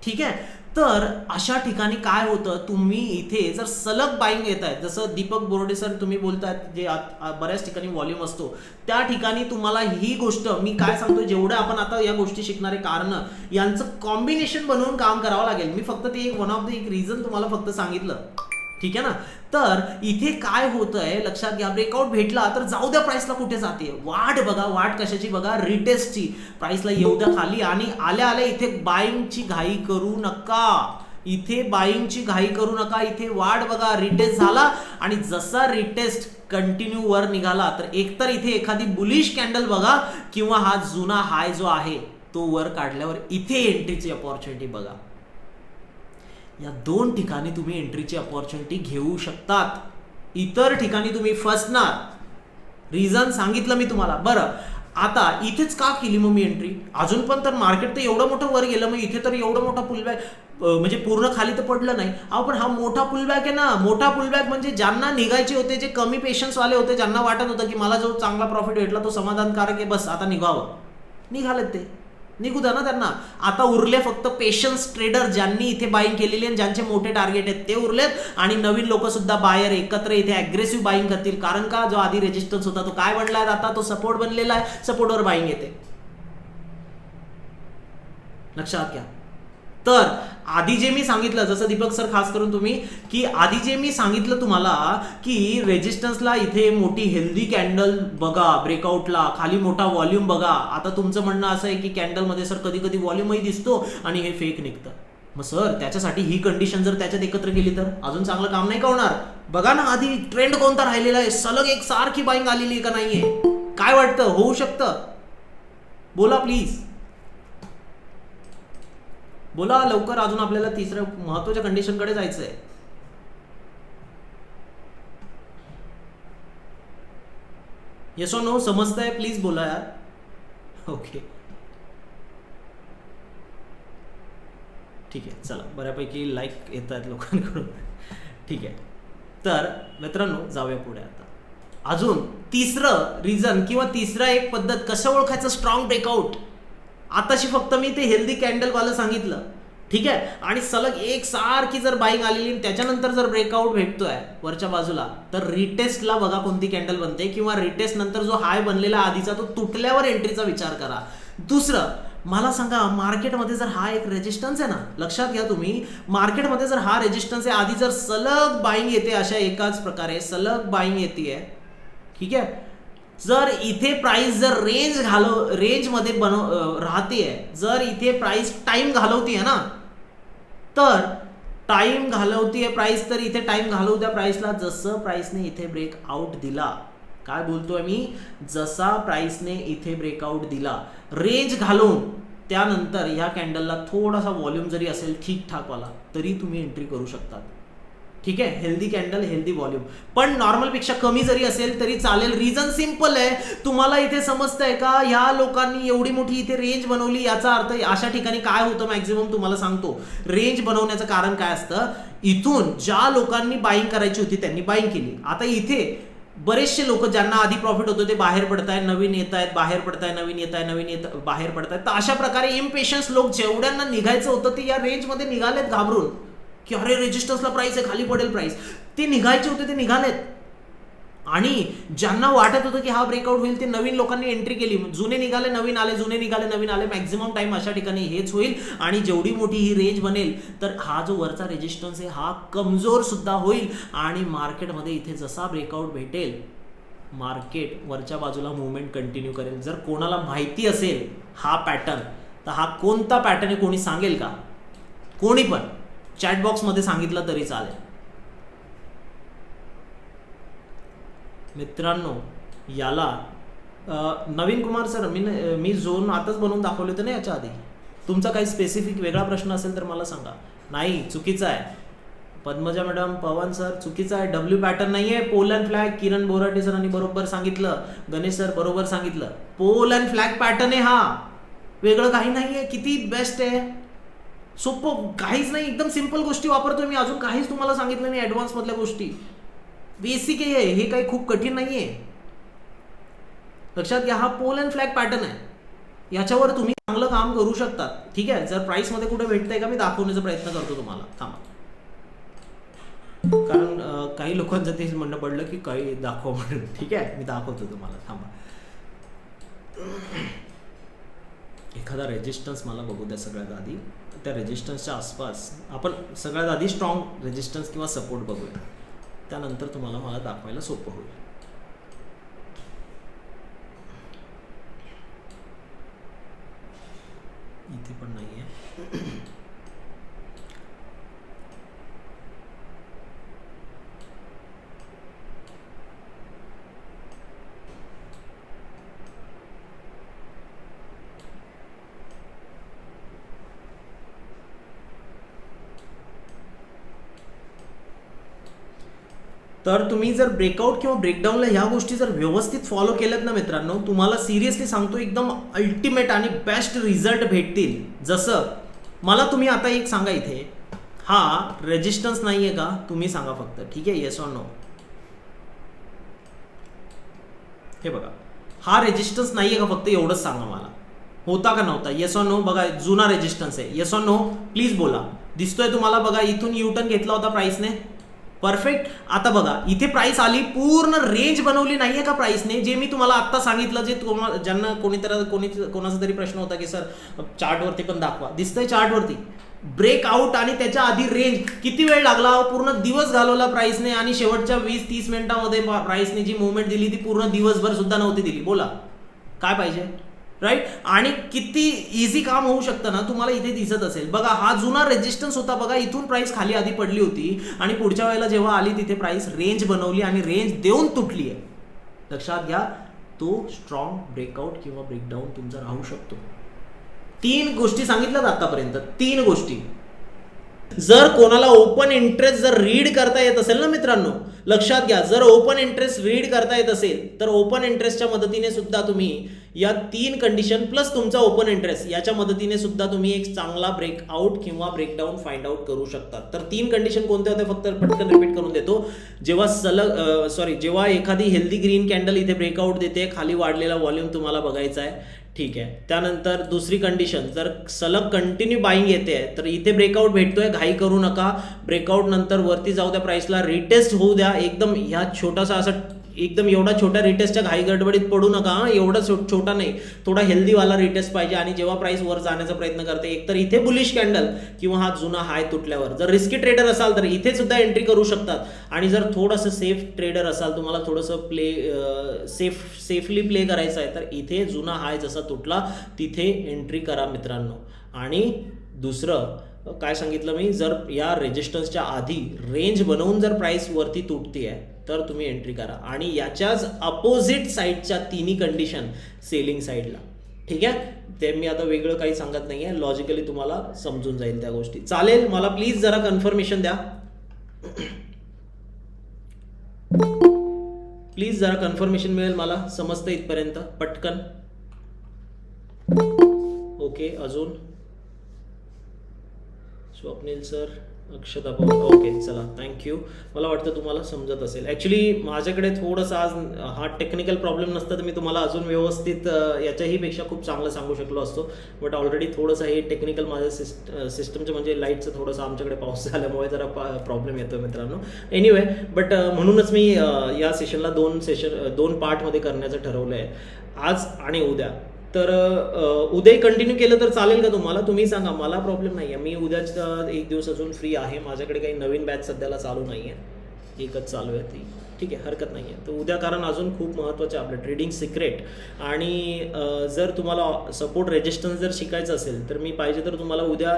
ठीक आहे, तर अशा ठिकाणी काय होतं, तुम्ही इथे जर सलग बाईंग येत आहे, जसं दीपक बोर्डे सर तुम्ही बोलतायत, जे बऱ्याच ठिकाणी व्हॉल्यूम असतो, त्या ठिकाणी तुम्हाला ही गोष्ट मी काय सांगतो, जेवढं आपण आता या गोष्टी शिकणारे कारण यांचं कॉम्बिनेशन बनवून काम करावं लागेल. मी फक्त ते वन ऑफ द एक रिझन तुम्हाला फक्त सांगितलं. ठीक आहे ना, तर इथे काय होतंय लक्षात घ्या, ब्रेकआउट भेटला तर जाऊ द्या, प्राइसला कुठे जाते, वाट बघा. वाट कशाची बघा? रिटेस्टची. प्राइसला येऊ द्या खाली आणि आल्या आल्या इथे बाईंगची घाई करू नका. इथे बाईंगची घाई करू नका. इथे वाट बघा, रिटेस्ट झाला आणि जसा रिटेस्ट कंटिन्यू वर निघाला तर एकतर इथे एखादी बुलिश कॅन्डल बघा किंवा हा जुना हाय जो आहे तो वर काढल्यावर इथे एंट्रीची अपॉर्च्युनिटी बघा. या 2 ठिकाणी तुम्ही एंट्रीची अपॉर्च्युनिटी घेऊ शकतात. इतर ठिकाणी तुम्ही फसणार. रिझन सांगितलं मी तुम्हाला. बरं, आता इथेच का केली मग मी एंट्री? अजून पण तर मार्केट तर एवढं मोठं वर गेलं, मग इथे तर एवढं मोठा पुलबॅक म्हणजे पूर्ण खाली तर पडलं नाही. पण हा मोठा पुलबॅक आहे ना. मोठा पुलबॅक म्हणजे ज्यांना निघायचे होते, जे कमी पेशन्स वाले होते, ज्यांना वाटत होतं की मला जो चांगला प्रॉफिट भेटला तो समाधानकारक आहे, बस आता निघावं, निघालेत ते. निघू द्या ना त्यांना. आता उरले फक्त पेशन्स ट्रेडर, ज्यांनी इथे बाईंग केलेली आणि ज्यांचे मोठे टार्गेट आहेत ते उरलेत. आणि नवीन लोक सुद्धा बायर एकत्र इथे अग्रेसिव्ह बाईंग करतील. कारण का, जो आधी रेजिस्टन्स होता तो काय बनलाय आता, तो सपोर्ट बनलेला आहे. सपोर्टवर बाईंग येते. लक्षात घ्या. तर आधी जे मी सांगितलं, जसं दीपक सर खास करून तुम्ही, की आधी जे मी सांगितलं तुम्हाला की रेजिस्टन्सला इथे मोठी हेल्दी कॅन्डल बघा, ब्रेकआउटला खाली मोठा व्हॉल्यूम बघा. आता तुमचं म्हणणं असं आहे की कॅन्डलमध्ये सर कधी कधी व्हॉल्यूमही दिसतो आणि हे फेक निघतं. मग सर त्याच्यासाठी ही कंडिशन जर त्याच्यात एकत्र गेली तर अजून चांगलं काम नाही का होणार? बघा ना आधी ट्रेंड कोणता राहिलेला आहे, सलग एक सारखी बाईंग आलेली आहे का नाहीये? काय वाटतं, होऊ शकतं? बोला प्लीज, बोला लवकर. अजून आपल्याला तिसऱ्या महत्वाच्या कंडिशनकडे जायचंय. येस और नो, समजतंय? प्लीज बोला यार. ओके ठीक आहे, चला बऱ्यापैकी लाईक येत आहेत लोकांकडून. ठीक आहे, तर मित्रांनो जाऊया पुढे. आता अजून तिसरं रिझन किंवा तिसरा एक पद्धत कसं ओळखायचं स्ट्रॉंग ब्रेकआउट. आताशी फक्त मी ते हेल्दी कॅन्डलवालं सांगितलं, ठीक आहे. आणि सलग एक सारखी जर बाईंग आलेली त्याच्यानंतर जर ब्रेकआउट भेटतोय वरच्या बाजूला, तर रिटेस्टला बघा कोणती कॅन्डल बनते, किंवा रिटेस्ट नंतर जो हाय बनलेला आधीचा तो तुटल्यावर एंट्रीचा विचार करा. दुसरं मला सांगा, मार्केटमध्ये जर हा एक रेजिस्टन्स आहे ना, लक्षात घ्या तुम्ही, मार्केटमध्ये जर हा रेजिस्टन्स आहे, आधी जर सलग बाईंग येते अशा एकाच प्रकारे सलग बाईंग येते, ठीक आहे. जर इथे प्राइस जर रेंजमध्ये राहतेय, जर इथे प्राइस टाइम घालवतीये ना, तर टाइम घालवतीये प्राइस, तर इथे टाइम घालवू द्या प्राइसला. जसं प्राइसने इथे ब्रेकआउट दिला, काय बोलतोय मी, जसा प्राइसने इथे ब्रेकआउट दिला रेंज घालून, त्यानंतर ह्या कॅन्डलला थोडासा व्हॉल्यूम जरी असेल ठीक ठाक वाला, तरी तुम्ही एंट्री करू शकता. ठीक आहे, हेल्दी कॅन्डल, हेल्दी व्हॉल्यूम. पण नॉर्मल पेक्षा कमी जरी असेल तरी चालेल. रिझन सिंपल आहे, तुम्हाला इथे समजतंय का? ह्या लोकांनी एवढी मोठी इथे रेंज बनवली, याचा अर्थ अशा ठिकाणी काय होतं मॅक्झिमम तुम्हाला सांगतो. रेंज बनवण्याचं कारण काय असतं, इथून ज्या लोकांनी बाईंग करायची होती त्यांनी बाईंग केली. आता इथे बरेचसे लोक ज्यांना आधी प्रॉफिट होतो ते बाहेर पडताय, नवीन येत आहेत, बाहेर पडताय, नवीन येत आहे, नवीन येत बाहेर पडतायत. तर अशा प्रकारे इम्पेशन्स लोक, जेवढ्यांना निघायचं होतं ते या रेंजमध्ये निघालेत घाबरून, की अरे रेजिस्टन्सला प्राइस आहे, खाली पडेल प्राइस. ते निघायचे होते ते निघालेत. आणि ज्यांना वाटत होतं की हा ब्रेकआउट होईल, ते नवीन लोकांनी एंट्री केली. जुने निघाले नवीन आले, जुने निघाले नवीन आले. मॅक्झिमम टाइम अशा ठिकाणी हेच होईल. आणि जेवढी मोठी ही रेंज बनेल, तर हा जो वरचा रेजिस्टन्स आहे हा कमजोर सुद्धा होईल. आणि मार्केटमध्ये इथे जसा ब्रेकआउट भेटेल, मार्केट वरच्या बाजूला मुवमेंट कंटिन्यू करेल. जर कोणाला माहिती असेल हा पॅटर्न, तर हा कोणता पॅटर्न आहे कोणी सांगेल का? कोणी पण चॅटबॉक्समध्ये सांगितलं तरी चालेल. मित्रांनो याला नवीन कुमार सर, मी झोन आताच बनवून दाखवले होते ना याच्या आधी. तुमचा काही स्पेसिफिक वेगळा प्रश्न असेल तर मला सांगा. नाही, चुकीचा आहे. पद्मजा मॅडम, पवन सर, चुकीचा आहे. डब्ल्यू पॅटर्न नाही आहे, पोल अँड फ्लॅग. किरण बोराटे सरांनी बरोबर सांगितलं, गणेश सर बरोबर सांगितलं. पोल अँड फ्लॅग पॅटर्न आहे हा, वेगळं काही नाही आहे. किती बेस्ट आहे, सोपं, काहीच नाही, एकदम सिंपल गोष्टी वापरतोय मी. अजून काहीच तुम्हाला सांगितलं नाही, ऍडव्हान्स मधल्या गोष्टी. बेसिक आहे हे, काही खूप कठीण नाहीये. लक्षात घ्या, हा पोल अँड फ्लॅग पॅटर्न आहे. याच्यावर तुम्ही चांगलं काम करू शकता. ठीक आहे, जर प्राइस मध्ये कुठे भेटतंय का मी दाखवण्याचा प्रयत्न करतो तुम्हाला. थांबा, कारण काही लोकांचं तेच म्हणणं पडलं की काही दाखव म्हणून. ठीक आहे, मी दाखवतो तुम्हाला. थांबा, एखादा रेजिस्टन्स मला बघू द्या सगळ्यात आधी. त्या रेजिस्टन्सच्या आसपास आपण सगळ्यात आधी स्ट्रॉंग रेजिस्टन्स किंवा सपोर्ट बघूया, त्यानंतर तुम्हाला मला दाखवायला सोपं होईल. इथे पण नाहीये. तर तुम्ही जर ब्रेकआउट किंवा ब्रेकडाऊनला ह्या गोष्टी जर व्यवस्थित फॉलो केल्यात ना मित्रांनो, तुम्हाला सिरियसली सांगतो एकदम अल्टिमेट आणि बेस्ट रिझल्ट भेटतील. जसं मला तुम्ही आता एक सांगा, इथे हा रेजिस्टन्स नाही आहे का, तुम्ही सांगा फक्त. ठीक आहे, येस ऑर नो. हे बघा, हा रेजिस्टन्स नाही आहे का, फक्त एवढंच सांगा मला. होता का नव्हता, येस ऑर नो. बघा जुना रेजिस्टन्स आहे, येस ऑर नो प्लीज बोला. दिसतोय तुम्हाला? बघा इथून युटर्न घेतला होता प्राइसने, परफेक्ट. आता बघा इथे प्राइस आली, पूर्ण रेंज बनवली नाहीये का प्राइसने, जे मी तुम्हाला आता सांगितलं. जे ज्यांना कोणाचा तरी प्रश्न होता की सर चार्टवरती पण दाखवा, दिसतंय चार्टवरती ब्रेकआउट आणि त्याच्या आधी रेंज. किती वेळ लागला, पूर्ण दिवस घालवला प्राइसने, आणि शेवटच्या 20-30 मिनिटांमध्ये प्राइसने जी मुवमेंट दिली ती पूर्ण दिवसभर सुद्धा नव्हती दिली. बोला काय पाहिजे, राईट. आणि किती इझी काम होऊ शकतं ना, तुम्हाला इथे दिसत असेल. बघा हा जुना रेजिस्टन्स होता, बघा इथून प्राइस खाली आधी पडली होती, आणि पुढच्या वेळेला जेव्हा आली तिथे प्राइस रेंज बनवली आणि रेंज देऊन तुटली आहे. लक्षात घ्या, तो स्ट्रॉंग ब्रेकआउट किंवा ब्रेकडाऊन तुमचा राहू शकतो. 3 गोष्टी सांगितल्यात आतापर्यंत, 3 गोष्टी. जर कोणाला ओपन इंटरेस्ट जर रीड करता येत असेल ना मित्रांनो, लक्षात घ्या, जर ओपन इंटरेस्ट रीड करता येत असेल तर ओपन इंटरेस्टच्या मदतीने सुद्धा तुम्ही या 3 कंडिशन प्लस तुमचा ओपन इंटरेस्ट याच्या मदतीने सुद्धा तुम्ही एक चांगला ब्रेकआउट किंवा ब्रेकडाऊन फाइंड आउट करू शकता. तर 3 कंडिशन कोणत्या होत्या, फक्त पटकन रिपीट करून देतो. जेव्हा एखादी हेल्दी ग्रीन कॅन्डल इथे ब्रेकआउट देते, खाली वाढलेला व्हॉल्यूम तुम्हाला बघायचा आहे. ठीक आहे. त्यानंतर दुसरी कंडिशन, जर सलग कंटिन्यू बाईंग येते तर इथे ब्रेकआउट भेटतोय, घाई करू नका. ब्रेकआउट नंतर वरती जाऊ द्या, प्राइसला रिटेस्ट होऊ द्या. एकदम ह्या छोटासा असा एकदम एवढा छोट्या रिटेस्टच्या घाई गडबडीत पडू नका. एवढा छोटा नाही, थोडा हेल्दीवाला रिटेस्ट पाहिजे. आणि जेव्हा प्राइस वर जाण्याचा प्रयत्न करते, एकतर इथे बुलिश कॅन्डल किंवा हा जुना हाय तुटल्यावर. जर रिस्की ट्रेडर असाल तर इथे सुद्धा एंट्री करू शकतात. आणि जर थोडंसं सेफ ट्रेडर असाल, तुम्हाला थोडंसं सेफली प्ले करायचं आहे, तर इथे जुना हाय जसा तुटला तिथे एंट्री करा मित्रांनो. आणि दुसरं काय सांगितलं मी, जर या रेजिस्टन्सच्या आधी रेंज बनवून जर प्राइस वरती तुटते आहे तर तुम्ही एंट्री करा. आणि याच्याच अपोजिट साईडच्या 3 कंडिशन सेलिंग साईडला. ठीक आहे, ते मी आता वेगळं काही सांगत नाही आहे, लॉजिकली तुम्हाला समजून जाईल त्या गोष्टी. चालेल, मला प्लीज जरा कन्फर्मेशन द्या. प्लीज जरा कन्फर्मेशन मिळेल, मला समजतं इथपर्यंत पटकन. ओके, अजून स्वप्नील सर, अक्षता पवार, ओके चला थँक्यू. मला वाटतं तुम्हाला समजत असेल. ॲक्च्युली माझ्याकडे थोडंसं आज हा टेक्निकल प्रॉब्लेम नसता तर मी तुम्हाला अजून व्यवस्थित याच्याही पेक्षा खूप चांगलं सांगू शकलो असतो. बट ऑलरेडी थोडंसं हे टेक्निकल माझ्या सिस्टमचं म्हणजे लाईटचं थोडंसं आमच्याकडे पाऊस झाल्यामुळे जरा प्रॉब्लेम येतो मित्रांनो. एनिवे, बट म्हणूनच मी या सेशनला 2 पार्टमध्ये करण्याचं ठरवलं आहे, आज आणि उद्या. तर उद्याही कंटिन्यू केलं तर चालेल का तुम्हाला, तुम्ही सांगा, मला प्रॉब्लेम नाही आहे. मी उद्याचा 1 दिवस अजून फ्री आहे. माझ्याकडे काही नवीन बॅच सध्याला चालू नाही आहे, एकच चालू आहे ती. ठीक आहे, हरकत नाही आहे. तर उद्या कारण अजून खूप महत्त्वाचं आहे आपलं ट्रेडिंग सिक्रेट. आणि जर तुम्हाला सपोर्ट रेजिस्टन्स जर शिकायचं असेल तर मी पाहिजे तर तुम्हाला उद्या,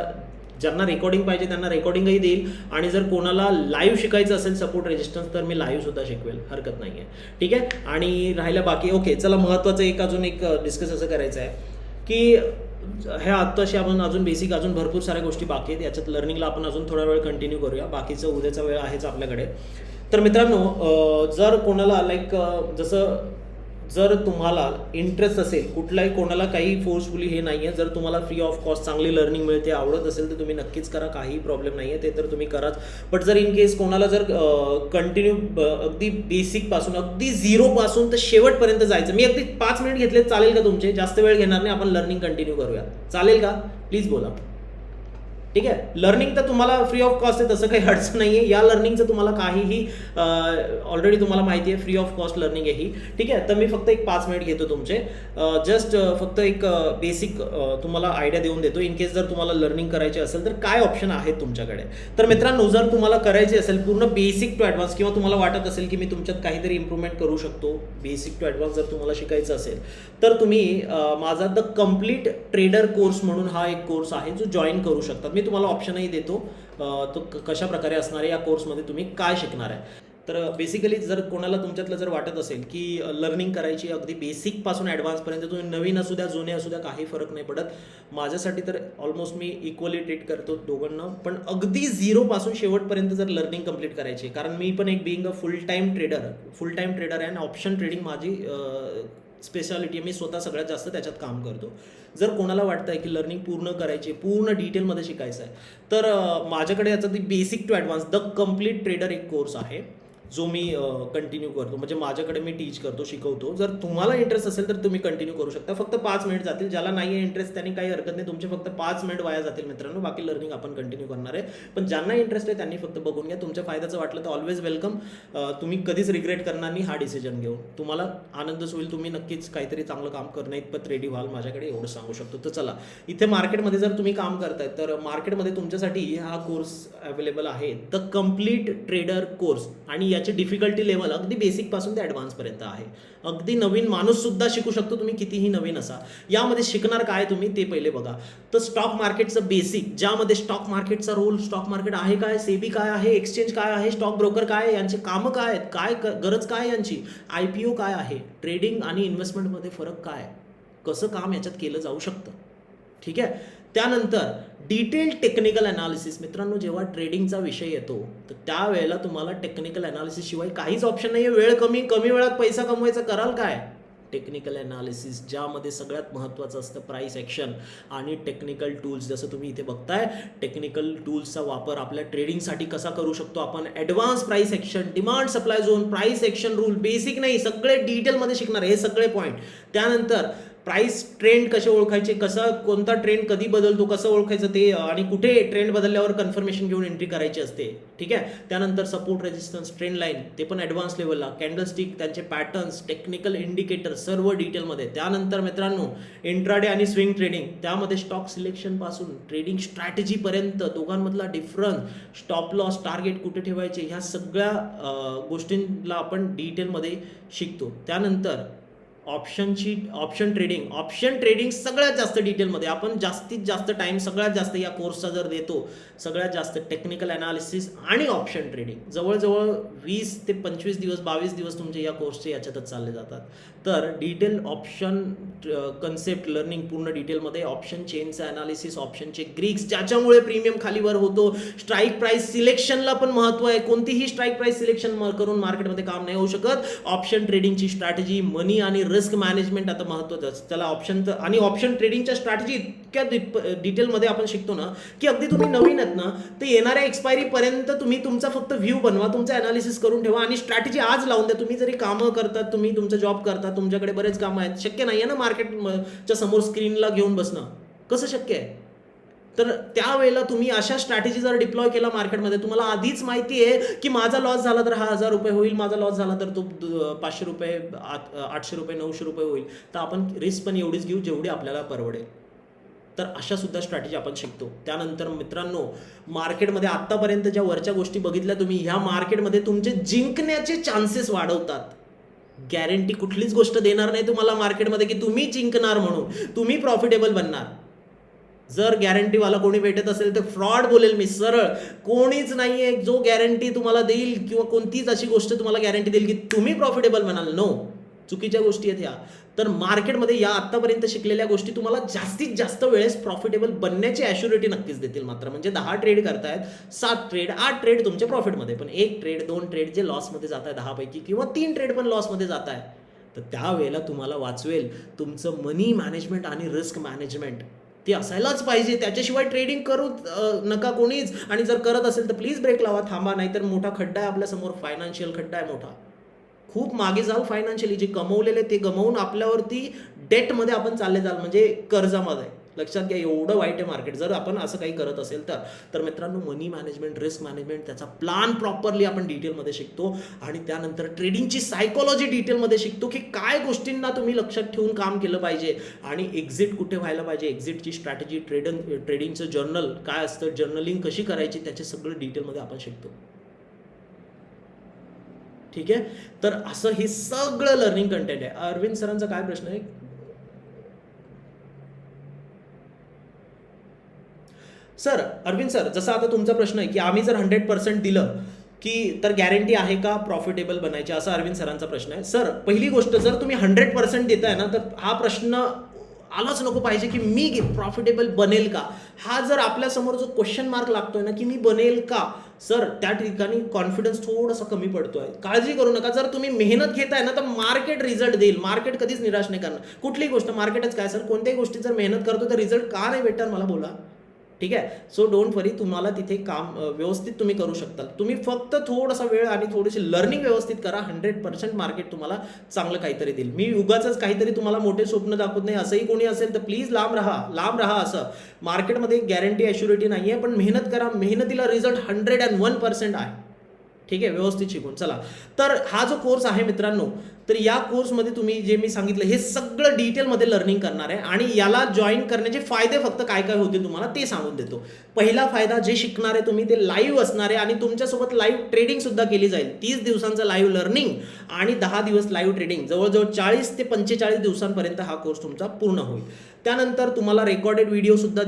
ज्यांना रेकॉर्डिंग पाहिजे त्यांना रेकॉर्डिंगही देईल. आणि जर कोणाला लाईव्ह शिकायचं असेल सपोर्ट रेजिस्टन्स तर मी लाईव्ह सुद्धा शिकवेल, हरकत नाही आहे. ठीक आहे. आणि राहिलं बाकी, ओके चला, महत्त्वाचं अजून एक डिस्कस असं करायचं आहे की ह्या आत्ताशी आपण अजून बेसिक अजून भरपूर साऱ्या गोष्टी बाकी आहेत. याच्यात लर्निंगला आपण अजून थोडा वेळ कंटिन्यू करूया, बाकीचं उद्याचा वेळ आहेच आपल्याकडे. तर मित्रांनो, जर कोणाला जर तुम्हाला इंटरेस्ट असेल, कुठलाही कोणाला काही फोर्सफुली हे नाही आहे, जर तुम्हाला फ्री ऑफ कॉस्ट चांगली लर्निंग मिळते, आवडत असेल तर तुम्ही नक्कीच करा, काही प्रॉब्लेम नाही आहे, ते तर तुम्ही कराच. बट जर इन केस कोणाला जर कंटिन्यू अगदी बेसिकपासून अगदी 0पासून तर शेवटपर्यंत जायचं, मी अगदी 5 मिनिट घेतले चालेल का तुमचे, जास्त वेळ घेणार नाही, आपण लर्निंग कंटिन्यू करूया, चालेल का? प्लीज बोला. ठीक आहे. लर्निंग तर तुम्हाला फ्री ऑफ कॉस्ट आहे, तसं काही अडचण नाही आहे. या लर्निंगचं तुम्हाला काहीही ऑलरेडी तुम्हाला माहिती आहे, फ्री ऑफ कॉस्ट लर्निंग आहे ही. ठीक आहे. तर मी फक्त एक 5 मिनिट घेतो तुमचे, जस्ट फक्त एक बेसिक तुम्हाला आयडिया देऊन देतो. इन केस जर तुम्हाला लर्निंग करायची असेल तर काय ऑप्शन आहेत तुमच्याकडे. तर मित्रांनो, जर तुम्हाला करायची असेल पूर्ण बेसिक टू ॲडव्हान्स, किंवा तुम्हाला वाटत असेल की मी तुमच्यात काहीतरी इम्प्रूव्हमेंट करू शकतो, बेसिक टू ॲडव्हान्स जर तुम्हाला शिकायचं असेल तर तुम्ही माझा द कम्प्लीट ट्रेडर कोर्स म्हणून हा एक कोर्स आहे जो जॉईन करू शकतात. मी तुम्हाला ऑप्शनही देतो तो कशा प्रकारे असणार आहे, या कोर्समध्ये तुम्ही काय शिकणार आहे. तर बेसिकली जर कोणाला तुमच्यातलं जर वाटत असेल की लर्निंग करायची अगदी बेसिकपासून ॲडव्हान्सपर्यंत, तुम्ही नवीन असू द्या जुने असू द्या काही फरक नाही पडत माझ्यासाठी, तर ऑलमोस्ट मी इक्वली ट्रीट करतो दोघांना. पण अगदी झिरोपासून शेवटपर्यंत जर लर्निंग कंप्लीट करायची, कारण मी पण एक being a full time trader आहे आणि ऑप्शन ट्रेडिंग माझी स्पेशालिटी आहे. मी स्वतः सगळ्यात जास्त त्याच्यात काम करतो. जर कोणाला वाटतं आहे की लर्निंग पूर्ण करायची, पूर्ण डिटेलमध्ये शिकायचं आहे, तर माझ्याकडे याचा ती basic to advance the complete trader एक कोर्स आहे जो मी कंटिन्यू करतो. म्हणजे माझ्याकडे मी टीच करतो, शिकवतो. जर तुम्हाला इंटरेस्ट असेल तर तुम्ही कंटिन्यू करू शकता. फक्त 5 मिनिट जातील. ज्याला नाही आहे इंटरेस्ट त्यांनी काही हरकत नाही, तुमचे फक्त 5 मिनिट वाया जातील मित्रांनो. बाकी लर्निंग आपण कंटिन्यू करणार आहे. पण ज्यांना इंटरेस्ट आहे त्यांनी फक्त बघून घ्या. तुमच्या फायद्याचं वाटलं तर ऑलवेज वेलकम. तुम्ही कधीच रिग्रेट करणार नाही हा डिसिजन घेऊन. तुम्हाला आनंदच होईल. तुम्ही नक्कीच काहीतरी चांगलं काम करणं इतपत रेडी व्हाल माझ्याकडे, एवढं सांगू शकतो. तर चला, इथे मार्केटमध्ये जर तुम्ही काम करताय तर मार्केटमध्ये तुमच्यासाठी हा कोर्स अवेलेबल आहे, द कम्प्लीट ट्रेडर कोर्स. आणि याची डिफिकल्टी लेवल अगदी बेसिकपासून ते ॲडव्हान्सपर्यंत आहे. अगदी नवीन माणूस सुद्धा शिकू शकतो, तुम्ही कितीही नवीन असा. यामध्ये शिकणार काय तुम्ही ते पहिले बघा. तर स्टॉक मार्केटचं बेसिक, ज्यामध्ये स्टॉक मार्केटचा रोल, स्टॉक मार्केट आहे काय, सेबी काय आहे, एक्सचेंज काय आहे, स्टॉक ब्रोकर काय आहे, यांची कामं काय आहेत, काय गरज काय यांची, IPO काय आहे, ट्रेडिंग आणि इन्व्हेस्टमेंटमध्ये फरक काय, कसं काम याच्यात केलं जाऊ शकतं. ठीक आहे. त्यानंतर डिटेल टेक्निकल ॲनालिसिस. मित्रांनो, जेव्हा ट्रेडिंगचा विषय येतो तर त्यावेळेला तुम्हाला टेक्निकल ॲनालिसिस शिवाय काहीच ऑप्शन नाही आहे. वेळ कमी वेळात पैसा कमवायचा, कराल काय, टेक्निकल ॲनालिसिस, ज्यामध्ये सगळ्यात महत्त्वाचं असतं प्राईस ॲक्शन आणि टेक्निकल टूल्स. जसं तुम्ही इथे बघताय, टेक्निकल टूल्सचा वापर आपल्या ट्रेडिंगसाठी कसा करू शकतो आपण. Advance price action, demand supply zone, price action rule, basic नाही सगळे डिटेलमध्ये शिकणार हे सगळे पॉईंट. त्यानंतर प्राईस ट्रेंड कसे ओळखायचे, कोणता ट्रेंड कधी बदलतो कसं ओळखायचं ते, आणि कुठे ट्रेंड बदलल्यावर कन्फर्मेशन घेऊन एंट्री करायची असते. ठीक आहे. त्यानंतर सपोर्ट, रेजिस्टन्स, ट्रेंड लाईन, ते पण ॲडव्हान्स लेवलला, कॅन्डलस्टिक, त्यांचे पॅटर्न्स, टेक्निकल इंडिकेटर, सर्व डिटेलमध्ये. त्यानंतर मित्रांनो, इंट्राडे आणि स्विंग ट्रेडिंग, त्यामध्ये स्टॉक सिलेक्शनपासून ट्रेडिंग स्ट्रॅटेजीपर्यंत दोघांमधला डिफरन्स, स्टॉप लॉस, टार्गेट कुठे ठेवायचे, ह्या सगळ्या गोष्टींना आपण डिटेलमध्ये शिकतो. त्यानंतर ऑप्शन ट्रेडिंग सगळ्यात जास्त डिटेलमध्ये आपण जास्तीत जास्त टाइम सगळ्यात जास्त या कोर्सचा जर देतो, सगळ्यात जास्त टेक्निकल ॲनालिसिस आणि ऑप्शन ट्रेडिंग जवळजवळ 20 ते 25 दिवस 22 दिवस तुमचे या कोर्सचे याच्यातच चालले जातात. तर डिटेल ऑप्शन कन्सेप्ट लर्निंग पूर्ण डिटेलमध्ये, ऑप्शन चेनचं ॲनालिसिस, ऑप्शनचे ग्रीक्स ज्याच्यामुळे प्रीमियम खालीवर होतो, स्ट्राईक प्राईस सिलेक्शनला पण महत्त्व आहे. कोणतीही स्ट्राईक प्राईस सिलेक्शन करून मार्केटमध्ये काम नाही होऊ शकत. ऑप्शन ट्रेडिंगची स्ट्रॅटेजी, मनी आणि रिस्क मॅनेजमेंट आता महत्त्वाचं असतं. त्याला ऑप्शन ट्रेडिंगच्या स्ट्रॅटेजी इतक्या डिटेलमध्ये आपण शिकतो ना, की अगदी तुम्ही नवीन आहेत ना, तर येणाऱ्या एक्सपायरीपर्यंत तुम्ही तुमचा फक्त व्ह्यू बनवा, तुमचा ॲनालिसिस करून ठेवा आणि स्ट्रॅटेजी आज लावून द्या. तुम्ही जरी कामं करतात, तुम्ही तुमचा जॉब करता, तुमच्याकडे बरेच कामं आहेत, शक्य नाही आहे ना मार्केटच्या समोर स्क्रीनला घेऊन बसणं, कसं शक्य आहे. तर त्यावेळेला तुम्ही अशा स्ट्रॅटेजी जर डिप्लॉय केला मार्केटमध्ये, तुम्हाला आधीच माहिती आहे की माझा लॉस झाला तर हा 1000 रुपये होईल, माझा लॉस झाला तर तो 500 रुपये, 800 रुपये, 900 रुपये होईल, तर आपण रिस्क पण एवढीच घेऊ जेवढी आपल्याला परवडेल. तर अशा सुद्धा स्ट्रॅटेजी आपण शिकतो. त्यानंतर मित्रांनो, मार्केटमध्ये आत्तापर्यंत ज्या वरच्या गोष्टी बघितल्या तुम्ही, ह्या मार्केटमध्ये तुमचे जिंकण्याचे चान्सेस वाढवतात. गॅरंटी कुठलीच गोष्ट देणार नाही तुम्हाला मार्केटमध्ये की तुम्ही जिंकणार म्हणून, तुम्ही प्रॉफिटेबल बनणार. जर गॅरंटीवाला कोणी भेटत असेल तर फ्रॉड बोलेल मी सरळ. कोणीच नाही आहे जो गॅरंटी तुम्हाला देईल किंवा कोणतीच अशी गोष्ट तुम्हाला गॅरंटी देईल की तुम्ही प्रॉफिटेबल बनाल. नो, चुकीच्या गोष्टी आहेत ह्या. तर मार्केटमध्ये या आत्तापर्यंत शिकलेल्या गोष्टी तुम्हाला जास्तीत जास्त वेळेस प्रॉफिटेबल बनण्याची ॲश्युरिटी नक्कीच देतील मात्र. म्हणजे 10 ट्रेड करतायत, 7 ट्रेड 8 ट्रेड तुमच्या प्रॉफिटमध्ये, पण 1 ट्रेड 2 ट्रेड जे लॉसमध्ये जात आहे 10 पैकी, किंवा 3 ट्रेड पण लॉसमध्ये जात आहे, तर त्यावेळेला तुम्हाला वाचवेल तुमचं मनी मॅनेजमेंट आणि रिस्क मॅनेजमेंट. ते असायलाच पाहिजे, त्याच्याशिवाय ट्रेडिंग करू नका कोणीच. आणि जर करत असेल तर प्लीज ब्रेक लावा, थांबा, नाहीतर मोठा खड्डा आहे आपल्यासमोर, फायनान्शियल खड्डा आहे मोठा. खूप मागे जाल फायनान्शियली, जे कमवलेले ते गमवून आपल्यावरती डेटमध्ये आपण चालले जाल, म्हणजे कर्जामध्ये. लक्षात घ्या, एवढं वाईट आहे मार्केट जर आपण असं काही करत असेल तर. मित्रांनो, मनी मॅनेजमेंट, रिस्क मॅनेजमेंट, त्याचा प्लॅन प्रॉपरली आपण डिटेलमध्ये शिकतो. आणि त्यानंतर ट्रेडिंगची सायकोलॉजी डिटेलमध्ये शिकतो की काय गोष्टींना तुम्ही लक्षात ठेवून काम केलं पाहिजे आणि एक्झिट कुठे व्हायला पाहिजे, एक्झिटची स्ट्रॅटेजी, ट्रेडिंगचं जर्नल काय असतं, जर्नलिंग कशी करायची, त्याचे सगळं डिटेलमध्ये आपण शिकतो. ठीक आहे. तर असं हे सगळं लर्निंग कंटेंट आहे. अरविंद सरांचा काय प्रश्न आहे? सर, अरविंद सर, जसा आता तुमचा प्रश्न आहे की आम्ही जर 100% दिलं की तर गॅरंटी आहे का प्रॉफिटेबल बनायची, असा अरविंद सरांचा प्रश्न आहे. सर पहिली गोष्ट, जर तुम्ही 100% देताय ना, तर हा प्रश्न आलाच नको पाहिजे की मी प्रॉफिटेबल बनेल का. हा जर आपल्यासमोर जो क्वेश्चन मार्क लागतोय ना की मी बनेल का, सर त्या ठिकाणी कॉन्फिडन्स थोडासा कमी पडतोय. काळजी करू नका. जर तुम्ही मेहनत घेताय ना, तर मार्केट रिझल्ट देईल. मार्केट कधीच निराश नाही करणार. कुठलीही गोष्ट मार्केटच काय सर, कोणत्याही गोष्टीत जर मेहनत करतो तर रिझल्ट का नाही भेटणार मला बोला. ठीक आहे. सो डोंट वरी, तुम्हाला तिथे काम व्यवस्थित तुम्ही करू शकता. तुम्ही फक्त थोडासा वेळ आणि थोडीशी लर्निंग व्यवस्थित करा. 100% मार्केट तुम्हाला चांगलं काहीतरी देईल. मी उगाच काहीतरी तुम्हाला मोठे स्वप्न दाखवत नाही. असंही कोणी असेल तर प्लीज लांब राहा. असं मार्केटमध्ये गॅरंटी ॲश्युरिटी नाही आहे, पण मेहनत करा. मेहनतीला रिझल्ट 101% आहे. ठीक आहे, व्यवस्थित शिकून चला. तर हा जो कोर्स आहे मित्रांनो, तर या कोर्समध्ये तुम्ही जे मी सांगितलं हे सगळं डिटेलमध्ये लर्निंग करणार आहे. आणि याला जॉईन करण्याचे फायदे फक्त काय काय होतील तुम्हाला ते सांगून देतो. पहिला फायदा, जे शिकणार आहे तुम्ही ते लाईव्ह असणार आहे आणि तुमच्यासोबत लाईव्ह ट्रेडिंग सुद्धा केली जाईल. 30 दिवसांचं लाईव्ह लर्निंग आणि 10 दिवस लाईव्ह ट्रेडिंग, जवळजवळ 40 ते 45 दिवसांपर्यंत हा कोर्स तुमचा पूर्ण होईल. त्यानंतर तुम्हाला रेकॉर्डेड व्हिडिओ सुद्धा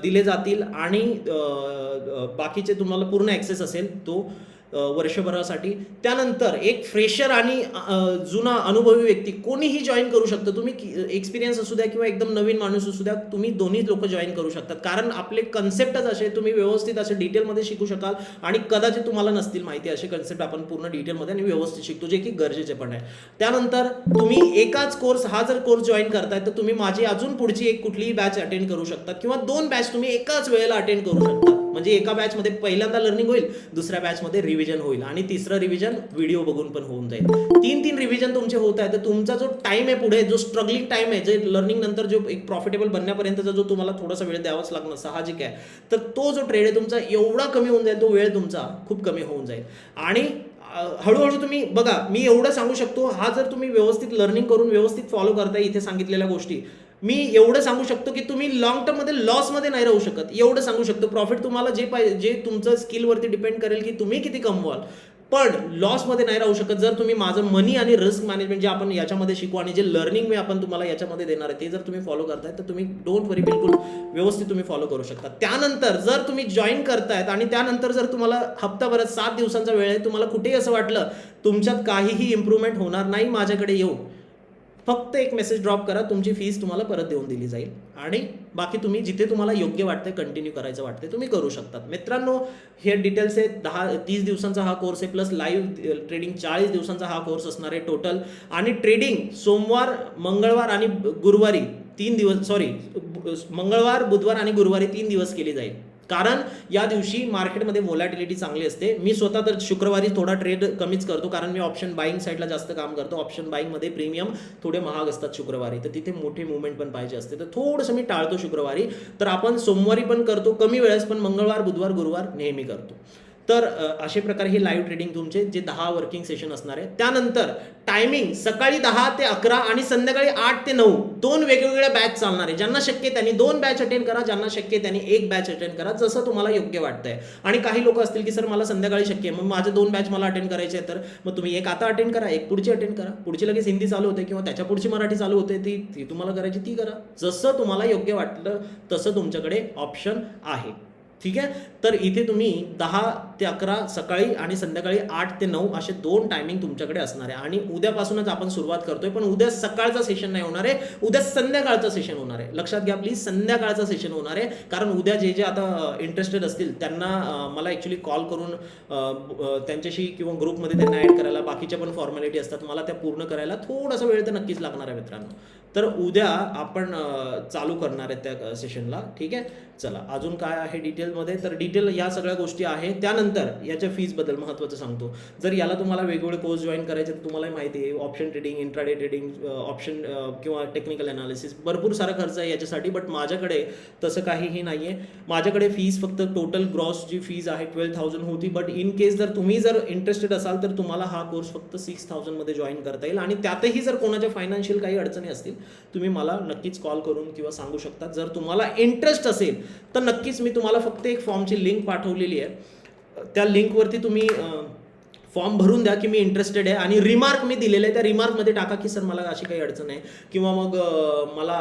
दिले जातील आणि बाकीचे तुम्हाला पूर्ण ॲक्सेस असेल तो वर्षभरासाठी. त्यानंतर एक फ्रेशर आणि जुना अनुभवी व्यक्ती कोणीही जॉईन करू शकतं. तुम्ही एक्सपिरियन्स असू द्या किंवा एकदम नवीन माणूस असू द्या, तुम्ही दोन्ही लोक जॉईन करू शकतात. कारण आपले कन्सेप्टच असे, तुम्ही व्यवस्थित असे डिटेलमध्ये शिकू शकाल आणि कदाचित तुम्हाला नसतील माहिती असे कन्सेप्ट आपण पूर्ण डिटेलमध्ये आणि व्यवस्थित शिकतो, जे की गरजेचे पण आहे. त्यानंतर तुम्ही एकाच कोर्स, हा जर कोर्स जॉईन करताय तर तुम्ही माझी अजून पुढची एक कुठलीही बॅच अटेंड करू शकतात किंवा 2 बॅच तुम्ही एकाच वेळेला अटेंड करू शकता. म्हणजे एका बॅचमध्ये पहिल्यांदा लर्निंग होईल, दुसऱ्या बॅचमध्ये रिव्हिजन होईल आणि तिसरं रिव्हिजन व्हिडिओ बघून पण होऊन जाईल. 3 रिव्हिजन तुमचे होत आहे. तर तुमचा जो टाइम आहे पुढे, जो स्ट्रगलिंग टाइम आहे, जे लर्निंग नंतर जो एक प्रॉफिटेबल बनण्यापर्यंतचा जो तुम्हाला थोडासा वेळ द्यावाच लागणार साहजिक आहे, तर तो जो ट्रेड आहे तुमचा एवढा कमी होऊन जाईल, तो वेळ तुमचा खूप कमी होऊन जाईल. आणि हळूहळू तुम्ही बघा, मी एवढं सांगू शकतो, हा जर तुम्ही व्यवस्थित लर्निंग करून व्यवस्थित फॉलो करताय इथे सांगितलेल्या गोष्टी, मी एवढं सांगू शकतो की तुम्ही लॉंग टर्ममध्ये लॉसमध्ये नाही राहू शकत. एवढं सांगू शकतो. प्रॉफिट तुम्हाला जे पाहिजे, जे तुमचं स्किलवरती डिपेंड करेल की तुम्ही किती कमवाल, पण लॉसमध्ये नाही राहू शकत. जर तुम्ही माझं मनी आणि रिस्क मॅनेजमेंट जे आपण याच्यामध्ये शिकू आणि जे लर्निंग मी आपण तुम्हाला याच्यामध्ये देणार आहे ते जर तुम्ही फॉलो करताय तर तुम्ही डोंट वरी, बिलकुल व्यवस्थित तुम्ही फॉलो करू शकता. त्यानंतर जर तुम्ही जॉईन करतायत आणि त्यानंतर जर तुम्हाला हप्ताभरात 7 दिवसांचा वेळ आहे, तुम्हाला कुठेही असं वाटलं तुमच्यात काहीही इम्प्रूव्हमेंट होणार नाही माझ्याकडे येऊन, फक्त एक मेसेज ड्रॉप करा, तुमची फीस तुम्हाला परत देऊन दिली जाईल आणि बाकी तुम्ही जिथे तुम्हाला योग्य वाटतंय, कंटिन्यू करायचं वाटतंय, तुम्ही करू शकतात. मित्रांनो, हे डिटेल्स आहेत. 30 दिवसांचा हा कोर्स आहे, प्लस लाईव्ह ट्रेडिंग 40 दिवसांचा हा कोर्स असणार आहे टोटल. आणि ट्रेडिंग सोमवार, मंगळवार आणि गुरुवारी 3 दिवस, मंगळवार, बुधवार आणि गुरुवारी 3 दिवस केली जाईल. कारण या दिवशी मार्केटमध्ये व्होलॅटिलिटी चांगली असते. मी स्वतः तर शुक्रवारी थोडा ट्रेड कमीच करतो, कारण मी ऑप्शन बाईंग साईडला जास्त काम करतो. ऑप्शन बाईंगमध्ये प्रीमियम थोडे महाग असतात शुक्रवारी, तर तिथे मोठी मुवमेंट पण पाहिजे असते, तर थोडंसं मी टाळतो शुक्रवारी. तर आपण सोमवारी पण करतो कमी वेळेस, पण मंगळवार, बुधवार, गुरुवार नेहमी करतो. तर अशा प्रकारे हे लाईव्ह ट्रेडिंग तुमचे जे 10 वर्किंग सेशन असणार आहे. त्यानंतर टायमिंग सकाळी 10 ते 11 आणि संध्याकाळी 8 ते 9 2 वेगवेगळ्या बॅच चालणार आहे. ज्यांना शक्य त्यांनी 2 बॅच अटेंड करा, ज्यांना शक्य त्यांनी 1 बॅच अटेंड करा, जसं तुम्हाला योग्य वाटतंय. आणि काही लोक असतील की सर मला संध्याकाळी शक्य आहे, मग माझे 2 बॅच मला अटेंड करायचे आहे, तर मग तुम्ही एक आता अटेंड करा, एक पुढची अटेंड करा. पुढची लगेच हिंदी चालू होते किंवा त्याच्या पुढची मराठी चालू होते, ती तुम्हाला करायची ती करा. जसं तुम्हाला योग्य वाटलं तसं तुमच्याकडे ऑप्शन आहे. ठीक आहे. तर इथे तुम्ही 10 ते 11 सकाळी आणि संध्याकाळी 8 ते 9 असे 2 टायमिंग तुमच्याकडे असणार आहे. आणि उद्यापासूनच आपण सुरुवात करतोय, पण उद्या सकाळचा सेशन नाही होणार आहे, उद्या संध्याकाळचं सेशन होणार आहे. लक्षात घ्या प्लीज, संध्याकाळचं सेशन होणार आहे. कारण उद्या जे आता इंटरेस्टेड असतील त्यांना मला ॲक्च्युली कॉल करून त्यांच्याशी किंवा ग्रुपमध्ये त्यांना ॲड करायला, बाकीच्या पण फॉर्मॅलिटी असतात, मला त्या पूर्ण करायला थोडासा वेळ तर नक्कीच लागणार आहे मित्रांनो. तर उद्या आपण चालू करणार आहे त्या सेशनला. ठीक आहे. चला, अजून काय आहे डिटेलमध्ये, तर डिटेल या सगळ्या गोष्टी आहे. त्यानंतर याच्या फीजबद्दल महत्त्वाचं सांगतो. जर याला तुम्हाला वेगवेगळे कोर्स जॉईन करायचे तर तुम्हालाही माहिती आहे, option trading, intraday trading, option किंवा टेक्निकल ॲनालिसिस, भरपूर सारा खर्च आहे याच्यासाठी. बट माझ्याकडे तसं काहीही नाही आहे. माझ्याकडे फीस फक्त टोटल ग्रॉस जी फीज आहे 12,000 होती. बट इन केस जर तुम्ही इंटरेस्टेड असाल तर तुम्हाला हा कोर्स फक्त 6,000 मध्ये जॉईन करता येईल. आणि त्यातही जर कोणाच्या फायनान्शियल काही अडचणी असतील तुम्ही मला नक्कीच कॉल करून किंवा सांगू शकता. जर तुम्हाला इंटरेस्ट असेल तर नक्कीच मी तुम्हाला फक्त एक फॉर्मची लिंक पाठवलेली आहे, त्या लिंकवरती तुम्ही फॉर्म भरून द्या की मी इंटरेस्टेड आहे आणि रिमार्क मी दिलेलं आहे त्या रिमार्कमध्ये टाका की सर मला अशी काही अडचण आहे किंवा मग मला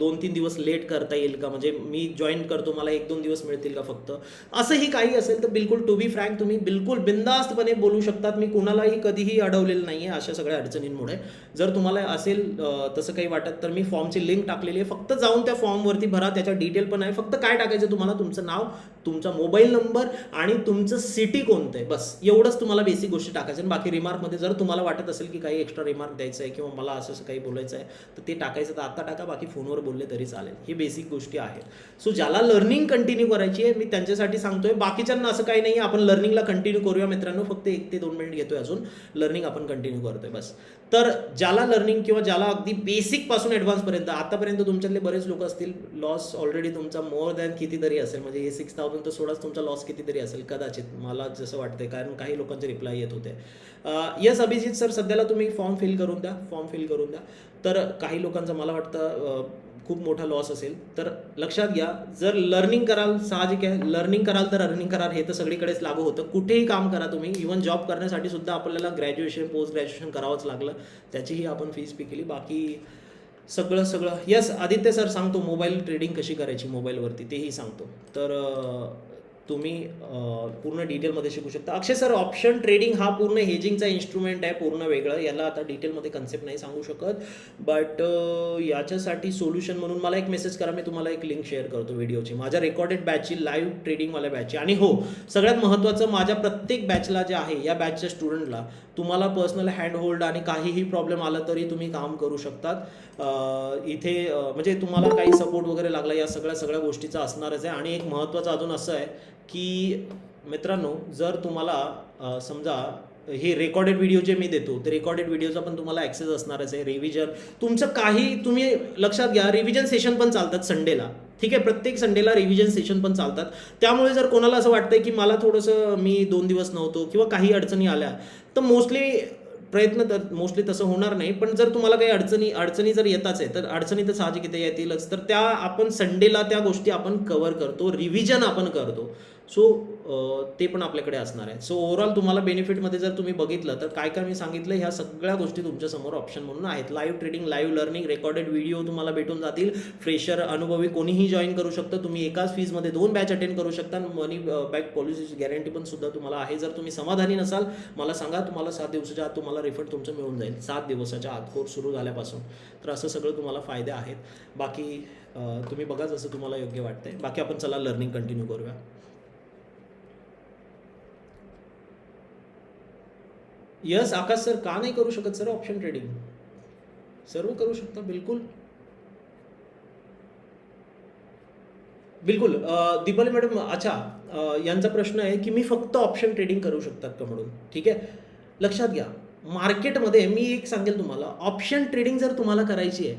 2-3 दिवस लेट करता येईल का, म्हणजे मी जॉईन करतो मला 1-2 दिवस मिळतील का फक्त, असंही काही असेल तर बिलकुल टू बी फ्रँक तुम्ही बिलकुल बिंदास्तपणे बोलू शकतात. मी कुणालाही कधीही अडवलेलं नाही आहे अशा सगळ्या अडचणींमुळे. जर तुम्हाला असेल तसं काही वाटत तर मी फॉर्मची लिंक टाकलेली आहे, फक्त जाऊन त्या फॉर्मवरती भरा, त्याच्या डिटेल पण आहे. फक्त काय टाकायचं तुम्हाला, तुमचं नाव, तुमचा मोबाईल नंबर आणि तुमचं सिटी कोणतं आहे, बस एवढंच तुम्हाला बेसिक गोष्टी टाकायचं. बाकी रिमार्कमध्ये जर तुम्हाला वाटत असेल की काही एक्स्ट्रा रिमार्क द्यायचं आहे किंवा मला असं असं काही बोलायचं आहे तर ते टाकायचं तर आता टाका, बाकी फोनवर बोलले तरी चालेल. ही बेसिक गोष्टी आहेत. सो ज्याला लर्निंग कंटिन्यू करायची आहे मी त्यांच्यासाठी सांगतोय. बाकीच्यांना असं काही नाही, आपण लर्निंगला कंटिन्यू करूया मित्रांनो, फक्त 1 ते 2 मिनिट घेतोय अजून, लर्निंग आपण कंटिन्यू करतोय बस. तर ज्याला लर्निंग किंवा ज्याला अगदी बेसिक पासून ॲडव्हान्सपर्यंत, आतापर्यंत तुमच्यातले बरेच लोक असतील, लॉस ऑलरेडी तुमचा मोर दॅन कितीतरी असेल, म्हणजे हे 6000 तर सोडाच तुमचा लॉस कितीतरी असेल कदाचित, मला जसं वाटतंय, कारण काही लोकांचे रिप्लाय येत होते. येस अभिजित सर, सध्याला तुम्ही फॉर्म फिल करून द्या. तर काही लोकांचं मला वाटतं खूप मोठा लॉस असेल तर लक्षात घ्या, जर लर्निंग कराल, साहजिक आहे, लर्निंग कराल तर अर्निंग कराल, हे तर सगळीकडेच लागू होतं. कुठेही काम करा तुम्ही, इव्हन जॉब करण्यासाठी सुद्धा आपल्याला ग्रॅज्युएशन पोस्ट ग्रॅज्युएशन करावंच लागलं, त्याचीही आपण फीस पे केली. बाकी सगळं येस आदित्य सर सांगतो, मोबाईल ट्रेडिंग कशी करायची मोबाईलवरती तेही सांगतो. तर तुम्ही पूर्ण डिटेलमध्ये शिकू शकता. अक्षय सर, ऑप्शन ट्रेडिंग हा पूर्ण हेजिंगचा इन्स्ट्रुमेंट आहे, पूर्ण वेगळं, याला आता डिटेलमध्ये कन्सेप्ट नाही सांगू शकत, बट याच्यासाठी सोल्युशन म्हणून मला एक मेसेज करा, मी तुम्हाला एक लिंक शेअर करतो व्हिडिओची, माझ्या रेकॉर्डेड बॅचची, लाईव्ह ट्रेडिंगवाल्या बॅचची. आणि हो, सगळ्यात महत्त्वाचं, माझ्या प्रत्येक बॅचला जे आहे, या बॅचच्या स्टुडंटला तुम्हाला पर्सनल हँड होल्ड आणि काहीही प्रॉब्लेम आला तरी तुम्ही काम करू शकतात. इथे म्हणजे तुम्हाला काही सपोर्ट वगैरे लागला, या सगळ्या गोष्टीचा असणारच आहे. आणि एक महत्त्वाचं अजून असं आहे की मित्रांनो, जर तुम्हाला समजा हे रेकॉर्डेड व्हिडिओ जे मी देतो ते रेकॉर्डेड व्हिडिओचा पण तुम्हाला ॲक्सेस असणारच आहे. रिव्हिजन तुमचं काही तुम्ही लक्षात घ्या, रिव्हिजन सेशन पण चालतात संडेला, ठीक आहे, प्रत्येक संडेला रिव्हिजन सेशन पण चालतात. त्यामुळे जर कोणाला असं वाटतंय की मला थोडंसं मी 2 दिवस नव्हतो किंवा काही अडचणी आल्या तर मोस्टली तसं होणार नाही. पण जर तुम्हाला काही अडचणी जर येताच आहे तर अडचणी तर साहजिक इथे येतीलच, तर त्या आपण संडेला त्या गोष्टी आपण कव्हर करतो, रिव्हिजन आपण करतो. सो ते पण आपल्याकडे असणार आहे. सो ओव्हरऑल तुम्हाला बेनिफिटमध्ये जर तुम्ही बघितलं तर काय काय मी सांगितलं, ह्या सगळ्या गोष्टी तुमच्यासमोर ऑप्शन म्हणून आहेत. Live trading, live learning, recorded video तुम्हाला भेटून जातील. फ्रेशर, अनुभवी कोणीही जॉईन करू शकतं. तुम्ही एकाच फीजमध्ये 2 बॅच अटेंड करू शकता. मनी बॅक पॉलिसीची गॅरंटी पण सुद्धा तुम्हाला आहे. जर तुम्ही समाधानी नसाल मला सांगा, तुम्हाला 7 दिवसाच्या आत तुम्हाला रिफंड तुमचं मिळून जाईल, 7 दिवसाच्या आत कोर्स सुरू झाल्यापासून. तर असं सगळं तुम्हाला फायदे आहेत. बाकी तुम्ही बघा जसं तुम्हाला योग्य वाटतंय. बाकी आपण चला लर्निंग कंटिन्यू करूया. यस आकाश सर, का नाही करू शकत सर ऑप्शन ट्रेडिंग? सर्व करू शकता, बिलकुल. दीपाली मॅडम, अच्छा, यांचा प्रश्न आहे की मी फक्त ऑप्शन ट्रेडिंग करू शकतात का म्हणून. ठीक आहे, लक्षात घ्या, मार्केटमध्ये मी एक सांगेल तुम्हाला, ऑप्शन ट्रेडिंग जर तुम्हाला करायची आहे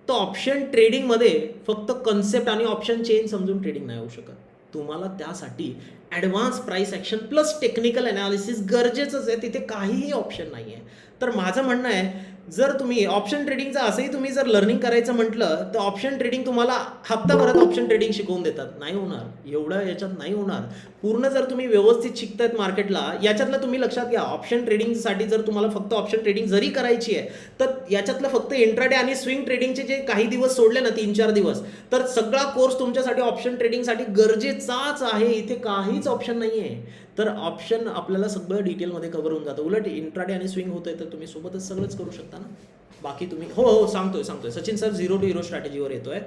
तर ऑप्शन ट्रेडिंगमध्ये फक्त कन्सेप्ट आणि ऑप्शन चेन समजून ट्रेडिंग नाही होऊ शकत. तुम्हाला त्यासाठी advance price action plus technical analysis गरजेचंच आहे, तिथे काहीही ऑप्शन नाही आहे. तर माझं म्हणणं आहे, जर तुम्ही ऑप्शन ट्रेडिंगचं असंही तुम्ही जर लर्निंग करायचं म्हटलं तर ऑप्शन ट्रेडिंग तुम्हाला हप्ताभरात ऑप्शन ट्रेडिंग शिकवून देतात, नाही होणार, एवढं याच्यात नाही होणार. पूर्ण जर तुम्ही व्यवस्थित शिकतायत मार्केटला, याच्यातलं तुम्ही लक्षात घ्या, ऑप्शन ट्रेडिंगसाठी जर तुम्हाला फक्त ऑप्शन ट्रेडिंग जरी करायची आहे तर याच्यातलं फक्त इंट्राडे आणि स्विंग ट्रेडिंगचे जे काही दिवस सोडले ना, 3-4 दिवस, तर सगळा कोर्स तुमच्यासाठी ऑप्शन ट्रेडिंगसाठी गरजेचाच आहे. इथे काहीच ऑप्शन नाही आहे. तर ऑप्शन आपल्याला सगळं डिटेलमध्ये कव्हर होऊन जातं. उलट इंट्राडे आणि स्विंग होतंय तर तुम्ही सोबतच सगळंच करू शकता ना. बाकी तुम्ही हो सांगतोय सचिन सर 0 to Hero स्ट्रॅटेजीवर येतोय.